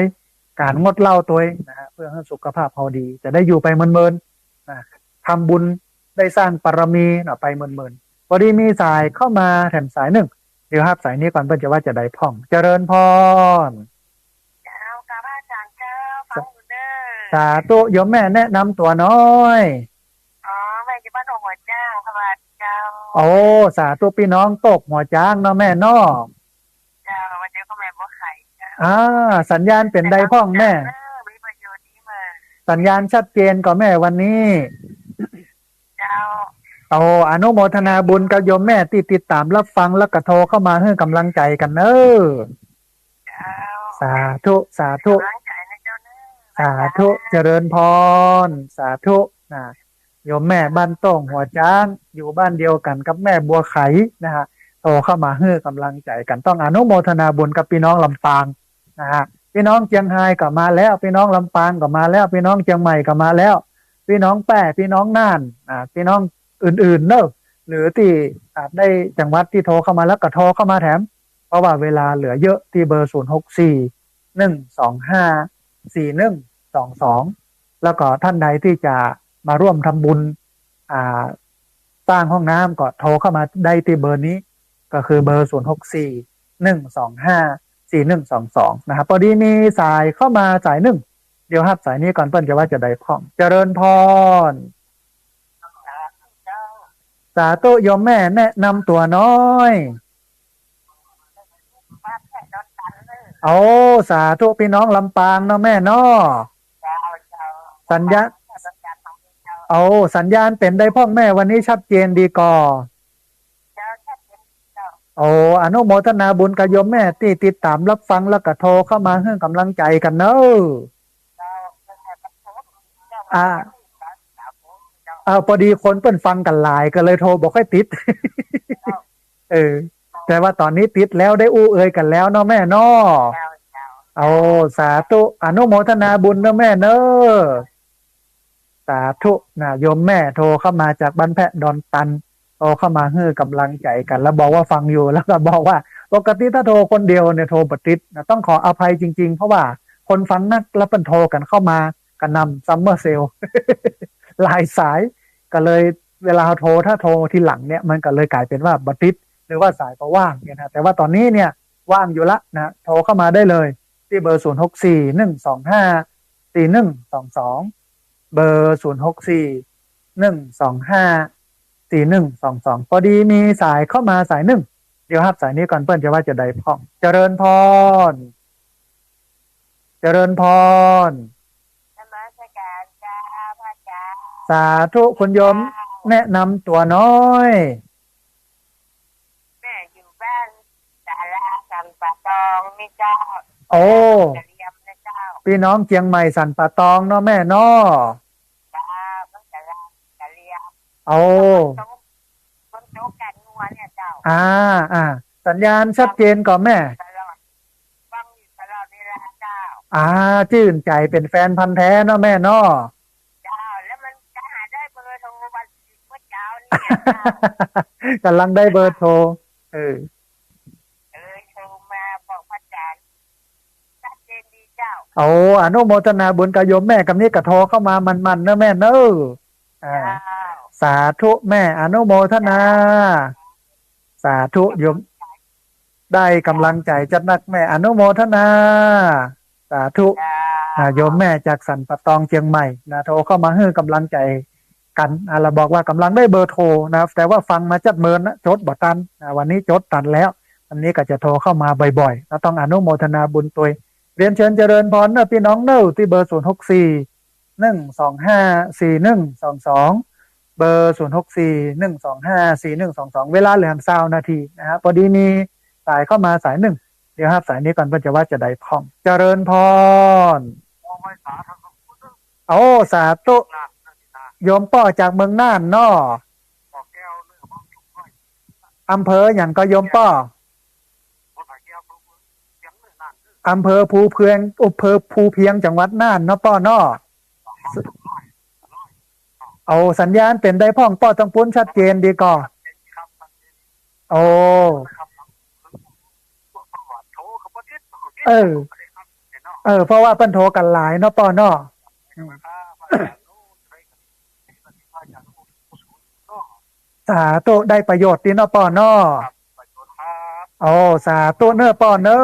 S1: การงดเหล้าตัวเองนะฮะเพื่อให้สุขภาพพอดีจะได้อยู่ไปเมินๆนะทำบุญได้สร้างปรมีนะไปเมินๆพอดีมีสายเข้ามาแถมสายหนึ่งเดี๋ยวครับสายนี้ก่อนเพื่อจะว่าจะได้พ่องเจริญพร
S2: เจ้ากาบ้าจางเจ้าฟังอยู่เด้อ
S1: สาธุโยมแม่แนะนำตัวน้อย
S2: อ๋อแม่จะบ้านหัวเจ้าสวัสดีเจ้า
S1: โอ้สาธุพี่น้องตกหัวจ้างเนาะแม่เนอ
S2: เจ้าวันเดียวก็แม่บัวไข่เจ้า
S1: สัญญาณเป็นไดพ้องแม่
S2: มีประโยชน์ดีมาก
S1: สัญญาณชัดเจนก็แม่วันนี้
S2: เจ้า
S1: โอ้อนุโมทนาบุญกับโยมแม่ที่ติดตามรับฟังแล้วก็โทรเข้ามาให้กำลังใจกันเนอะ
S2: เจ้า
S1: สาธุสาธุ
S2: กำลังใจนะเจ้าเนอะ
S1: สาธุเจริญพรสาธุโยมแม่บ้านโต้งหัวจ้างอยู่บ้านเดียวกันกับแม่บัวไขนะฮะโทรเข้ามาให้กำลังใจกันต้องอนุโมทนาบุญกับพี่น้องลำปางนะฮะพี่น้องเชียงรายก็มาแล้วพี่น้องลำปางก็มาแล้วพี่น้องเชียงใหม่ก็มาแล้วพี่น้องแป้พี่น้องน่านพี่น้องอื่นๆเนอะหรือที่ได้จังหวัดที่โทรเข้ามาแล้วก็โทรเข้ามาแถมเพราะว่าเวลาเหลือเยอะที่เบอร์0641254122แล้วก็ท่านใดที่จะมาร่วมทำบุญสร้างห้องน้ำก็โทรเข้ามาได้ที่เบอร์นี้ก็คือเบอร์0641254122นะครับพอดีมีสายเข้ามาสายหนึ่งเดี๋ยวครับสายนี้ก่อนเปิ้ลจะว่าจะได้พ้องเจริญพร
S2: เจ้า
S1: สาธุโยมแม่แนะนำตัวน้อย
S2: บ้านแค่ดอนตันเลย
S1: โอ้สาธุพี่น้องลำปางเนาะแม่เนาะ
S2: เจ้าเจ้า
S1: สัญญา
S2: สัญญาณของเจ้า
S1: เอาสัญญาณเป็นได้พ้องแม่วันนี้ชัดเจนดีก่อ
S2: เจ้าแค่เป็นเจ้า
S1: โอ้อนุโมทนาบุญกับโยมแม่ที่ติดตามรับฟังแล้วก็โทรเข้ามาให้กำลังใจกันเนอะ
S2: เจ้าเป็นแค่ประตูเจ้า
S1: พอดีคนเปิ้นฟังกันหลายก็เลยโทรบอกให้ติด แต่ว่าตอนนี้ติดแล้วได้เอ่ยกันแล้วเนาะแม่เนาะ
S2: เจ้าเจ้า
S1: เอาสาธุอนุโมทนาบุญเนาะแม่เนอะสาธุโยมแม่โทรเข้ามาจากบ้านแพะดอนตันโทรเข้ามาให้กำลังใจกัน แล้วบอกว่าฟังอยู่แล้วก็บอกว่าปกติถ้าโทรคนเดียวเนี่ยโทรบ่ติดต้องขออภัยจริงๆเพราะว่าคนฟังนักแล้วเป็นโทรกันเข้ามากันนำซัมเมอร์เซล หลายสายก็เลยเวลาโทรถ้าโทรทีหลังเนี่ยมันก็เลยกลายเป็นว่าบัติดหรือว่าสายก็ว่างเนี่ยนะแต่ว่าตอนนี้เนี่ยว่างอยู่ละนะโทรเข้ามาได้เลยที่เบอร์0641254122เบอร์0641254122 4122พอดีมีสายเข้ามาสายหนึ่งเดี๋ยวครับสายนี้ก่อนเปิ้นจะว่าจะได้พ่องเจริญพรเจริญพร
S2: นมัสการจ้าพระอาจารย์
S1: สาธุคุณโยมแนะนำตัวน้อย
S2: แม่อยู่บ้านสาราสันป่าตองนี่เจ้า
S1: โอ้
S2: กะเลียมนะเจ้า
S1: พี่น้องเจียงใหม่สันป่าตองเนาะแม่เนาะ
S2: จ้าบ้านสารากะเลียม
S1: โอ้
S2: คนโตกันงัวเนี่ยเจ้า
S1: สัญญาณชัดเจนก่อนแม่
S2: ตลอดฟังอยู่ตลอดเวลาเจ้า
S1: ชื่นใจเป็นแฟนพันธุ์แท้เนาะแม่เนาะ
S2: เจ้าแล้วมันจะหาได้เบอร์โทรวันเมื่อเช้านี่เจ้าก
S1: ำลังได้เบอร์โทร
S2: โทรมาบอกพระอาจารย์ชัดเจนดีเจ้า
S1: โอ้อนุโมทนาบุญกับโยมแม่กับนี้กระโทรเข้ามามันๆเนอะแม่เนอะสาธุแม่อนุโมทนาสาธุโยมได้กำลังใจจัดนักแม่อนุโมทนาสาธุโยมแม่จากสันปะตองเชียงใหม่นะโทรเข้ามาให้กำลังใจกันเราบอกว่ากำลังได้เบอร์โทรนะแต่ว่าฟังมาจัดเมินนะจดบ่ตันวันนี้จดตันแล้วอันนี้ก็จะโทรเข้ามาบ่อยๆเราต้องอนุโมทนาบุญตัวเรียนเชิญเจริญพรนะพี่น้องเนอะที่เบอร์0641254122เบอร์0641254122เวลาเหลือ20นาทีนะครับพอดีมีสายเข้ามาสายหนึ่งเดี๋ยวครับสายนี้ก่อนเพื่อจะว่าจะได้พร้อมเจริญพรโอ้สาธุโยมป้อจากเมืองน่านเนาะอำเภออย่างก็โยมป้ออำเภอภูเพียงจังหวัดน่านเนาะป้อเนาะเอาสัญญาณเป็นได้พ่องป้อต้องปุ้นชัดเจนดีก่อโอ้เพราะว่าเปิ้นโทรกันหลายเนาะป้อเนาะสาธุได้ประโยชน์ดีเนาะป้อเนาะโอ้สาธุเนอะป้อเนอะ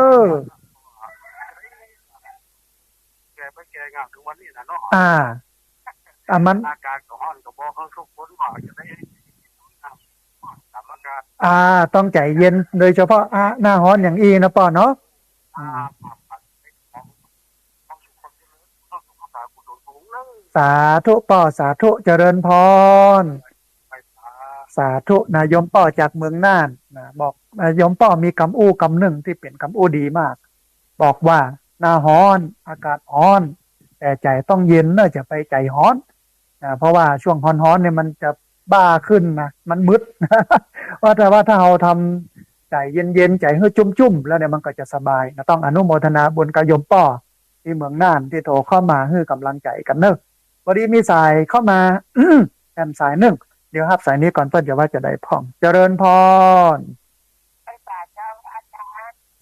S1: มันอากาศก็ร้อนก็บ่เข้าทุกคนว่าจะได้ต้องใจเย็นโดยเฉพาะหน้าร้อนอย่างอีนะป้อเนาะสาธุป้อสาธุเจริญพรสาธุนายมป้อจากเมืองน่านนะบอกนายมป้อมีคำอู้คำหนึ่งที่เป็นคำอู้ดีมากบอกว่าหน้าร้อนอากาศร้อนแต่ใจต้องเย็นเนอะจะไปใจร้อนเพราะว่าช่วงร้อนๆเนี่ยมันจะบ้าขึ้นนะมันมืด ว่าแต่ว่าถ้าเราทำใจเย็นๆใจให้จุ่มๆแล้วเนี่ยมันก็จะสบายนะต้องอนุโมทนาบุญกับโยมป้อที่เมืองน่านที่โทรเข้ามาให้กำลังใจกันเนอะพอดีมีสายเข้ามา แอมสายหนึ่งเดี๋ยวครับสายนี้ก่อนเพื่อนจะว่าจะได้พ่องเจริญพร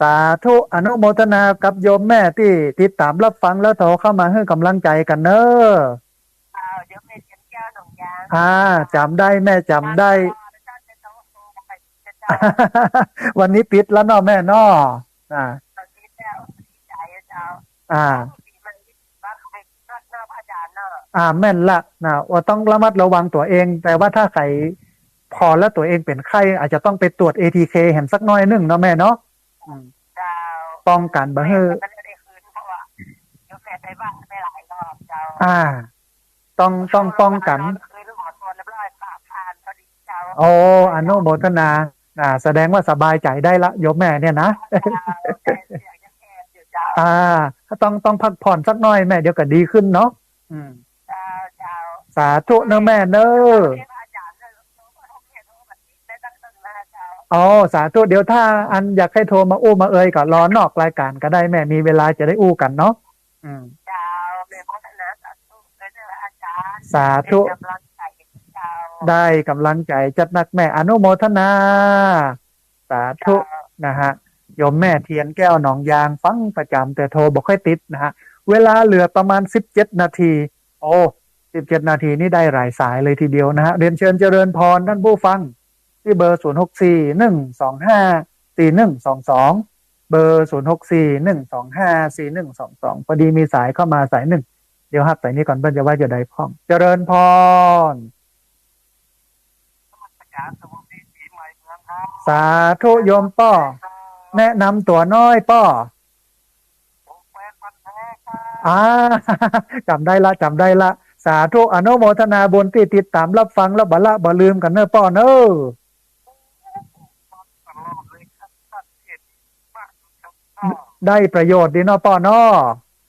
S1: สาธุอนุโมทนากับโยมแม่ที่ติดตามรับฟังแล้วโทรเข้ามาให้กำลังใจกันเนอะ
S2: เดี๋ยวแม่เขียนแก้วหนองย
S1: างจำได้แม่จำได้ วันนี้ปิดแล้วเนาะแม่เนาะแม่นละนะว่าต้องระมัดระวังตัวเองแต่ว่าถ้าใครพอแล้วตัวเองเป็นไข้อาจจะต้องไปตรวจ ATK เห็นสักน้อยนึงเนาะแม่เนาะป้องกันบ่ให้ต้องป้องกันโอ้อนุโมทนาแสดงว่าสบายใจได้ละโยมแม่เนี่ยนะต้องพักผ่อนสักหน่อยแม่เดี๋ยวก็ดีขึ้นเนาะสาธุเนอะแม่เนอะสาธุเดี๋ยวถ้าอันอยากให้โทรมาอู้มาเอ่ยก็รอนอกรายการก็ได้แม่มีเวลาจะได้อู้กันเนาะสาธุได้กำลังใจจัดนักแม่อนุโมทนาสาธุนะฮะโยมแม่เทียนแก้วหนองยางฟังประจำแต่โทรบ่ค่อยติดนะฮะเวลาเหลือประมาณ17นาที17นาทีนี่ได้หลายสายเลยทีเดียวนะฮะเรียนเชิญเจริญพรท่านผู้ฟังที่เบอร์0641254122เบอร์0641254122พอดีมีสายเข้ามาสายหนึ่งเดี๋ยวครับสายนี้ก่อนเพื่อนจะว่าจะได้พร้อมเจริญพร
S2: ารสวัสดีปีใหม่เมืองครับ
S1: สาธุโยมป้อแนะนำตัวน้อยป้อ
S2: ผมแฟนพันธุ์แท้ครับ
S1: อ่า จำได้ละจำได้ละสาธุอนุโมทนาบุญที่ติดตามรับฟังแล้วบละบ่ลืมกันเนอะป้อเนอะ
S2: ตลอดเลยครับท่านเทศมากครับก็
S1: ได้ประโยชน์ดีเนาะป้อเนาะ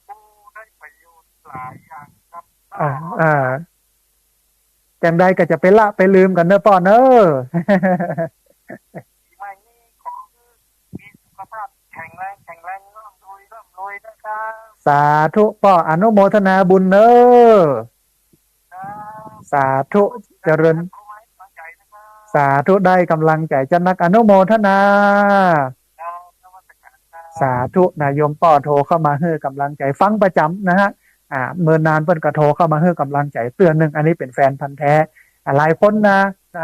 S2: ผู้ได้ประโยชน์หลายอย่างครับ
S1: อ่าอ่าจังใดก็จะไปละไปลืมกันเนอะป้อเนอะ
S2: ปีใหม่นี้ขอให้มีสุขภาพแข็งแรงร่ำรวยนะครับ
S1: สาธุป้ออนุโมทนาบุญเนอะ
S2: ครับ
S1: สาธุเจริญ
S2: เอาไว้ตั้งใจนะครับ
S1: สาธุได้กำลังใจจะนักอนุโมทนา
S2: ครับนมัสการครับ
S1: สาธุนายโยมป้อโทรเข้ามาให้กำลังใจฟังประจำนะฮะเมื่อนานเพิ่นก็โทรเข้ามาให้กำลังใจเตือนหนึ่งอันนี้เป็นแฟนพันธ์แท้หลายคนนะ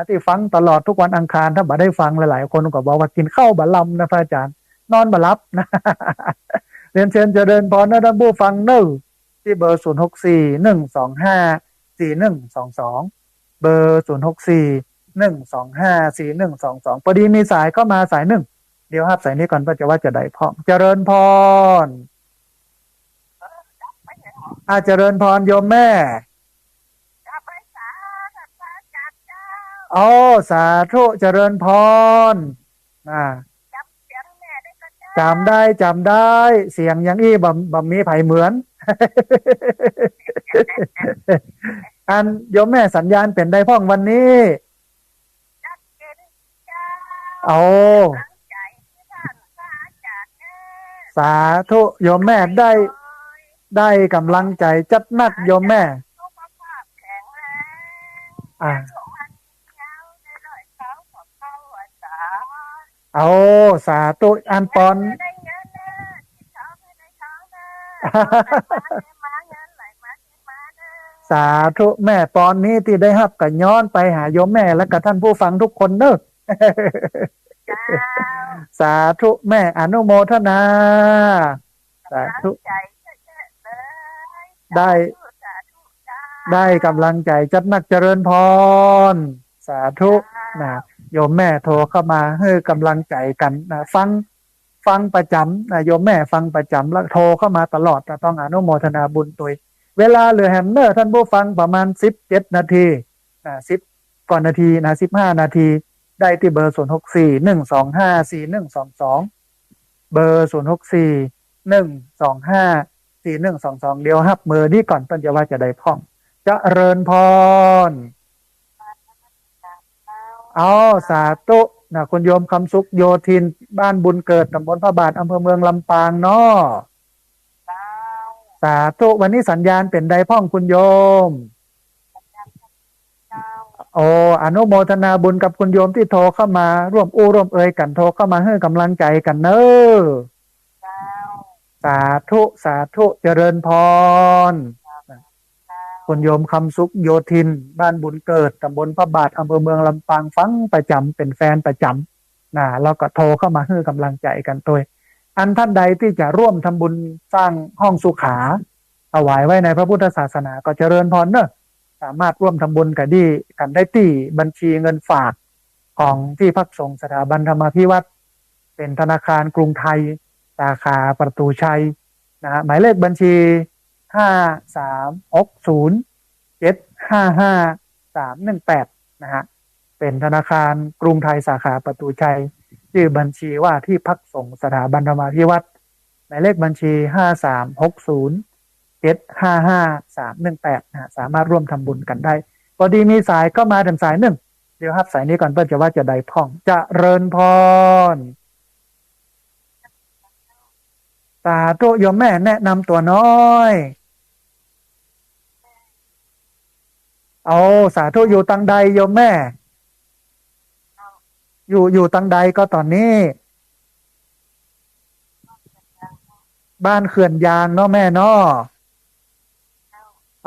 S1: ที่ฟังตลอดทุกวันอังคารถ้าบ่ได้ฟังหลายๆคนก็บอกว่ากินข้าวบ่ลำนะพระอาจารย์นอนบ่หลับนะ เรียนเชิญเจริญพรนะท่านผู้ฟังเนอะที่เบอร์0641254122เบอร์0641254122พอดีมีสายเข้ามาสายหนึ่งเดี๋ยวครับสายนี้ก่อนพระเจ้าว่าจะได้พร้อมเจริญพรเจริญพรโยมแม่
S2: จะไปสากับพระอาจารย์เจ้า
S1: โอ้สาธุเจริญพรอ่า
S2: จำเสียงแม่ได้ก็เจ้า
S1: จำได้เสียงยังอี้บ่มีไผเหมือน อันโยมแม่สัญญาณเป็นได้พ่องวันนี้
S2: จัดเกณฑ์เจ้า
S1: โอ้
S2: ตั้งใจที่ท่านพระอาจารย์แน่
S1: สาธุโยมแม่ได้กำลังใจจัดนักโยมแม่
S2: สุขภาพแข็งแรง
S1: อ่า
S2: สุขภาพยาวในร้อยเท้าของเข้าอาจารย์
S1: เอาสาธุอันปอน
S2: ได้เงินนะที่เขาไม่ได้เขานะมาเงินไหลมาที่มานะ
S1: สาธุแม่ปอนนี้ที่ได้รับก็ย้อนไปหาโยมแม่และกับท่านผู้ฟังทุกคนเนอะ
S2: เจ้า
S1: สาธุแม่อนุโมทนา สาธุ
S2: ใจเยอะๆเลย
S1: ได้
S2: สาธุจ้า
S1: ได้กำลังใจจัดนักเจริญพร สาธุนะโยมแม่โทรเข้ามาให้กำลังใจกันนะฟังประจำนะโยมแม่ฟังประจำแล้วโทรเข้ามาตลอดนะต้องอนุโมทนาบุญตัวยเวลาเหลือแฮมเนอร์ท่านผู้ฟังประมาณ17 นาทีนะ10ก่อนนาทีนะ15 นาที ได้ที่เบอร์0641254122เบอร์0641254122เดี๋ยวฮับเบอร์นี้ก่อนต้นจะว่าจะได้พ่องเจริญพรเอาสาธุนะคุณโยมคำสุขโยธินบ้านบุญเกิดตำบลพระบาทอำเภอเมืองลำปางเนาะ
S2: เจ้า
S1: สาธุวันนี้สัญญาณเป็นใดพ่องคุณโยม
S2: เจ้า
S1: โอ้อนุโมทนาบุญกับคุณโยมที่โทรเข้ามาร่วมร่วมเอ่ยกันโทรเข้ามาให้กำลังใจกันเนอะ
S2: เจ้า
S1: สาธุเจริญพรคุณโยมคำสุขโยธินบ้านบุญเกิดตำบลพระบาทอำเภอเมืองลำปางฟังประจำเป็นแฟนประจำนะแล้วก็โทรเข้ามาให้กำลังใจกันตัวอันท่านใดที่จะร่วมทำบุญสร้างห้องสุขาถวายไว้ในพระพุทธศาสนาก็เจริญพรเนอะสามารถร่วมทำบุญกันได้ที่บัญชีเงินฝากของที่พักสงฆ์สถาบันธรรมาภิวัตรเป็นธนาคารกรุงไทยสาขาประตูชัยนะฮะหมายเลขบัญชี5360755318นะฮะเป็นธนาคารกรุงไทยสาขาประตูชัยชื่อบัญชีว่าที่พักสงฆ์สถาบันธรรมาภิวัตรหมายเลขบัญชี5360755318นะฮะสามารถร่วมทำบุญกันได้พอดีมีสายเข้ามาถึงสายหนึ่งเดี๋ยวครับสายนี้ก่อนเพื่อจะว่าจะได้พ่องเจริญพรสาธุโยมแม่แนะนำตัวน้อยเอาสาธุอยู่ตังใดโยมแม่ อยู่ตังใดก็ตอนนี้ บ้านเขื่อนยางเนาะแม่เนาะ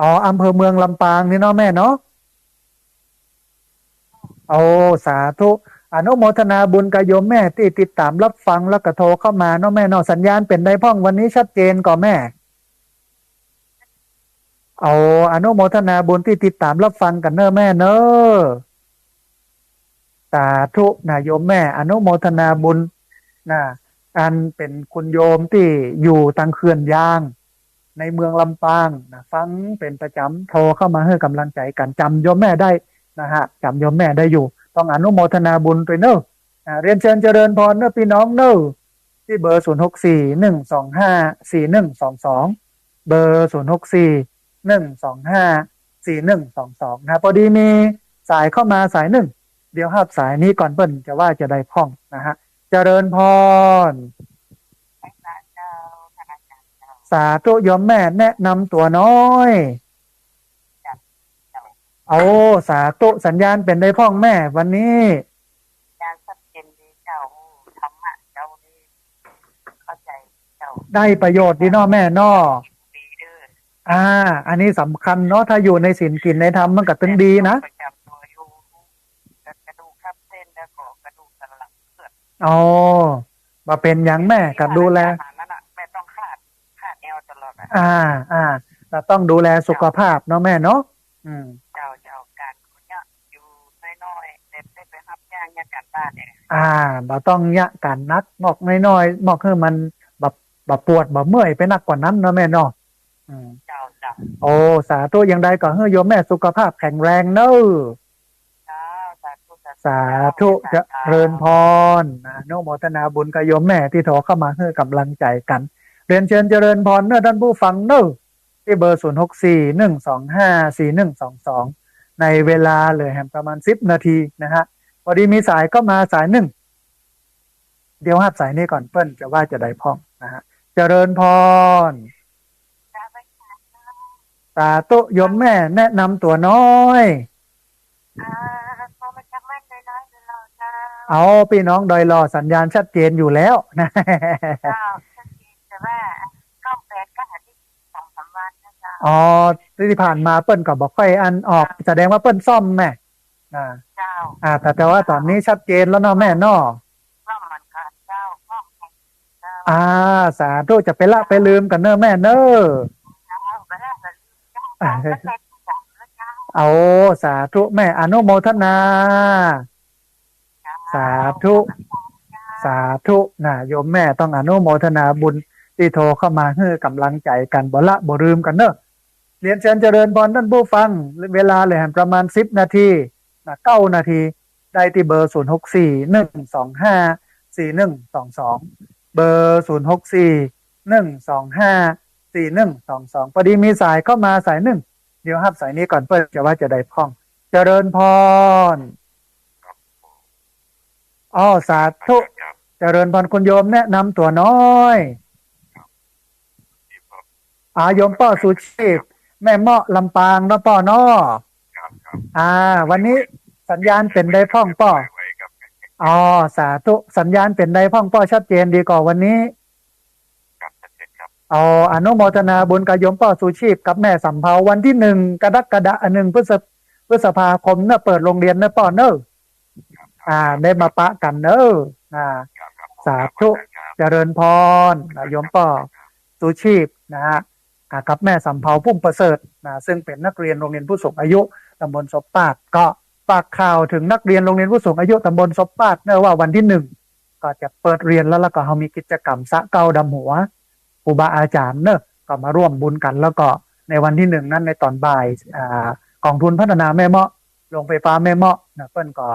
S1: อ๋ออำเภอเมืองลำปางนี่เนาะแม่เนาะโอ้สาธุอนุโมทนาบุญกับโยมแม่ที่ติดตามรับฟังแล้วก็โทรเข้ามาเนาะแม่เนาะสัญญาณเป็นได้พ่องวันนี้ชัดเจนก่อนแม่เอาอนุโมทนาบุญที่ติดตามรับฟังกันเนอะแม่เนอะ สาธุนะโยมแม่อนุโมทนาบุญนะอันเป็นคุณโยมที่อยู่ตังเขื่อนยางในเมืองลำปางนะฟังเป็นประจำโทรเข้ามาให้กำลังใจกันจำโยมแม่ได้นะฮะจำโยมแม่ได้อยู่ต้องอนุโมทนาบุญด้วยเนอะเรียนเชิญเจริญพรเนอะพี่น้องเนอะที่เบอร์0641254122เบอร์0641254122นะพอดีมีสายเข้ามาสายหนึ่งเดี๋ยวหับสายนี้ก่อนเปิ้ลจะว่าจะได้พ้องนะฮะเจริญพร สาธุโยมแม่แนะนำตัวน้อยเอาสาธุสัญญาณเป็นได้พ้องแม่วันนี้
S2: ยานสัดเจนดีเจ้าธรรมะเจ้าดีเข้าใจเจ้า
S1: ได้ประโยชน์ดีเนาะแม่เนาะ
S2: ดีเด้อ
S1: อันนี้สำคัญเนาะถ้าอยู่ในศีลกินในธรรมมันก็ตึงดีนะ
S2: ประจำตัวอยู่กระดูกทับเส้นแล้วก็กระดูกสันหลังเกิด
S1: อ๋อมาเป็นอย่างแม่กับดูแล
S2: นั่นน่ะแม่ต้องคาดแนวตลอด
S1: เราต้องดูแลสุขภาพเนาะแม่เนาะ
S2: เจ้าการคนเนี้ยอยู่น้อยๆได้ไปรับย่างยากันบ้านเนี่ย
S1: เราต้องยะกันนักหมอกน้อยๆหมอกให้มันแบบปวดแบบเมื่อยไปนักกว่านั้นเนาะแม่เนาะ
S2: เจ้า
S1: โอ้สาธุอย่างใดก็ให้โยมแม่สุขภาพแข็งแรงเนอะสาธุจะเริญพรโนโมทนาบุญกับโยมแม่ที่โทรเข้ามาให้กำลังใจกันเรียนเชิญเจริญพรเนอะท่านผู้ฟังเนอะที่เบอร์0641254122ในเวลาเลยแฮมประมาณ10 นาทีนะฮะพอดีมีสายก็มาสายหนึ่งเดี๋ยวหับสายนี้ก่อนเปิ้ลจะว่าจะได้พ้องนะฮะเจริญพรสาธุโยมแม่แนะนำตัวน้อยเอาพี่น้องดอยรอสัญญาณชัดเจนอยู่แล้วนะ
S2: ชัดเจนแต่ว่าก็แปดก็อาทิตย์2-3 วันนะจ๊ะ
S1: อ๋อที่ผ่านมาเปิ้ลก็บอกค่อยอันออกแสดงว่าเปิ้ลซ่อมแม่
S2: เจ้า
S1: แต่ว่าตอนนี้ชัดเจนแล้วเนาะแม่เนาะ
S2: ซ่อมมันค่ะเจ้า
S1: สาธุจะไปละไปลืมกันเนอะแม่เนอะเอาสาธุแม่อนุโมทนาสาธุสาธุนะโยมแม่ต้องอนุโมทนาบุญที่โทรเข้ามาให้กำลังใจกันบ่ละบ่ลืมกันเนอะเรียนเชิญเจริญพรท่านผู้ฟังเวลาเลยประมาณ10 นาที9 นาทีได้ที่เบอร์0641254122เบอร์0641254122พอดีมีสายเข้ามาสายหนึ่งเดี๋ยวรับสายนี้ก่อนเพื่อจะว่าจะได้พ้องเจริญพรสาธุเจริญพรคุณโยมแนะนำตัวน้อยโยมป้อสุชีพแม่เมาะลำปางนะป้อน้อวันนี้สัญญาณเป็นได้พ้องป้อสาธุสัญญาณเป็นได้พ้องป้อชัดเจนดีกว่าวันนี้อนุโมทนาบุญกับโยมป้อสุชีพกับแม่สำเภาวันที่1 กรกฎาคมพฤษภาคมเปิดโรงเรียนป้อเนอะได้มาปะกันเนอะสาธุเจริญพรโยมป้อสุชีพนะฮะกับแม่สำเภาพุ่มประเสริฐซึ่งเป็นนักเรียนโรงเรียนผู้สูงอายุตำบลศพปาดก็ฝากข่าวถึงนักเรียนโรงเรียนผู้สูงอายุตำบลศพปาดเนอะว่าวันที่1ก็จะเปิดเรียนแล้วก็เขามีกิจกรรมสะเกาดำหัวครูบาอาจารย์เนอะก็มาร่วมบุญกันแล้วก็ในวันที่1นั้นในตอนบ่ายกองทุนพัฒนาแม่เมาะโรงไฟฟ้าแม่เมาะเปิ้ลก็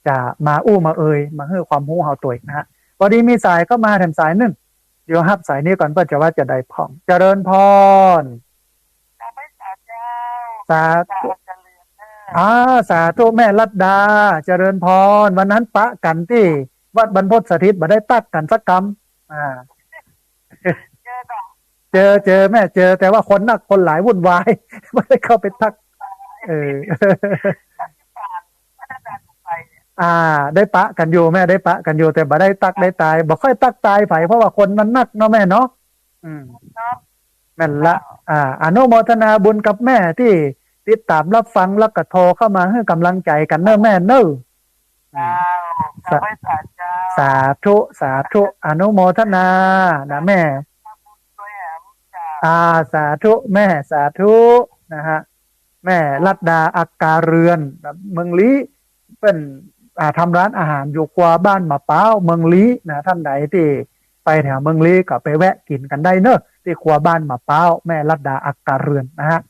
S1: จะมามามาให้ความรู้เฮาตัวนะฮะพอดีมีสายเข้ามาแถมสายหนึ่งเดี๋ยวรับสายนี้ก่อนเพื่อจะว่าจะได้พ้องเจริญพรสาธุสาธุแม่รัตดาเจริญพรวันนั้นปะกันที่วัดบรรพตสถิตบ่ได้ตักกันสักคำเจอแม่เจอแต่ว่าคนนักคนหลายวุ่นวายไม่ได้เข้าไปทักได้ปะกันอยู่แม่ได้ปะกันอยู่แต่บ่ได้ตักได้ตายบ่ค่อยตักตายไผเพราะว่าคนมันนักเนาะแม่เนาะแม่นละอนุโมทนาบุญกับแม่ที่ติดตามรับฟังแล้วก็โทรเข้ามาให้กำลังใจกันเนอะแม่เนอะสาธุสาธุอนุโมทนานะแม่สาธุแม่สาธุนะฮะแม่รัตดาอักการเรือนเมืองลี้เป็น ทำร้านอาหารอยู่ขวาบ้านมะพร้าวเมืองลี้นะท่านใดที่ไปแถวเมืองลี้ก็ไปแวะกินกันได้เนอะที่ขวาบ้านมะพร้าวแม่ลัดดาอักการเรือนนะฮะ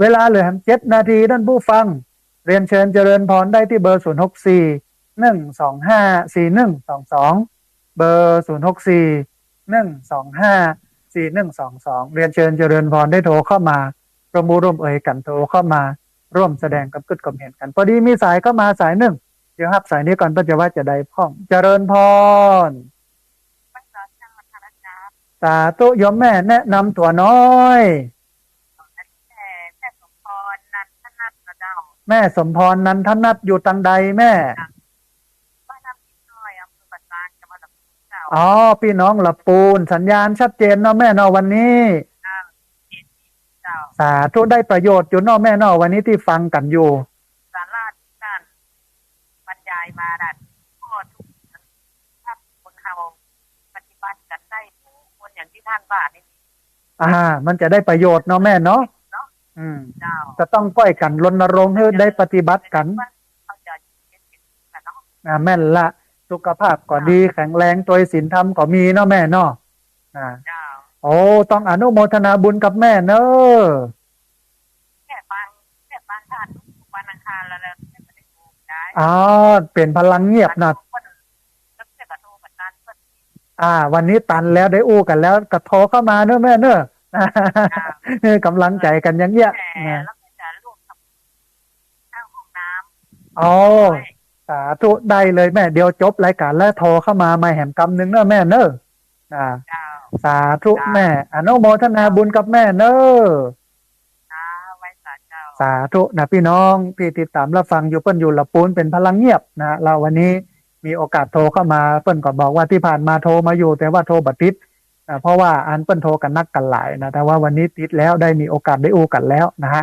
S1: เวลาเหลือ7 นาทีท่านผู้ฟังเรียนเชิญเจริญพรได้ที่เบอร์0641254122เบอร์0641254122เรียนเชิญเจริญพรได้โทรเข้ามาร่วมมือร่วมเอ่ยกันโทรเข้ามาร่วมแสดงกับกึศกับเห็นกันพอดีมีสายเข้ามาสายหนึ่งเดี๋ยวรับสายนี้ก่อนปัจจุบันจะได้พ้องเจริญพรสาธุโยมแม่แนะนำตัวน้อยแม่สมพรนันทนัทอยู่ตังใดแม่อ๋อพี่น้องละปูนสัญญาณชัดเจนเนาะแม่เนาะวันนี้สาธุได้ประโยชน์อยู่เนาะแม่เนาะวันนี้ที่ฟังกันอยู่
S2: สาราที่ท่านบรรยายมาดัดก็ทุกท่านคนเขาปฏิบัติกันได้ทุกคนอย่างที่ท่านว่านี่
S1: มันจะได้ประโยชน์เนาะแม่เนาะจะต้องก้อยกันรณรงค์ให้ได้ปฏิบัติกันแม่นละสุขภาพก็ดีแข็งแรงตัวศีลธรรมก็มีเนาะแม่เนาะโอ้ต้องอนุโมทนาบุญกับแม่เนอะ
S2: แค่บางท่านวันอังคารแล้วไม่ได้ถูก
S1: ได้เป็นพลังเงียบนะวันนี้ตันแล้วได้อู้กันแล้วกระโทรเข้ามาเนอะแม่เนอะกำลังใจกันอย่างเงี้ยแล้วก็จะร่วมทำข้าวห้องน้ำสาธุได้เลยแม่เดี๋ยวจบรายการแล้วโทรเข้ามาแหมกำนึงเนอะแม่เนอะสาธุแม่อนุโมทนาบุญกับแม่เนอะสาธุนะพี่น้องพี่ติดตามรับฟังอยู่เปิ้นอยู่ละปูนเป็นพลังเงียบนะเราวันนี้มีโอกาสโทรเข้ามาเปิ้นก็บอกว่าที่ผ่านมาโทรมาอยู่แต่ว่าโทรบัดติดเพราะว่าอันเปิ้นโทรกันนักกันหลายนะแต่ว่าวันนี้ติดแล้วได้มีโอกาสได้อู้กันแล้วนะฮะ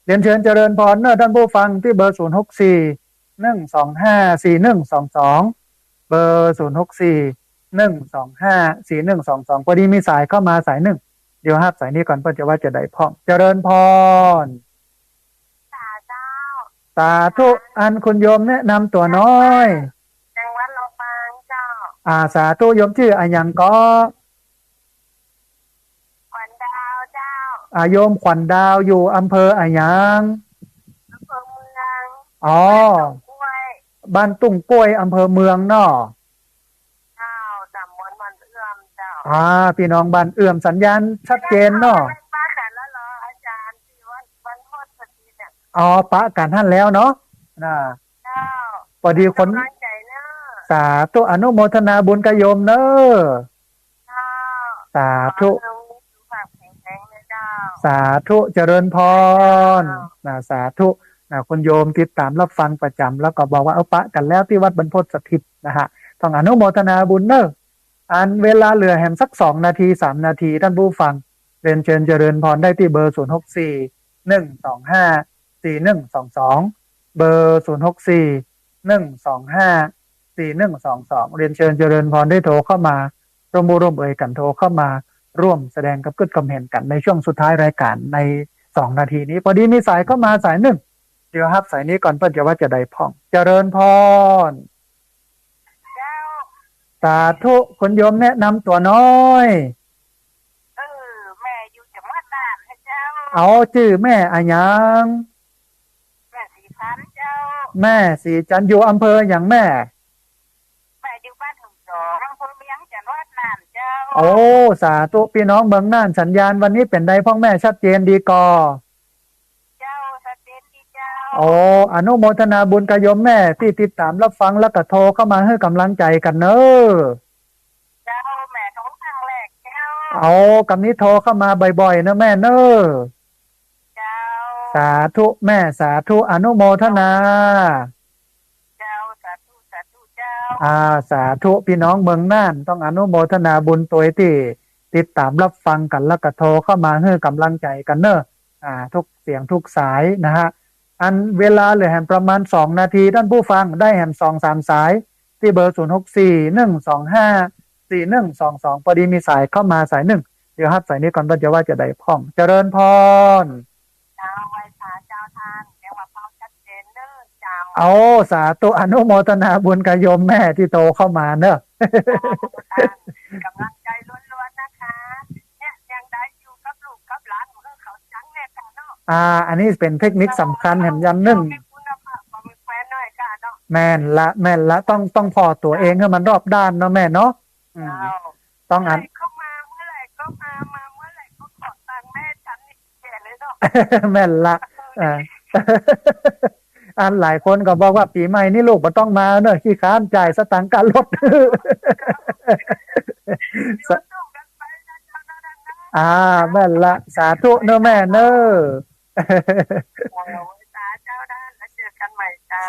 S1: เรียนเชิญเจริญพรเนอะท่านผู้ฟังที่เบอร์0641254122เบอร์0641254122พอดีมีสายเข้ามาสายหนึ่งเดี๋ยวฮับสายนี้ก่อนเพื่อจะว่าจะได้พ้องเจริญพรสาธุอันคุณโยมแนะนำตัวน้อย
S2: จังหวัดลำปางเจ้า
S1: สาธุโยมชื่ออายังก็
S2: ขวัญดาวเจ้า
S1: โยมขวัญดาวอยู่อำเภออายัง
S2: อำเภอเมือง
S1: บ้านตุ้งกล้วยอำเภอเมืองเนาะ
S2: เจ้าตำบลบ้านเอื้อมเจ้า
S1: พี่น้องบ้านเอื้อมสัญญาณชัดเจนเนาะ
S2: ป้ากันแล้วเหรออาจารย์ที่วันโทษพอดีเนี่ย
S1: ปะกันท่านแล้วเนาะพอดีคนสาธุอนุโมทนาบุญกโยมเนอะสาธุสาธุเจริญพรสาธุคุณโยมติดตามรับฟังประจำแล้วก็บอกว่าปะกันแล้วที่วัดบรรพตสถิตนะฮะต้องอนุโมทนาบุญเนอะอันเวลาเหลือแหมสัก2 นาที3 นาทีท่านผู้ฟังเรียนเชิญเจริญพรได้ที่เบอร์0641254122เบอร์0641254122เรียนเชิญเจริญพรได้โทรเข้ามาร่วมเอ่ยกันโทรเข้ามาร่วมแสดงกับกึศกำเห็นกันในช่วงสุดท้ายรายการใน2 นาทีนี้พอดีมีสายเข้ามาสายหนึ่งเดี๋ยวฮับสายนี้ก่อนเพื่อจะว่าจะได้พ้องเจริญพรสาธุคุณโยมแนะนำตัวน้อย
S2: แม่อยู่จังหวัดน่านเจ้
S1: าชื่อแม่อายัง
S2: แม่สีจันเจ้า
S1: แม่สีจันอยู่อำเภออย่างแม่
S2: อยู่บ้านถุงสองอำเภอเมียงจังหวัดน่านเจ้า
S1: สาธุพี่น้องเมืองน่านสัญญาณวันนี้เป็นใดพ่อแม่ชัดเจนดีกอ
S2: เจ้าชัดเจนดีเจ้า
S1: อนุโมทนาบุญกับโยมแม่ที่ติดตามรับฟังแล้วก็โทรเข้ามาให้กำลังใจกันเนอะ
S2: เจ้าแม่โทรครั้งแรกเจ้
S1: ากำนี้โทรเข้ามาบ่อยๆนะแม่เนอะ
S2: เจ้า
S1: สาธุแม่สาธุอนุโมทนา
S2: เจ้าสาธุเจ้
S1: าสาธุพี่น้องเมืองน่านต้องอนุโมทนาบุญตัวที่ติดตามรับฟังกันแล้วก็โทรเข้ามาให้กำลังใจกันเนอะทุกเสียงทุกสายนะฮะอันเวลาเหลือแหมประมาณ2 นาทีท่านผู้ฟังได้แหม2-3 สายที่เบอร์0641254122พอดีมีสายเข้ามาสายหนึ่งเดี๋ยวฮับสายนี้ก่อนจะว่าจะได้พ้องเจริญพร
S2: เจ้าไว้สาเจ้าท่านแกว่าเป้าชัดเจนเนอะเจ้า
S1: เอาสาธุอนุโมทนาบุญกับโยมแม่ที่โตเข้ามาเนอะ
S2: กำลังใจล้วนๆนะคะเนี่ยยังได้อยู่กับลูกกับหลานของเขาจังแน่ค่ะเนาะ
S1: อันนี้เป็นเทคนิคสำคัญแห่งยันหนึ่ง
S2: คุณภาพของแฟนหน่อยค่ะเนาะ
S1: แม่นละต้องพอตัวเองให้มันรอบด้านเนาะแม่เนาะต้องอ่าน
S2: เข้ามาเมื่อไหร่ก็มาเมื่อไหร่ก็ขอตังค์แม่ฉันนี่แก่เลยเนาะ
S1: แม่นละอันหลายคนก็บอกว่าปีใหม่นี่ลูกบ่ต้องมาเนอะขี้ค้านจ่ายสตังค์การรถ แม่นละสาธุเนอะแม่เนอะ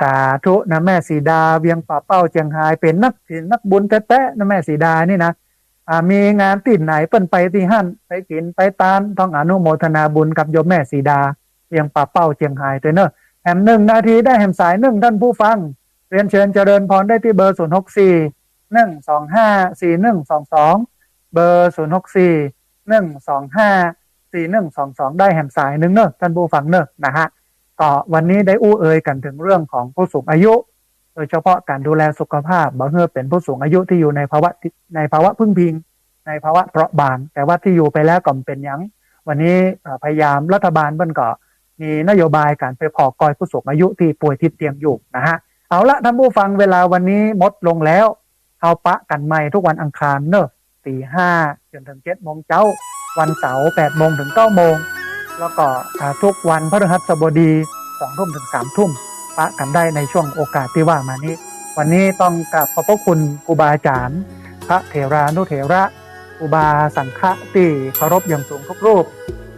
S1: สาธุนะแม่สีดาเวียงป่าเป้าเจียงไฮ้เป็นนักบุญแท้ๆนะแม่สีดานี่นะมีงานติดไหนเปิ้นไปที่หั่นไปกินไปตานต้องอนุโมทนาบุญกับโยมแม่สีดาเวียงป่าเป้าเจียงไฮ้ตัวเนอะแหม1 นาทีได้แหมสาย1ท่านผู้ฟังเรียนเชิญเจริญพรได้ที่เบอร์064 125 4122เบอร์064 125 4122ได้แหมสาย1เนอะท่านผู้ฟังเนอะนะฮะก็วันนี้ได้อู้เอ่ยกันถึงเรื่องของผู้สูงอายุ โดยเฉพาะการดูแลสุขภาพบางเมื่อเป็นผู้สูงอายุที่อยู่ในภาวะพึ่งพิงในภาวะเปราะบางแต่ว่าที่อยู่ไปแล้วก็เป็นยังวันนี้พยายามรัฐบาลเบิ่นก็มีนโยบายการไปพอกอยผู้สูงอายุที่ป่วยติดเตียงอยู่นะฮะเอาละท่านผู้ฟังเวลาวันนี้หมดลงแล้วเอาปะกันใหม่ทุกวันอังคารเนอะตี 5 จนถึง 7 โมงเช้าวันเสาร์ 8 โมงถึง 9 โมงแล้วก็ทุกวันพฤหัสบดี 2 ทุ่มถึง 3 ทุ่มปะกันได้ในช่วงโอกาสที่ว่ามานี้วันนี้ต้องกราบขอบพระคุณครูบาอาจารย์พระเถรานุเถระครูบาสังฆะที่เคารพอย่างสูงทุกรูป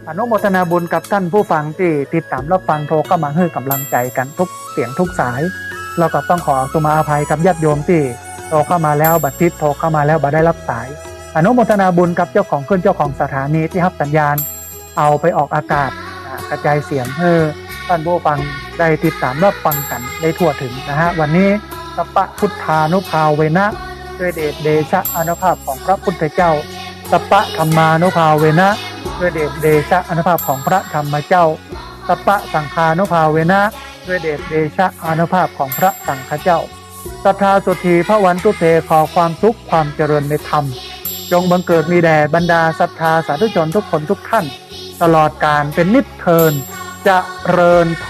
S1: อนุโมทนาบุญกับท่านผู้ฟังที่ติดตามรับฟังโทรเข้ามาให้กำลังใจกันทุกเสียงทุกสายแล้วก็ต้องขอสุมาอภัยกับญาติโยมที่โทรเข้ามาแล้วบัดทิศโทรเข้ามาแล้วบัดได้รับสายอนุโมทนาบุญกับเจ้าของเครื่องเจ้าของสถานีที่รับสัญญาณเอาไปออกอากาศกระจายเสียงให้ท่านผู้ฟังได้ติดตามรับฟังกันได้ทั่วถึงนะฮะวันนี้สัพพะพุทธานุภาเวนะด้วยเดชะอานุภาพของพระพุทธเจ้าสัพพะธรรมานุภาเวนะด้วยเดชะอานุภาพของพระธรรมเจ้าสัพพะสังฆานุภาเวนะด้วยเดชะอานุภาพของพระสังฆเจ้าศรัทธาสุธีพระวันตุเตขอความสุขความเจริญในธรรมจงบังเกิดมีแด่บรรดาศรัทธาสาธุชนทุกคนทุกท่านตลอดกาลเป็นนิจเทินจะเริญพร